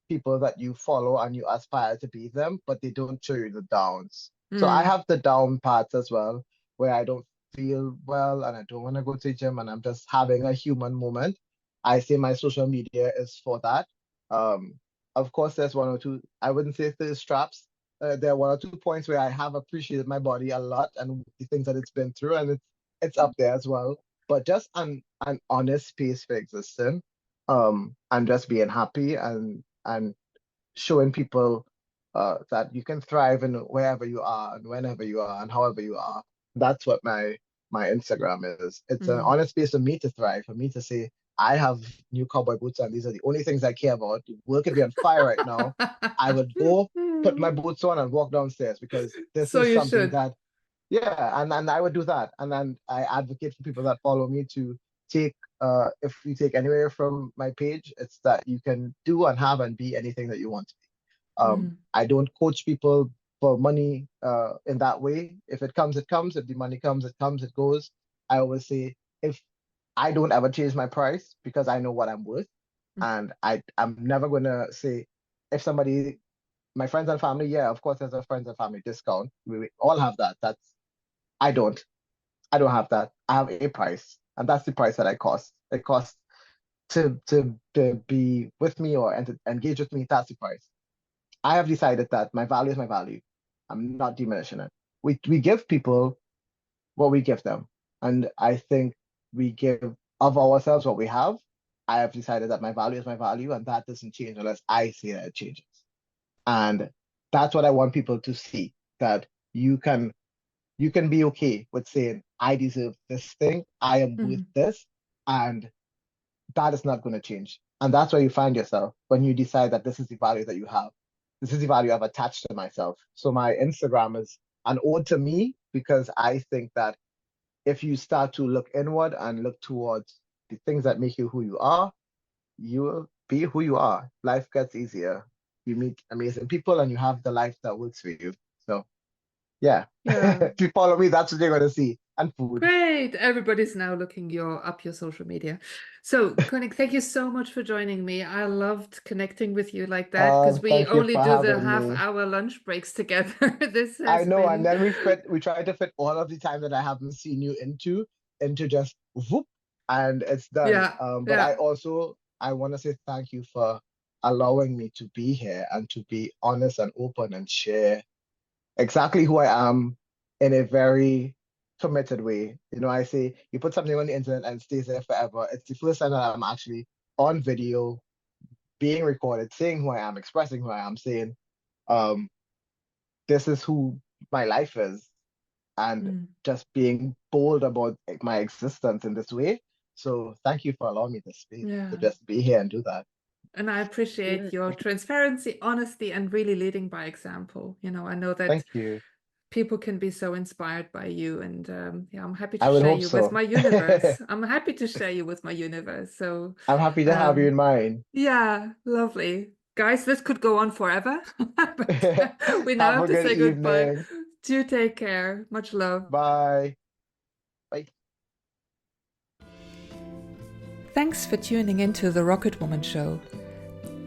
people that you follow and you aspire to be them, but they don't show you the downs. So I Mm. have the down parts as well, where I don't feel well and I don't want to go to the gym and I'm just having a human moment. I say my social media is for that. Um, of course, there's one or two, I wouldn't say there's straps. There are one or two points where I have appreciated my body a lot and the things that it's been through, and it's up there as well. But just an honest space for existing, and just being happy and showing people that you can thrive in wherever you are and whenever you are and however you are. That's what my Instagram is. It's an Mm. honest space for me to thrive, for me to say, I have new cowboy boots and these are the only things I care about. The world could be on fire right now. I would go put my boots on and walk downstairs because this So is you something should. that, yeah, and I would do that. And then I advocate for people that follow me to take, if you take anywhere from my page, it's that you can do and have and be anything that you want. Mm. I don't coach people for money in that way. If it comes, it comes. If the money comes, it comes, it goes. I always say, if I don't ever change my price because I know what I'm worth, and I'm never gonna say if somebody, my friends and family, yeah, of course there's a friends and family discount. We all have that. That's I don't. I don't have that. I have a price, and that's the price that I cost. It costs to be with me or and to engage with me. That's the price. I have decided that my value is my value. I'm not diminishing it. We give people what we give them. And I think we give of ourselves what we have. I have decided that my value is my value, and that doesn't change unless I say that it changes. And that's what I want people to see, that you can be okay with saying, I deserve this thing, I am worth Mm. this, and that is not going to change. And that's where you find yourself when you decide that this is the value that you have. This is the value I've attached to myself. So my Instagram is an ode to me because I think that if you start to look inward and look towards the things that make you who you will be who you are. Life gets easier. You meet amazing people and you have the life that works for you. So yeah, Yeah. if you follow me, that's what you're going to see. And food. Great. Everybody's now looking up your social media. So, Koenig, thank you so much for joining me. I loved connecting with you like that because we Thank you only for do the having me. half-hour lunch breaks together. This I has know, and been, then we try to fit all of the time that I haven't seen you into just whoop, and it's done. yeah, But yeah, I want to say thank you for allowing me to be here and to be honest and open and share exactly who I am in a very committed way. You know, I say you put something on the internet and it stays there forever. It's the first time that I'm actually on video, being recorded, saying who I am, expressing who I am, saying, um, this is who my life is, and mm, just being bold about my existence in this way. So thank you for allowing me the space to yeah. just be here and do that. And I appreciate your transparency, honesty, and really leading by example. I know that Thank you. people can be so inspired by you, and yeah, I'm happy to I would share hope you with so. my universe. I'm happy to share you with my universe. So, I'm happy to have you um, in mind. yeah, lovely. Guys, this could go on forever, but we now Have have a to good say goodbye. evening. Do take care. Much love. Bye. Bye. Thanks for tuning into the Rocketwoman Show.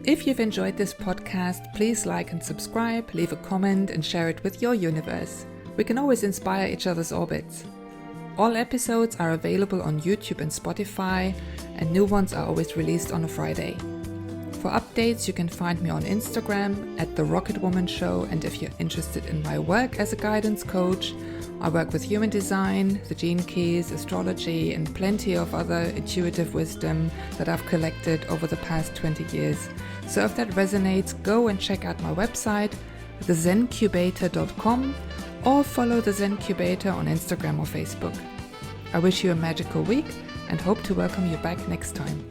If you've enjoyed this podcast, please like and subscribe, leave a comment, and share it with your universe. We can always inspire each other's orbits. All episodes are available on YouTube and Spotify, and new ones are always released on a Friday. For updates, you can find me on Instagram at The Rocketwoman Show, and if you're interested in my work as a guidance coach, I work with human design, the gene keys, astrology, and plenty of other intuitive wisdom that I've collected over the past 20 years. So if that resonates, go and check out my website, thezencubator.com, or follow the Zencubator on Instagram or Facebook. I wish you a magical week and hope to welcome you back next time.